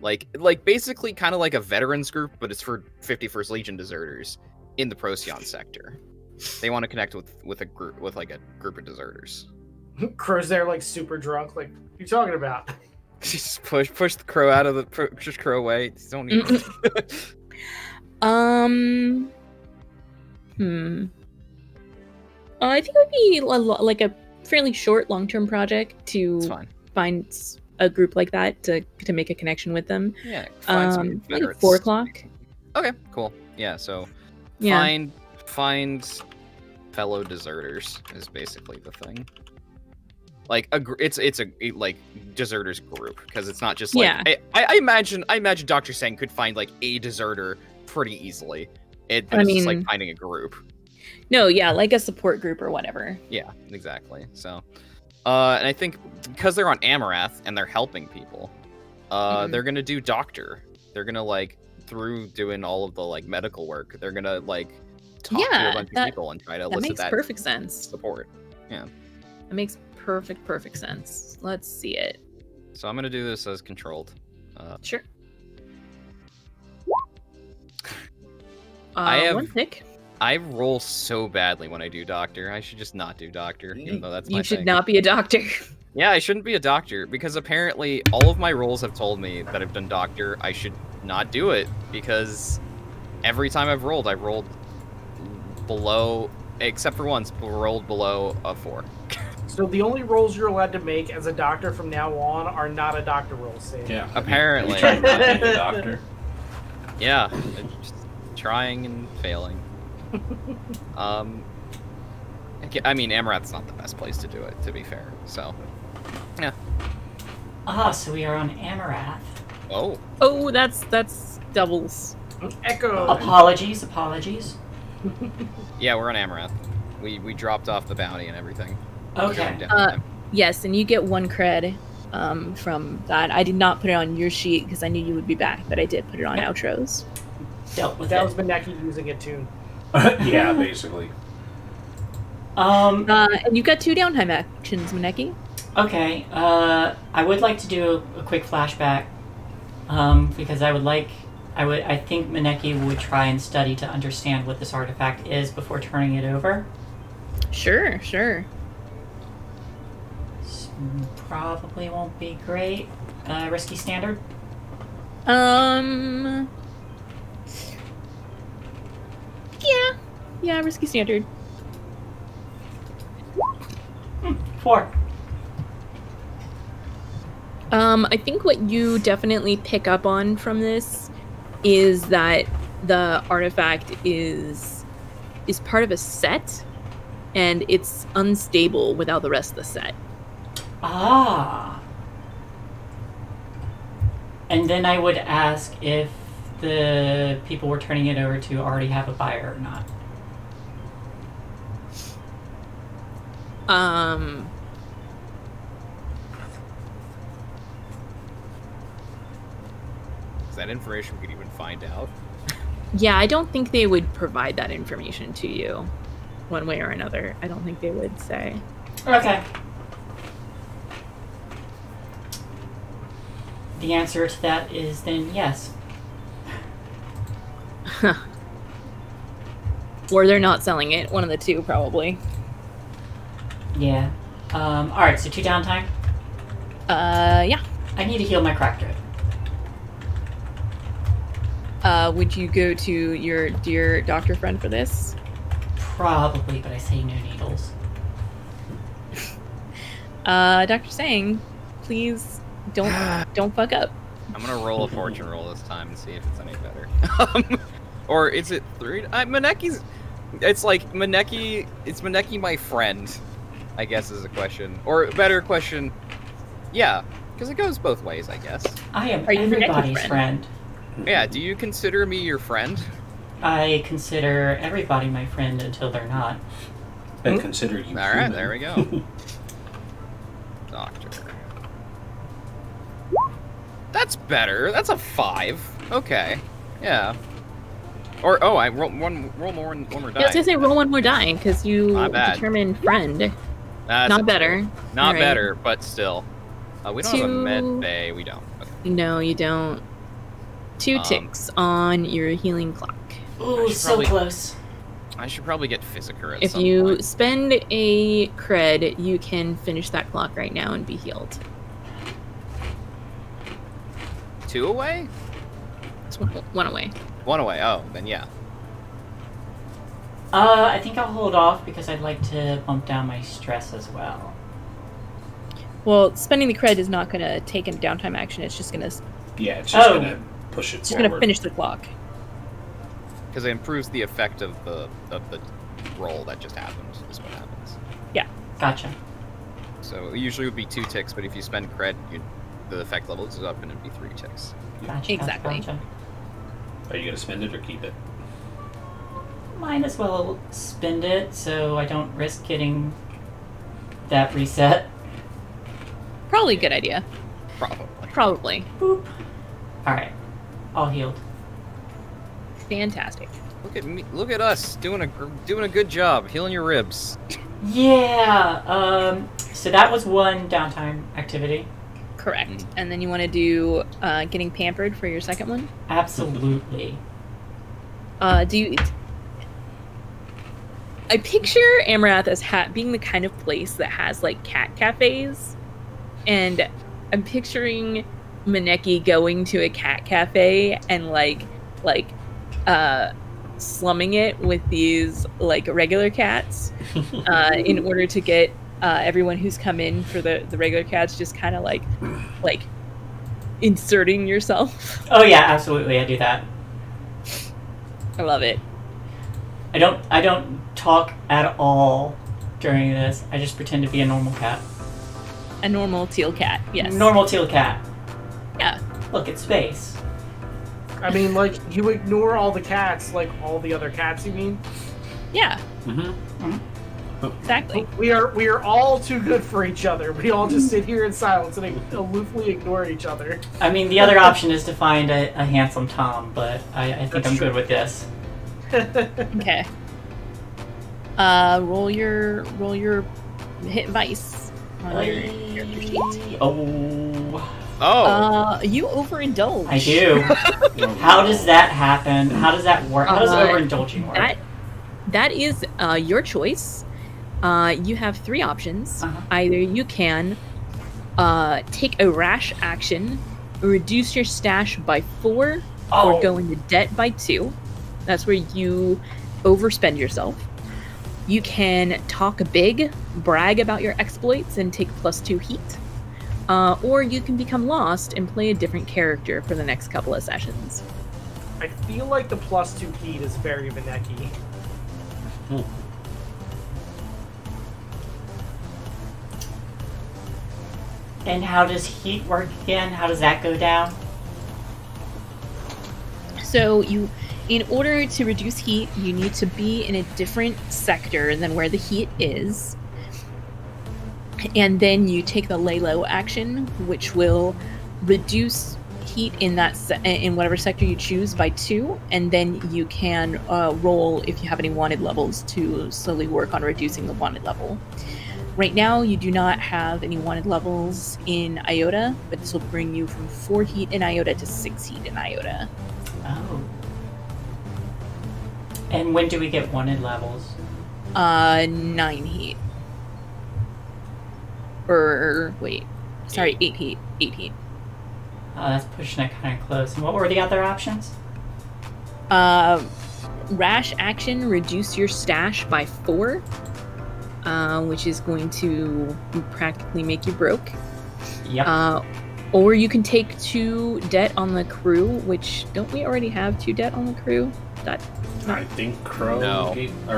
like basically kind of like a veterans group, but it's for 51st Legion deserters in the Procyon sector. They want to connect with a group of deserters. Crow's there, like, super drunk. Like, what are you talking about? Just push the crow out of the push crow away. Just don't need I think it would be like a fairly short, long-term project to find a group like that to make a connection with them. Yeah, find some maybe 4 o'clock. Okay, cool. Yeah, so find fellow deserters is basically the thing. Like it's a like deserters group, because it's not just like I imagine Dr. Sang could find like a deserter pretty easily. But it's just like finding a group. No, yeah, like a support group or whatever. Yeah, exactly. So, and I think because they're on Amarath and they're helping people, they're gonna do doctor. They're gonna like through doing all of the like medical work. They're gonna like talk to a bunch of people and try to elicit that perfect sense. Support. Yeah, that makes perfect sense. Let's see it. So I'm gonna do this as controlled. Sure. I have one pick. I roll so badly when I do doctor. I should just not do doctor, even though that's my You should thing. not be a doctor. Yeah, I shouldn't be a doctor, because apparently all of my rolls have told me that I've done doctor. I should not do it, because every time I've rolled below, except for once, rolled below a 4. So the only rolls you're allowed to make as a doctor from now on are not a doctor roll save. Yeah. Apparently. Trying not to be a doctor. Yeah, just trying and failing. I mean, Amarath's not the best place to do it, to be fair. So, yeah. So we are on Amarath. Oh. Oh, that's doubles. Echo. Apologies. Yeah, we're on Amarath. We dropped off the bounty and everything. Okay. Yes, and you get 1 cred from that. I did not put it on your sheet because I knew you would be back, but I did put it on Outro's. Dealt with that it. was Maneki using it too. Yeah, basically. And you've got 2 downtime actions, Maneki. Okay. I would like to do a quick flashback, because I think Maneki would try and study to understand what this artifact is before turning it over. Sure. Probably won't be great. Risky standard? Yeah, risky standard. 4. I think what you definitely pick up on from this is that the artifact is part of a set, and it's unstable without the rest of the set. And then I would ask if the people we're turning it over to already have a buyer or not. Is that information we could even find out? Yeah, I don't think they would provide that information to you one way or another. I don't think they would say. Okay. The answer to that is then yes. Or they're not selling it. One of the two, probably. Yeah. Alright, so 2 downtime? Yeah. I need to heal my cracked rib. Would you go to your dear doctor friend for this? Probably, but I say no needles. Dr. Sang, please don't fuck up. I'm gonna roll a fortune roll this time and see if it's any better. Or is it 3? Maneki's... It's like, Maneki... Is Maneki my friend? I guess is a question. Or a better question... Yeah, because it goes both ways, I guess. I am everybody's friend. Yeah, do you consider me your friend? I consider everybody my friend until they're not. I consider you Alright, there we go. Doctor. That's better. That's a 5. Okay. Yeah. Or, I roll one more die. Yeah, I was gonna say roll 1 more die, because you determined friend. Not better. Not better, but still. We don't have a med bay. We don't. Okay. No, you don't. 2 ticks on your healing clock. Ooh, so close. I should probably get Physiker at If some you point. spend a cred, you can finish that clock right now and be healed. 2 away? It's 1 away. 1 away. Oh, then yeah. I think I'll hold off because I'd like to bump down my stress as well. Well, spending the cred is not going to take a downtime action. It's just going to. Yeah, it's just gonna push it. It's just going to finish the clock. Because it improves the effect of the roll that just happened. Is what happens. Yeah. Gotcha. So it usually would be 2 ticks, but if you spend cred, the effect level goes up and it'd be 3 ticks. Gotcha. Exactly. Gotcha. Are you gonna spend it or keep it? Might as well spend it so I don't risk getting that reset. Probably a good idea. Probably. Boop. Alright. All healed. Fantastic. Look at me! Look at us doing a good job healing your ribs. Yeah. So that was one downtime activity. Correct. And then you want to do getting pampered for your second one? Absolutely. Do you... I picture Amarath as being the kind of place that has, like, cat cafes. And I'm picturing Maneki going to a cat cafe and, like, slumming it with these, like, regular cats in order to get everyone who's come in for the regular cats just kind of, like, inserting yourself. Oh, yeah, absolutely. I do that. I love it. I don't talk at all during this. I just pretend to be a normal cat. A normal teal cat, yes. Normal teal cat. Yeah. Look, it's space. I mean, like, you ignore all the cats, like all the other cats, you mean? Yeah. Mm-hmm. Exactly. We are all too good for each other. We all just sit here in silence and aloofly ignore each other. I mean, the other option is to find a handsome Tom, but I think I'm good with this. Okay. Roll your hit vice on your character sheet. Oh. You overindulge. I do. How does that happen? How does that work? How does overindulging work? That is your choice. You have 3 options. Either you can take a rash action, reduce your stash by 4, or go into debt by 2. That's where you overspend yourself. You can talk big, brag about your exploits, and take +2 heat. Or you can become lost and play a different character for the next couple of sessions. I feel like the +2 heat is very Maneki. And how does heat work again? How does that go down? So in order to reduce heat, you need to be in a different sector than where the heat is. And then you take the lay low action, which will reduce heat in that in whatever sector you choose by 2, and then you can roll if you have any wanted levels to slowly work on reducing the wanted level. Right now, you do not have any wanted levels in Iota, but this will bring you from 4 heat in Iota to 6 heat in Iota. Oh. And when do we get wanted levels? 9 heat. Or, wait. Sorry, 8 heat. 8 heat. Oh, that's pushing it kind of close. And what were the other options? Rash action, reduce your stash by 4, which is going to practically make you broke. Yep. Or you can take 2 debt on the crew, which, don't we already have 2 debt on the crew? I think Crow... No.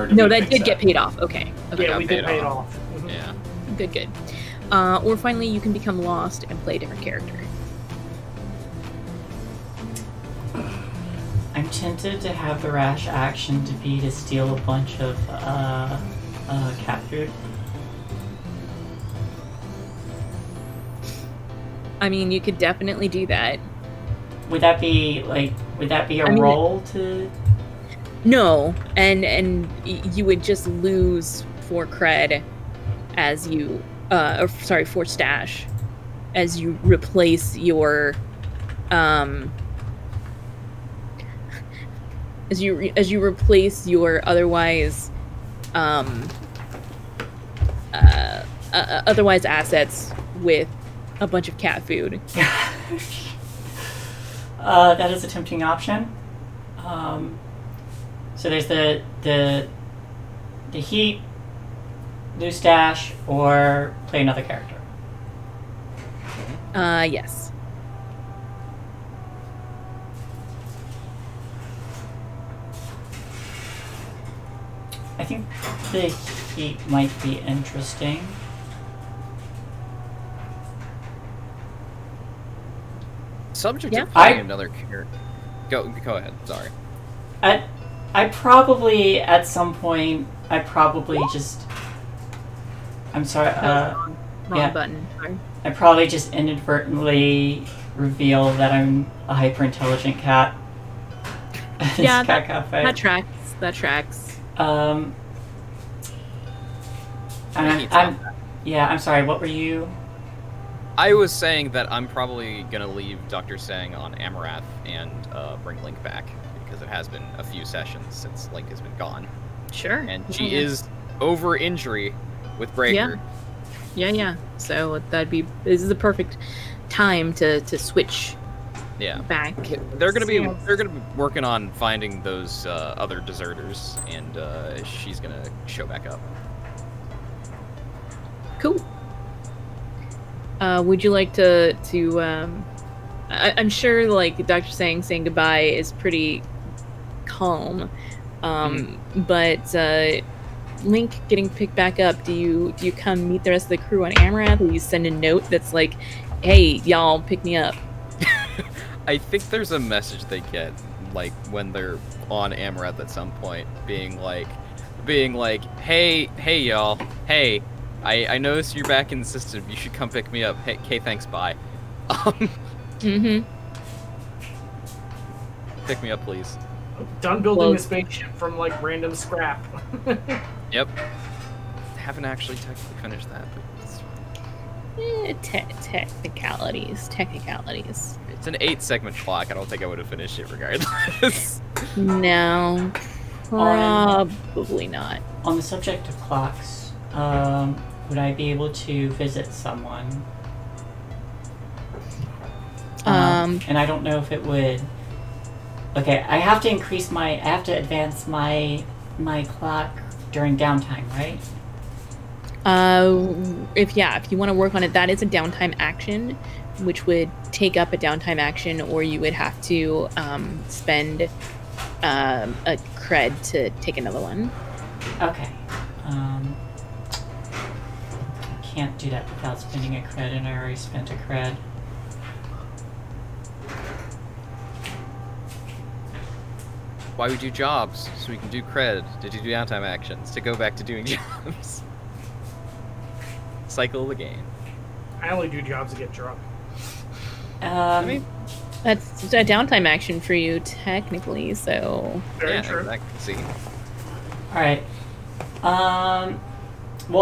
No, that did get paid off. Okay. Yeah, we did pay it off. Yeah. Good. Or finally, you can become lost and play a different character. I'm tempted to have the rash action to be to steal a bunch of cat food. I mean, you could definitely do that. Would that be a roll to? No, and you would just lose 4 cred as you, 4 stash, as you replace your, as you replace your otherwise otherwise assets with a bunch of cat food. That is a tempting option. So there's the heat, lose stash, or play another character. Yes. I think the heat might be interesting. Subject Yeah. of playing another character. Go ahead. Sorry. I probably at some point just. I'm sorry. Wrong yeah. button. Sorry. I probably just inadvertently reveal that I'm a hyper-intelligent cat. Yeah, cat cafe. That tracks. That tracks. I'm sorry, what were you? I was saying that I'm probably gonna leave Dr. Sang on Amarath and bring Link back, because it has been a few sessions since Link has been gone. Sure. And she is over injury with Breaker. Yeah. So this is the perfect time to switch back. They're gonna be working on finding those other deserters, and she's gonna show back up. Cool. Would you like to I'm sure like Dr. Sang saying goodbye is pretty calm. But Link getting picked back up, do you come meet the rest of the crew on Amarath, or you send a note that's like, hey, y'all, pick me up? I think there's a message they get, like, when they're on Amarath at some point, being like, hey, y'all, hey, I noticed you're back in the system, you should come pick me up. Hey, thanks, bye. Pick me up, please. Done building a spaceship from, like, random scrap. Yep. Haven't actually technically finished that, but it's fine. Technicalities. It's an 8-segment clock. I don't think I would have finished it regardless. No, probably not. On the subject of clocks, would I be able to visit someone? And I don't know if it would. Okay, I have to advance my clock during downtime, right? If you want to work on it, that is a downtime action, which would take up a downtime action, or you would have to spend a cred to take another one. Okay. I can't do that without spending a cred, and I already spent a cred. Why we do jobs, so we can do cred, to do downtime actions, to go back to doing jobs. Cycle of the game. I only do jobs to get drunk. I mean, that's a downtime action for you, technically, so... Very true. Exactly. See? Alright. Well,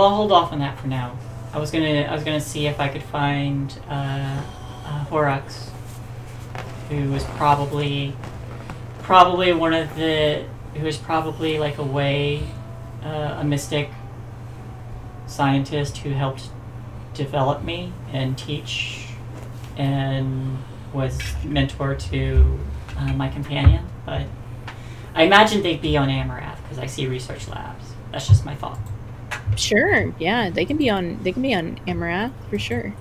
I'll hold off on that for now. I was gonna see if I could find Horrocks, who was probably like a mystic scientist who helped develop me and teach, and was mentor to my companion. But I imagine they'd be on Amarath because I see research labs. That's just my thought. Sure, yeah, they can be on Amarath for sure.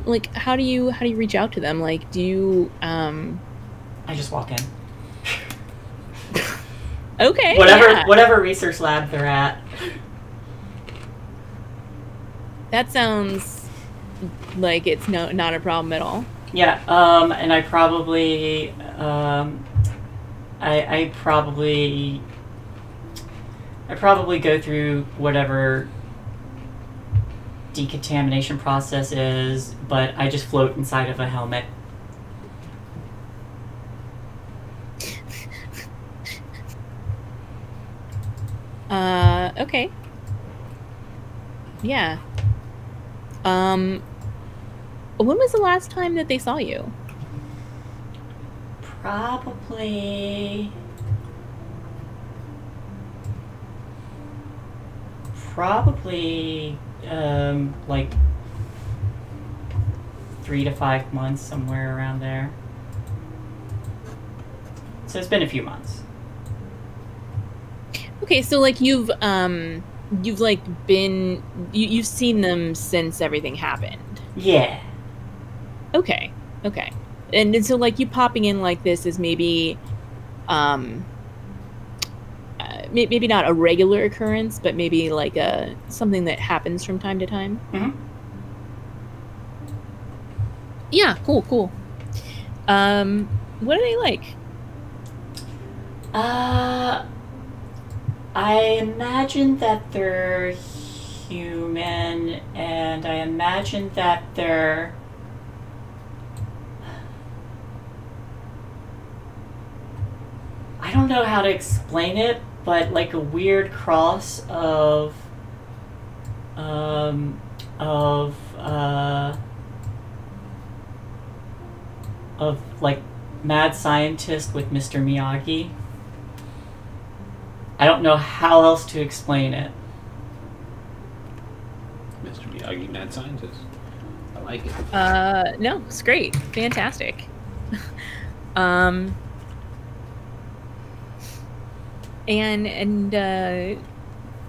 Like, how do you reach out to them? Like, do you I just walk in. Okay. Whatever research lab they're at. That sounds like it's not a problem at all. Yeah, and I probably I probably go through whatever decontamination process is, but I just float inside of a helmet. Okay. Yeah. When was the last time that they saw you? Probably like 3 to 5 months, somewhere around there. So it's been a few months. Okay, so like you've like you've seen them since everything happened. Yeah. Okay. And so like you popping in like this is maybe maybe not a regular occurrence, but maybe like something that happens from time to time. Mm-hmm. Yeah, cool. What are they like? I imagine that they're human, and I imagine that they're... I don't know how to explain it, but like a weird cross of like mad scientist with Mr. Miyagi. I don't know how else to explain it. Mr. Miyagi, mad scientist. I like it. No, it's great. Fantastic. And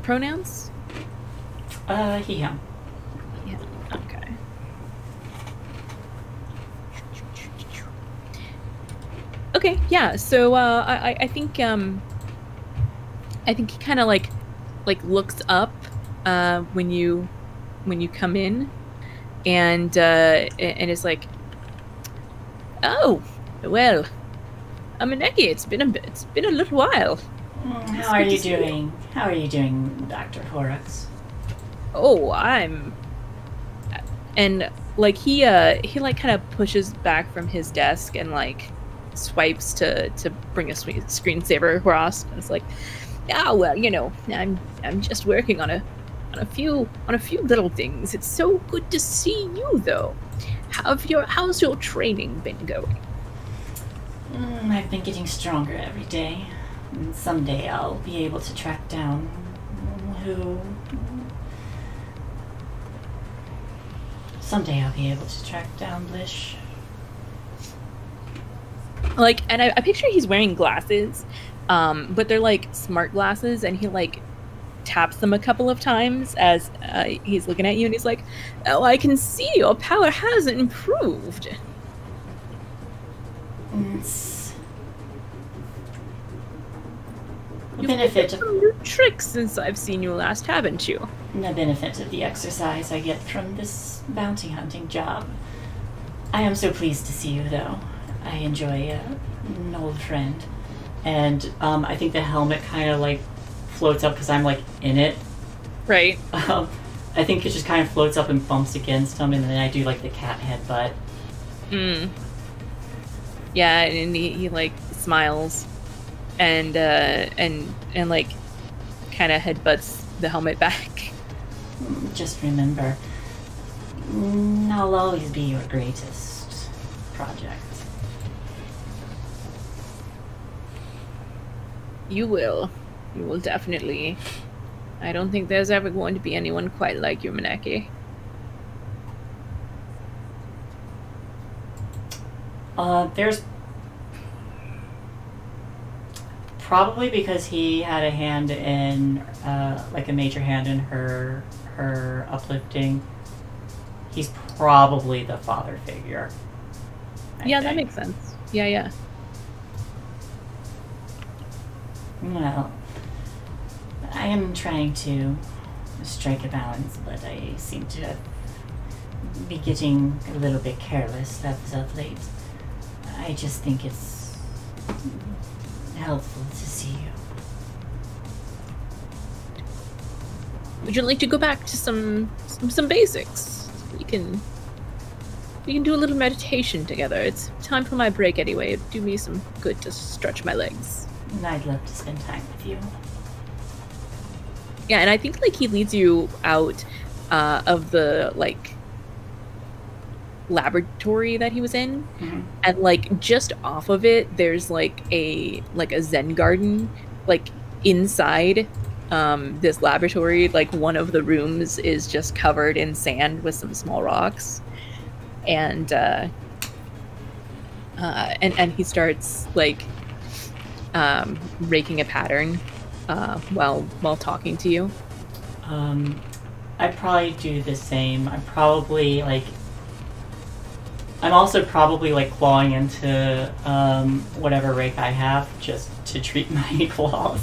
pronouns? He, him. Yeah, okay. Okay, yeah, so I think he kind of like looks up when you come in, and it's like, oh, well, Maneki, it's been a little while. How are you doing? How are you doing, Dr. Horrocks? Oh, and like he like kind of pushes back from his desk and like swipes to bring a screensaver across. And it's like, yeah, well, you know, I'm just working on a few little things. It's so good to see you, though. How's your training been going? I've been getting stronger every day. And someday I'll be able to track down Someday I'll be able to track down Blish. Like, and I picture he's wearing glasses, but they're like smart glasses, and he like taps them a couple of times as he's looking at you, and he's like, "Oh, I can see your power has improved." The benefit of new tricks since I've seen you last, haven't you? The benefit of the exercise I get from this bounty hunting job. I am so pleased to see you, though. I enjoy an old friend. And I think the helmet kind of like floats up because I'm like in it. Right. I think it just kind of floats up and bumps against him, and then I do like the cat headbutt. Yeah, and he like smiles and like kind of headbutts the helmet back. Just remember, I'll always be your greatest project. You will definitely. I don't think there's ever going to be anyone quite like you, Maneki. There's probably because he had a hand in, like a major hand in her uplifting. He's probably the father figure. I think. That makes sense. Yeah. Well, I am trying to strike a balance, but I seem to be getting a little bit careless as of late. I just think it's helpful to see you. Would you like to go back to some basics? We can do a little meditation together. It's time for my break anyway. It'd do me some good to stretch my legs. I'd love to spend time with you. Yeah, and I think like he leads you out of the like laboratory that he was in, Mhm. and like just off of it there's like a Zen garden like inside this laboratory. Like one of the rooms is just covered in sand with some small rocks, and he starts like raking a pattern while talking to you. I'd probably do the same. I'm also probably like clawing into whatever rake I have just to treat my claws.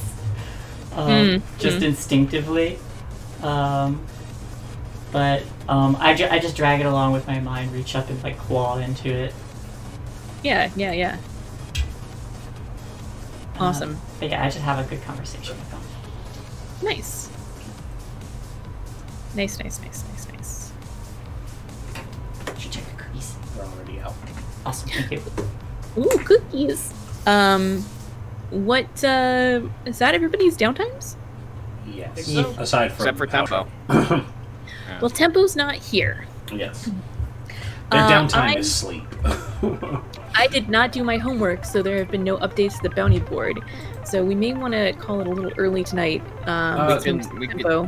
Just instinctively. But I just drag it along with my mind, reach up and like claw into it. Yeah. Awesome. But yeah, I just have a good conversation with them. Nice. Should check the cookies. They're already out. Awesome, thank you. Ooh, cookies. What is that? Everybody's downtimes? Yes. So. Aside from Except for Tempo. Well, Tempo's not here. Yes. Their downtime is sleep. I did not do my homework, so there have been no updates to the bounty board. So we may want to call it a little early tonight.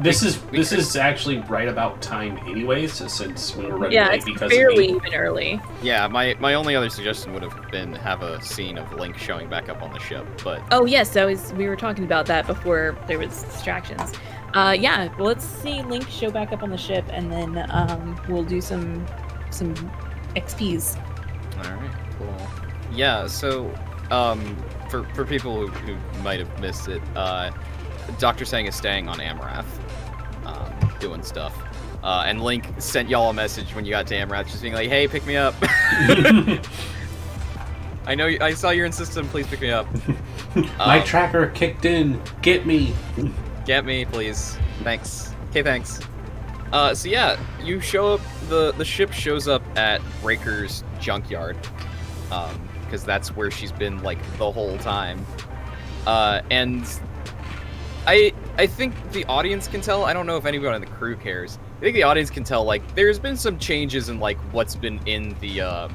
This is actually right about time anyways, since we were running late it's because fairly of me. even early. Yeah, my only other suggestion would have been have a scene of Link showing back up on the ship, but... Oh yes, we were talking about that before there was distractions. Yeah, well, let's see Link show back up on the ship, and then we'll do some XPs. Alright, cool. Yeah, so, for people who might have missed it, Dr. Sang is staying on Amarath, doing stuff. And Link sent y'all a message when you got to Amarath, just being like, hey, pick me up. I saw you're in system, please pick me up. My tracker kicked in, get me. Get me, please. Thanks. Okay, thanks. So yeah, you show up, the ship shows up at Breaker's junkyard, because that's where she's been, like, the whole time. And I think the audience can tell, I don't know if anyone on the crew cares, I think the audience can tell, like, there's been some changes in, like, what's been in the,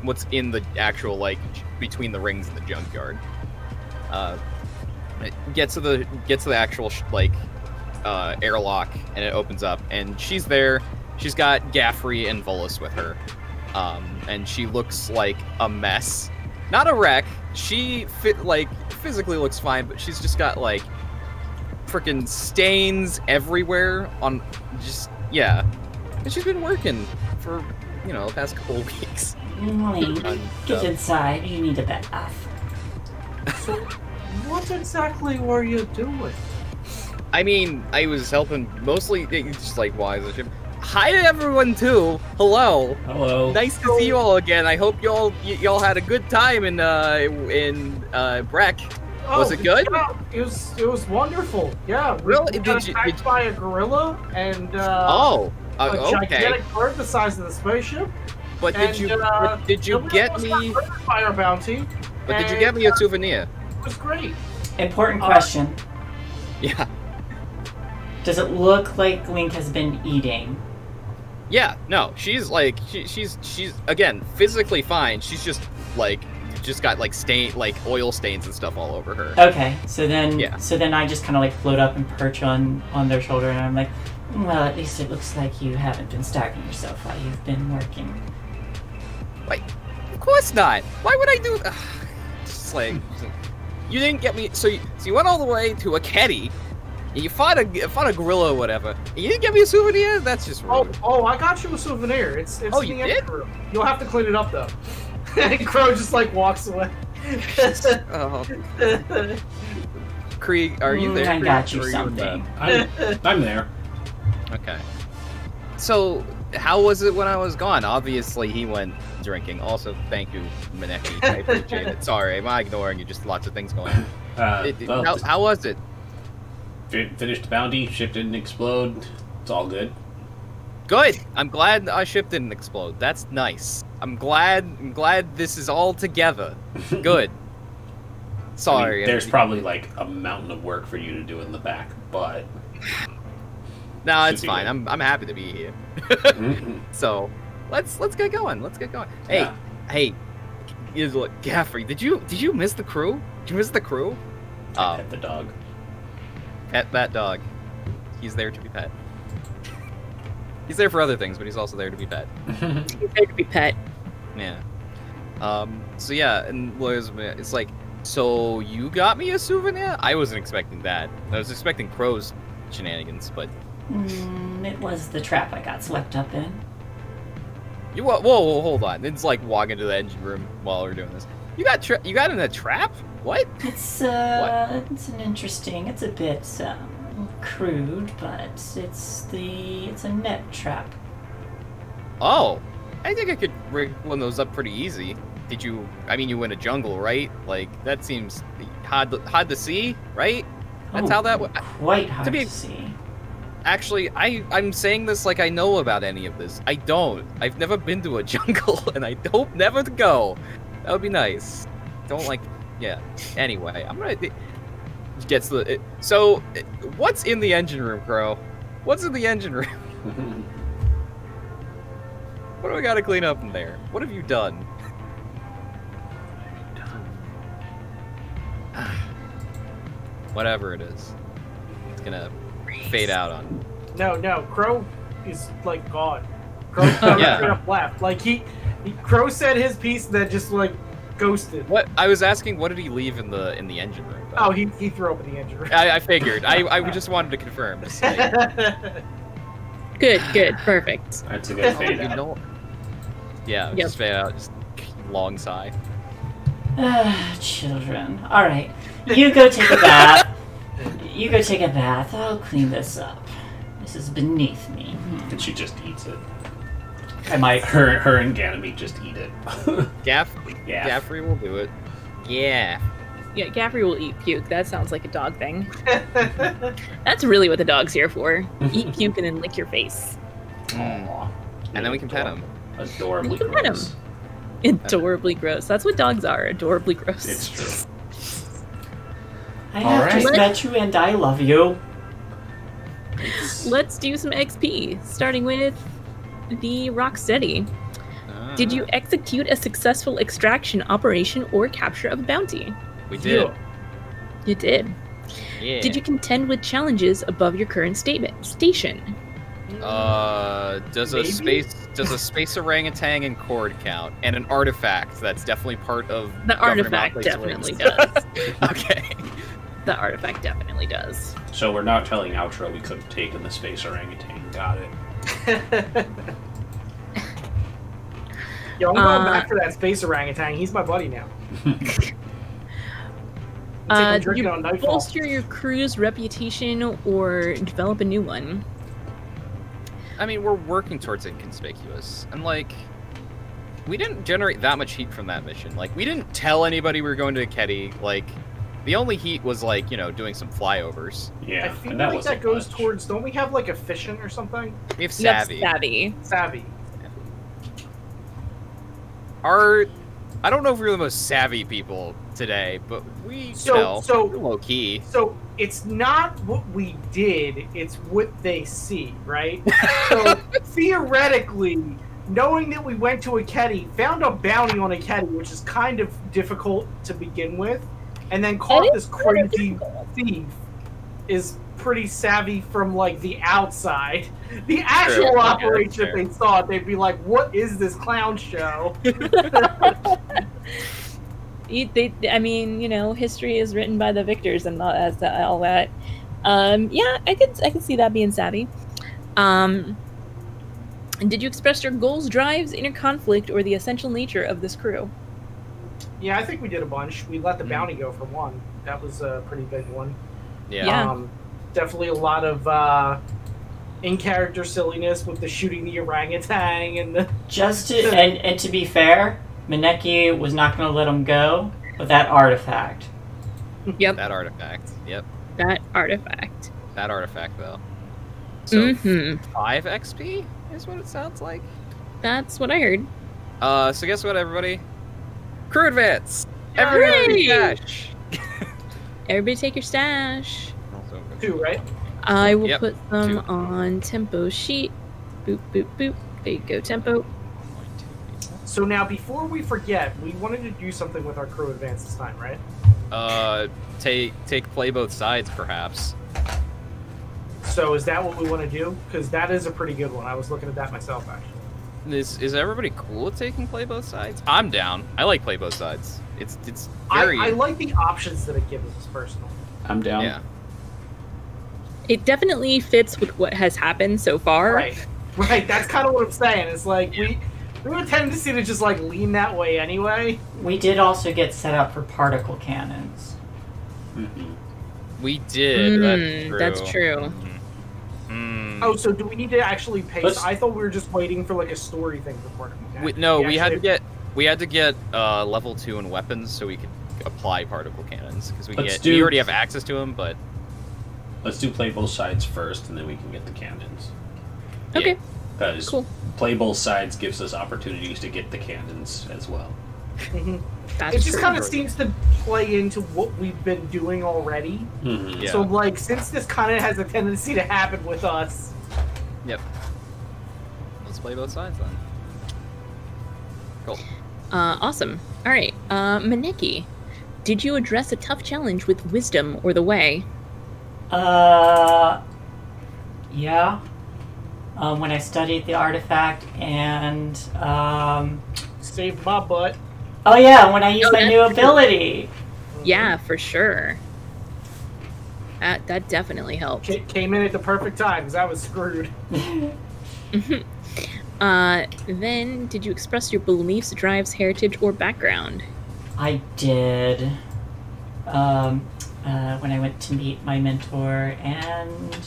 what's in the actual, like, between the rings and the junkyard. Get to the actual, airlock, and it opens up, and she's there. She's got Gaffrey and Volus with her, and she looks like a mess. Not a wreck. She physically looks fine, but she's just got like freaking stains everywhere on and she's been working for the past couple of weeks. Link, get inside. You need a bath. So, what exactly were you doing? I mean, I was helping mostly just like wise the ship. Hi to everyone too. Hello. Hello. Nice to see you all again. I hope y'all had a good time in Breck. Was it good? Yeah, it was wonderful. Yeah. Really? We got attacked by a gorilla and a okay. gigantic bird the size of the spaceship. But did you get me? By our bounty. But did you get me a souvenir? It was great. Important question. Yeah. Does it look like Link has been eating? Yeah, no, she's like she's again physically fine. She's just got like oil stains and stuff all over her. Okay, so then I just kind of like float up and perch on their shoulder, and I'm like, well, at least it looks like you haven't been starving yourself while you've been working. Like, of course not. Why would I do? Just like you didn't get me. So you went all the way to a Keddy. You fought a gorilla or whatever. You didn't get me a souvenir? That's just rude. Oh, I got you a souvenir. It's oh, you did? Room. You'll have to clean it up though. And Crow just like walks away. Oh. Krieg, are you there? I got you something. I'm there. Okay. So, how was it when I was gone? Obviously, he went drinking. Also, thank you, Maneki. I appreciate it. Sorry, I'm not ignoring you. Just lots of things going on. How was it? Finished the bounty. Ship didn't explode. It's all good. Good. I'm glad our ship didn't explode. That's nice. I'm glad this is all together. Good. Sorry. I mean, there's probably like a mountain of work for you to do in the back, but no, it's fine. I'm happy to be here. So, let's get going. Let's get going. Hey, hey, look, Gaffrey, did you miss the crew? Did you miss the crew? Pet the dog. Pet that dog. He's there to be pet. He's there for other things, but he's also there to be pet. He's there to be pet. Yeah. So yeah, and it's like, so you got me a souvenir? I wasn't expecting that. I was expecting Crow's shenanigans, but It was the trap I got swept up in. you whoa, hold on. It's like walking into the engine room while we're doing this. You got in a trap? What? It's it's an interesting. It's a bit crude, but it's a net trap. Oh, I think I could rig one of those up pretty easy. Did you? I mean, you in a jungle, right? Like that seems hard to see, right? That's how that would. Quite hard to see. Actually, I'm saying this like I know about any of this. I don't. I've never been to a jungle, and I hope never to go. That would be nice. Don't like. Yeah. Anyway, I'm gonna. Gets the. So, what's in the engine room, Crow? What's in the engine room? What do I gotta clean up in there? What have you done? Whatever it is, it's gonna fade out on. No, Crow is like gone. Crow's straight up left. Like Crow said his piece and then just like ghosted. What I was asking, what did he leave in the engine room? Though? Oh, he threw up in the engine room. I figured. I just wanted to confirm. Just like, Good, perfect. That's a good fade out. Yeah, just fade out. Just long sigh. Children. All right, you go take a bath. You go take a bath. I'll clean this up. This is beneath me. And she just eats it. I might. Her and Ganymede just eat it. Gaffrey will do it. Yeah. Yeah, Gaffrey will eat puke. That sounds like a dog thing. That's really what the dog's here for. Eat puke and then lick your face. Aww. And then we can pet him. Adorably You can pet him. gross. Adorably gross. That's what dogs are. Adorably gross. It's true. I have just met you and I love you. Let's do some XP, starting with the Rocksteady. Did you execute a successful extraction operation or capture of a bounty? We did. You did. Yeah. Did you contend with challenges above your current station? Does a space orangutan and cord count? And an artifact that's definitely part of the artifact definitely does. Okay. The artifact definitely does. So we're not telling Outro we could have taken the space orangutan. Got it. Yo, I'm going back for that space orangutan. He's my buddy now. Did you bolster your crew's reputation or develop a new one? I mean, we're working towards inconspicuous. And, like, we didn't generate that much heat from that mission. Like, we didn't tell anybody we were going to Aketi. Like, the only heat was, like, you know, doing some flyovers. Yeah, I feel like that goes towards... Don't we have, like, efficient or something? We have savvy. Savvy. I don't know if we're the most savvy people today, but we're low-key. So, it's not what we did, it's what they see, right? So, theoretically, knowing that we went to Aketi, found a bounty on Aketi, which is kind of difficult to begin with, and then caught this crazy thief is pretty savvy from, like, the outside. The actual operation they saw, they'd be like, what is this clown show? I mean, you know, history is written by the victors and all that. Yeah, I could see that being savvy. And did you express your goals, drives, inner conflict, or the essential nature of this crew? Yeah, I think we did a bunch. We let the bounty go for one. That was a pretty big one. Yeah. Definitely a lot of in-character silliness with the shooting the orangutan and the... And to be fair, Maneki was not going to let him go with that artifact. Yep. That artifact. Yep. That artifact. That artifact, though. So 5 XP is what it sounds like. That's what I heard. So guess what, everybody? Crew advance. Everybody stash. Everybody take your stash. 2, right? I will put them on tempo sheet. Boop, boop, boop. There you go, tempo. So now, before we forget, we wanted to do something with our crew advance this time, right? Take play both sides, perhaps. So is that what we want to do? Because that is a pretty good one. I was looking at that myself, actually. Is everybody cool with taking play both sides? I'm down. I like play both sides. It's very... I like the options that it gives us, personally. I'm down. Yeah. It definitely fits with what has happened so far. Right. That's kind of what I'm saying. It's like, we have a tendency to just, like, lean that way anyway. We did also get set up for particle cannons. Mm-hmm. We did. That's true. Oh, so do we need to actually pay? I thought we were just waiting for, like, a story thing for particle cannons. We had to get level 2 in weapons so we could apply particle cannons because we already have access to them. But let's do play both sides first, and then we can get the cannons. Okay. Because cool. Play both sides gives us opportunities to get the cannons as well. It just kind of seems to play into what we've been doing already. Mm-hmm. Yeah. So, like, since this kind of has a tendency to happen with us. Yep. Let's play both sides then. Cool. Awesome. All right. Maneki, did you address a tough challenge with wisdom or the way? Yeah. When I studied the artifact and Saved my butt. oh yeah, when I used my new ability. Yeah, for sure. That definitely helped. Came in at the perfect time because I was screwed. Then, did you express your beliefs, drives, heritage, or background? I did. When I went to meet my mentor, and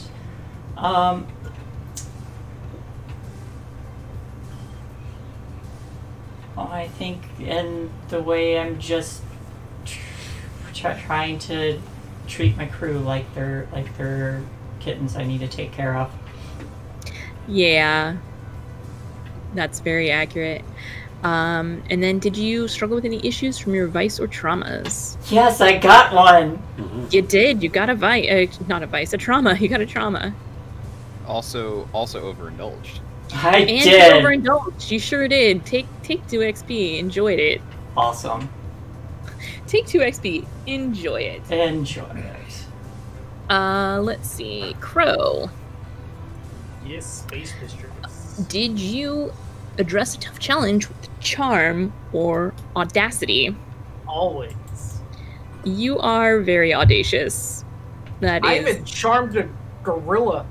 I think in the way I'm just trying to treat my crew like they're kittens I need to take care of. Yeah, that's very accurate. And then, did you struggle with any issues from your vice or traumas? Yes, I got one. Mm-hmm. You did. You got a vice, not a vice, a trauma. You got a trauma. Also overindulged. I And did. you overindulged. You sure did. Take 2 XP. Enjoyed it. Awesome. Take 2 XP. Enjoy it. Enjoy it. Let's see. Crow, Yes, Space Mistress. did you address a tough challenge with charm or audacity? Always. You are very audacious. That I is. even charmed a gorilla.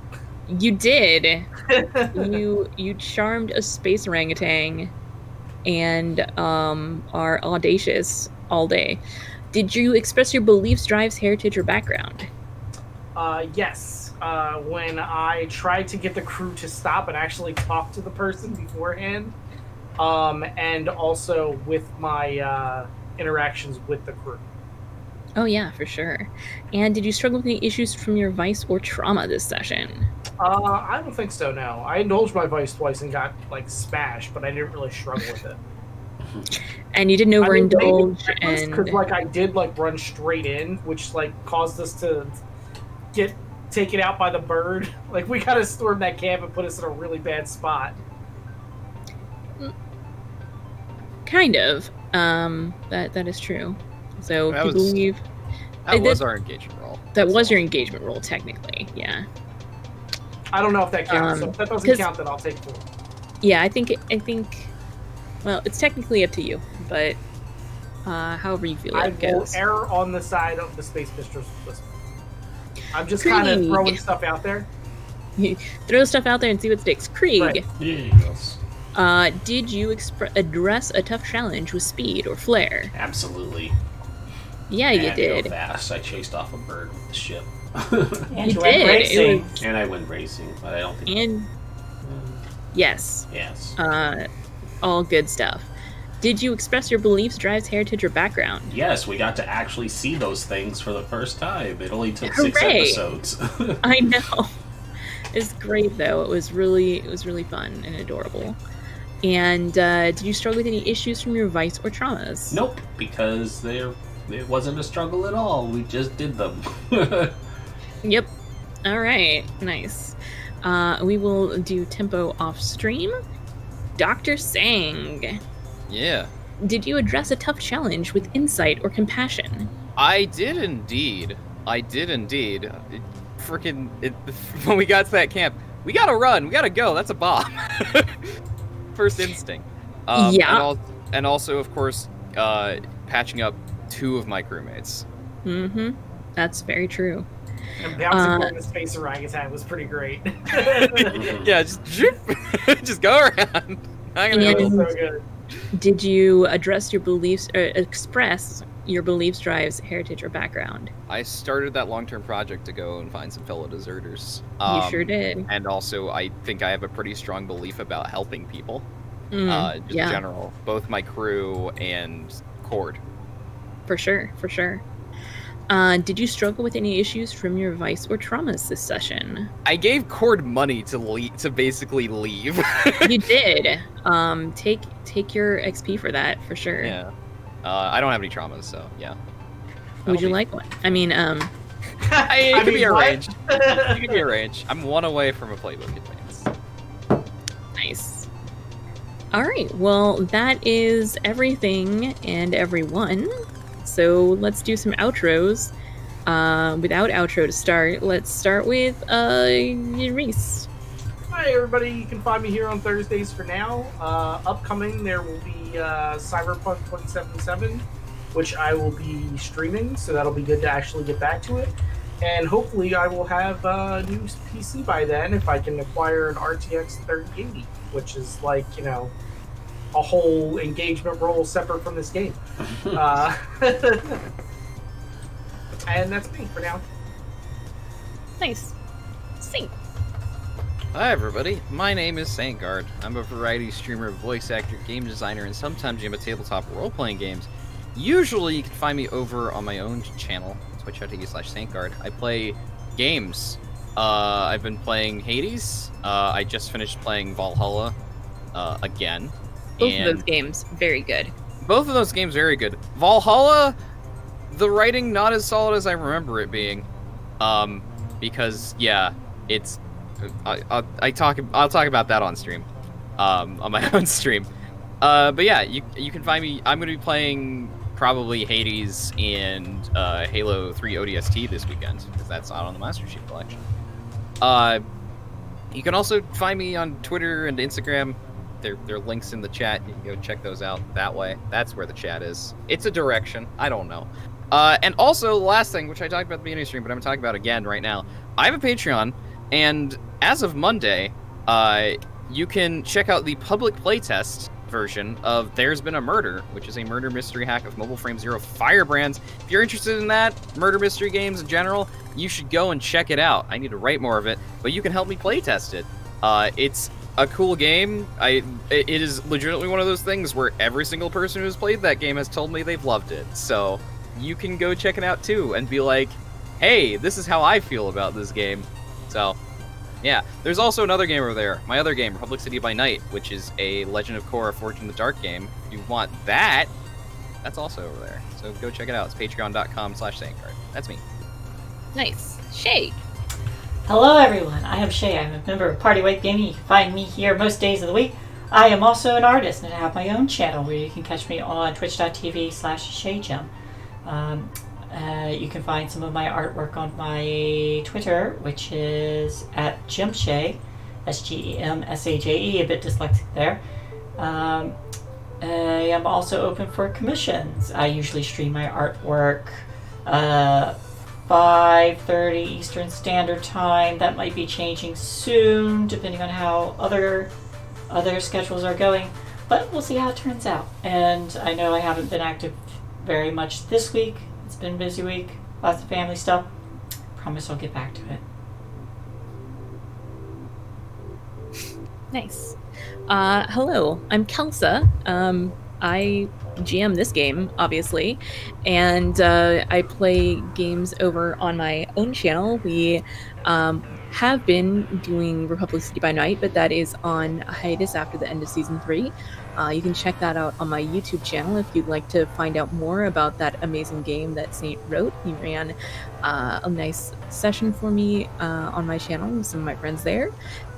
You did. you charmed a space orangutan and are audacious all day. Did you express your beliefs, drives, heritage, or background? Yes. When I tried to get the crew to stop and actually talk to the person beforehand, and also with my interactions with the crew. Oh yeah, for sure. And did you struggle with any issues from your vice or trauma this session? I don't think so, no. I indulged my vice twice and got, like, smashed, but I didn't really struggle with it. And you didn't overindulge, and because, like, I did, like, run straight in, which, like, caused us to get taken out by the bird. Like, we kind of stormed that camp and put us in a really bad spot. kind of. That is true. So That people was- leave. That was our engagement roll. That was your engagement roll, technically. Yeah. I don't know if that counts. So if that doesn't 'cause- count, then I'll take 4. Yeah, I think. Well, it's technically up to you, but however you feel I it will goes. err on the side of the Space Mistress. I'm just kind of Krieg. throwing stuff out there. Throw stuff out there and see what sticks. Krieg, Right. Yes. did you address a tough challenge with speed or flair? Absolutely. Yeah, And you go did. fast. I chased off a bird with the ship. And You you went did. racing. And I went racing, but I don't think. And yes, Yes. all good stuff. Did you express your beliefs, drives, heritage, or background? Yes, we got to actually see those things for the first time. It only took 6 Hooray. episodes. I know. It's great though. It was really fun and adorable. And did you struggle with any issues from your vice or traumas? Nope, because it wasn't a struggle at all. We just did them. Yep. All right. Nice. We will do tempo off stream. Dr. Sang. Yeah. Did you address a tough challenge with insight or compassion? I did indeed. When we got to that camp, we gotta run. We gotta go. That's a bomb. First instinct. Yeah. And also, of course, patching up 2 of my crewmates. Mm-hmm. That's very true. And bouncing from the space orangutan was pretty great. Yeah, just go around. So good. Did you address your beliefs or express your beliefs, drives, heritage, or background? I started that long-term project to go and find some fellow deserters. You sure did. And also, I think I have a pretty strong belief about helping people. In general, both my crew and Cord. For sure. Did you struggle with any issues from your vice or traumas this session? I gave Cord money to basically leave. You did. Take your XP for that, for sure. Yeah. I don't have any traumas, so yeah. Would you like one? I mean, it can be arranged. It can be arranged. I'm 1 away from a playbook advance. Nice. All right, well, that is everything and everyone. So let's do some outros. Without outro to start, let's start with Rhys. Hi everybody, you can find me here on Thursdays for now. Upcoming, there will be Cyberpunk 2077, which I will be streaming, so that'll be good to actually get back to it. And hopefully I will have a new PC by then if I can acquire an RTX 3080, which is like, you know, a whole engagement role separate from this game. And that's me for now. Nice. Sing. Hi everybody, my name is Saintguard. I'm a variety streamer, voice actor, game designer, and sometimes I'm a tabletop role-playing games. Usually you can find me over on my own channel, twitch.tv/Saintguard. I play games. I've been playing Hades. I just finished playing Valhalla again. Both of those games, very good. Both of those games, very good. Valhalla, the writing not as solid as I remember it being. Because, yeah, it's... I'll talk about that on stream. On my own stream. But yeah, you can find me... I'm going to be playing probably Hades and Halo 3 ODST this weekend, because that's out on the Master Chief Collection. You can also find me on Twitter and Instagram. There are links in the chat. You can go check those out that way. That's where the chat is. It's a direction. I don't know. And also, the last thing, which I talked about at the beginning of the stream, but I'm going to talk about again right now. I have a Patreon, and as of Monday, you can check out the public playtest version of There's Been a Murder, which is a murder mystery hack of Mobile Frame Zero Firebrands. If you're interested in that, murder mystery games in general, you should go and check it out. I need to write more of it, but you can help me playtest it. It's a cool game. It is legitimately one of those things where every single person who's played that game has told me they've loved it. So you can go check it out too and be like, hey, this is how I feel about this game. So yeah, there's also another game over there. My other game, Republic City by Night, which is a Legend of Korra Forged in the Dark game. If you want that, that's also over there. So go check it out. It's patreon.com/Saintguard. That's me. Nice. Shae. Hello everyone, I am Shae. I'm a member of Party White Gaming. You can find me here most days of the week. I am also an artist and I have my own channel where you can catch me on twitch.tv/ShaeGem. You can find some of my artwork on my Twitter, which is at GemShae, SGEMSAJE, a bit dyslexic there. I am also open for commissions. I usually stream my artwork 5:30 Eastern Standard Time. That might be changing soon, depending on how other schedules are going. But we'll see how it turns out. And I know I haven't been active very much this week. It's been a busy week. Lots of family stuff. Promise I'll get back to it. Nice. Hello, I'm Kelsa. I GM this game, obviously, and I play games over on my own channel. We have been doing Republic City by Night, but that is on hiatus after the end of Season 3. You can check that out on my YouTube channel if you'd like to find out more about that amazing game that Saint wrote. He ran a nice session for me on my channel with some of my friends there.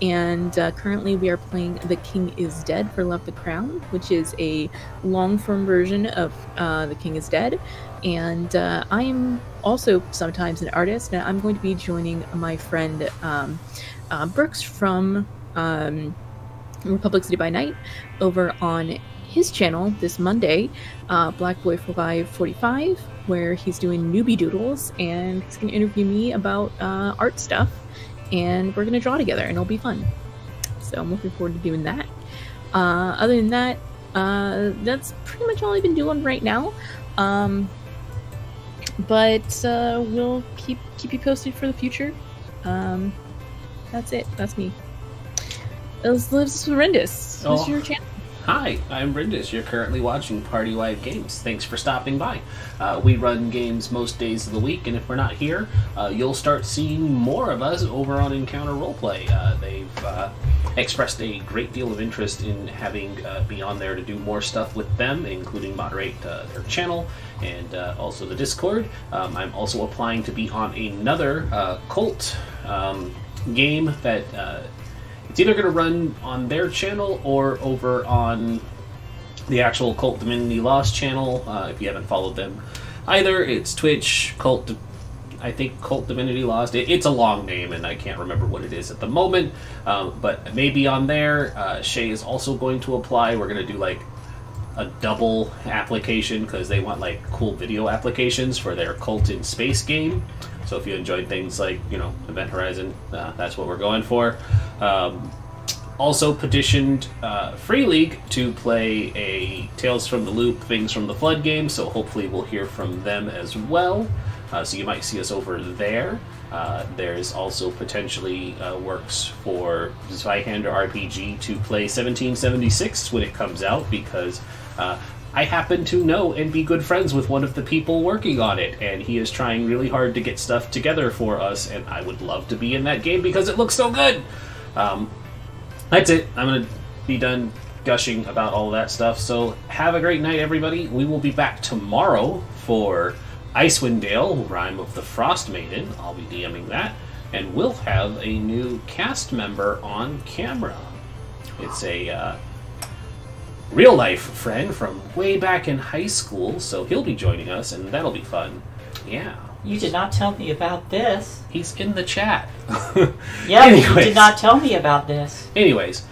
And currently we are playing The King is Dead for Love the Crown, which is a long-form version of The King is Dead. And I am also sometimes an artist, and I'm going to be joining my friend Brooks from Republic City by Night over on his channel this Monday, Black Boy 545, where he's doing newbie doodles, and he's going to interview me about art stuff, and we're going to draw together, and it'll be fun. So I'm looking forward to doing that. Other than that, that's pretty much all I've been doing right now. But we'll keep you posted for the future. That's it. That's me. This is Rhys. What's your channel? Hi, I'm Rhys. You're currently watching Party-Wide Games. Thanks for stopping by. We run games most days of the week, and if we're not here, you'll start seeing more of us over on Encounter Roleplay. They've expressed a great deal of interest in having be on there to do more stuff with them, including moderate their channel and also the Discord. I'm also applying to be on another cult game that it's either going to run on their channel or over on the actual Cult Divinity Lost channel. If you haven't followed them either, it's Twitch, I think Cult Divinity Lost. It's a long name, and I can't remember what it is at the moment, but maybe on there. Shae is also going to apply. We're going to do like a double application because they want like cool video applications for their Cult in Space game. So if you enjoyed things like, you know, Event Horizon, that's what we're going for. Also petitioned Free League to play a Tales from the Loop, Things from the Flood game, so hopefully we'll hear from them as well. So you might see us over there. There's also potentially works for Zweihander RPG to play 1776 when it comes out, because I happen to know and be good friends with one of the people working on it, and he is trying really hard to get stuff together for us, and I would love to be in that game because it looks so good! That's it. I'm going to be done gushing about all that stuff, so have a great night, everybody. We will be back tomorrow for Icewind Dale, Rime of the Frost Maiden. I'll be DMing that, and we'll have a new cast member on camera. It's a real-life friend from way back in high school, so he'll be joining us, and that'll be fun. Yeah. You did not tell me about this. He's in the chat. Yeah, anyways, you did not tell me about this. Anyways,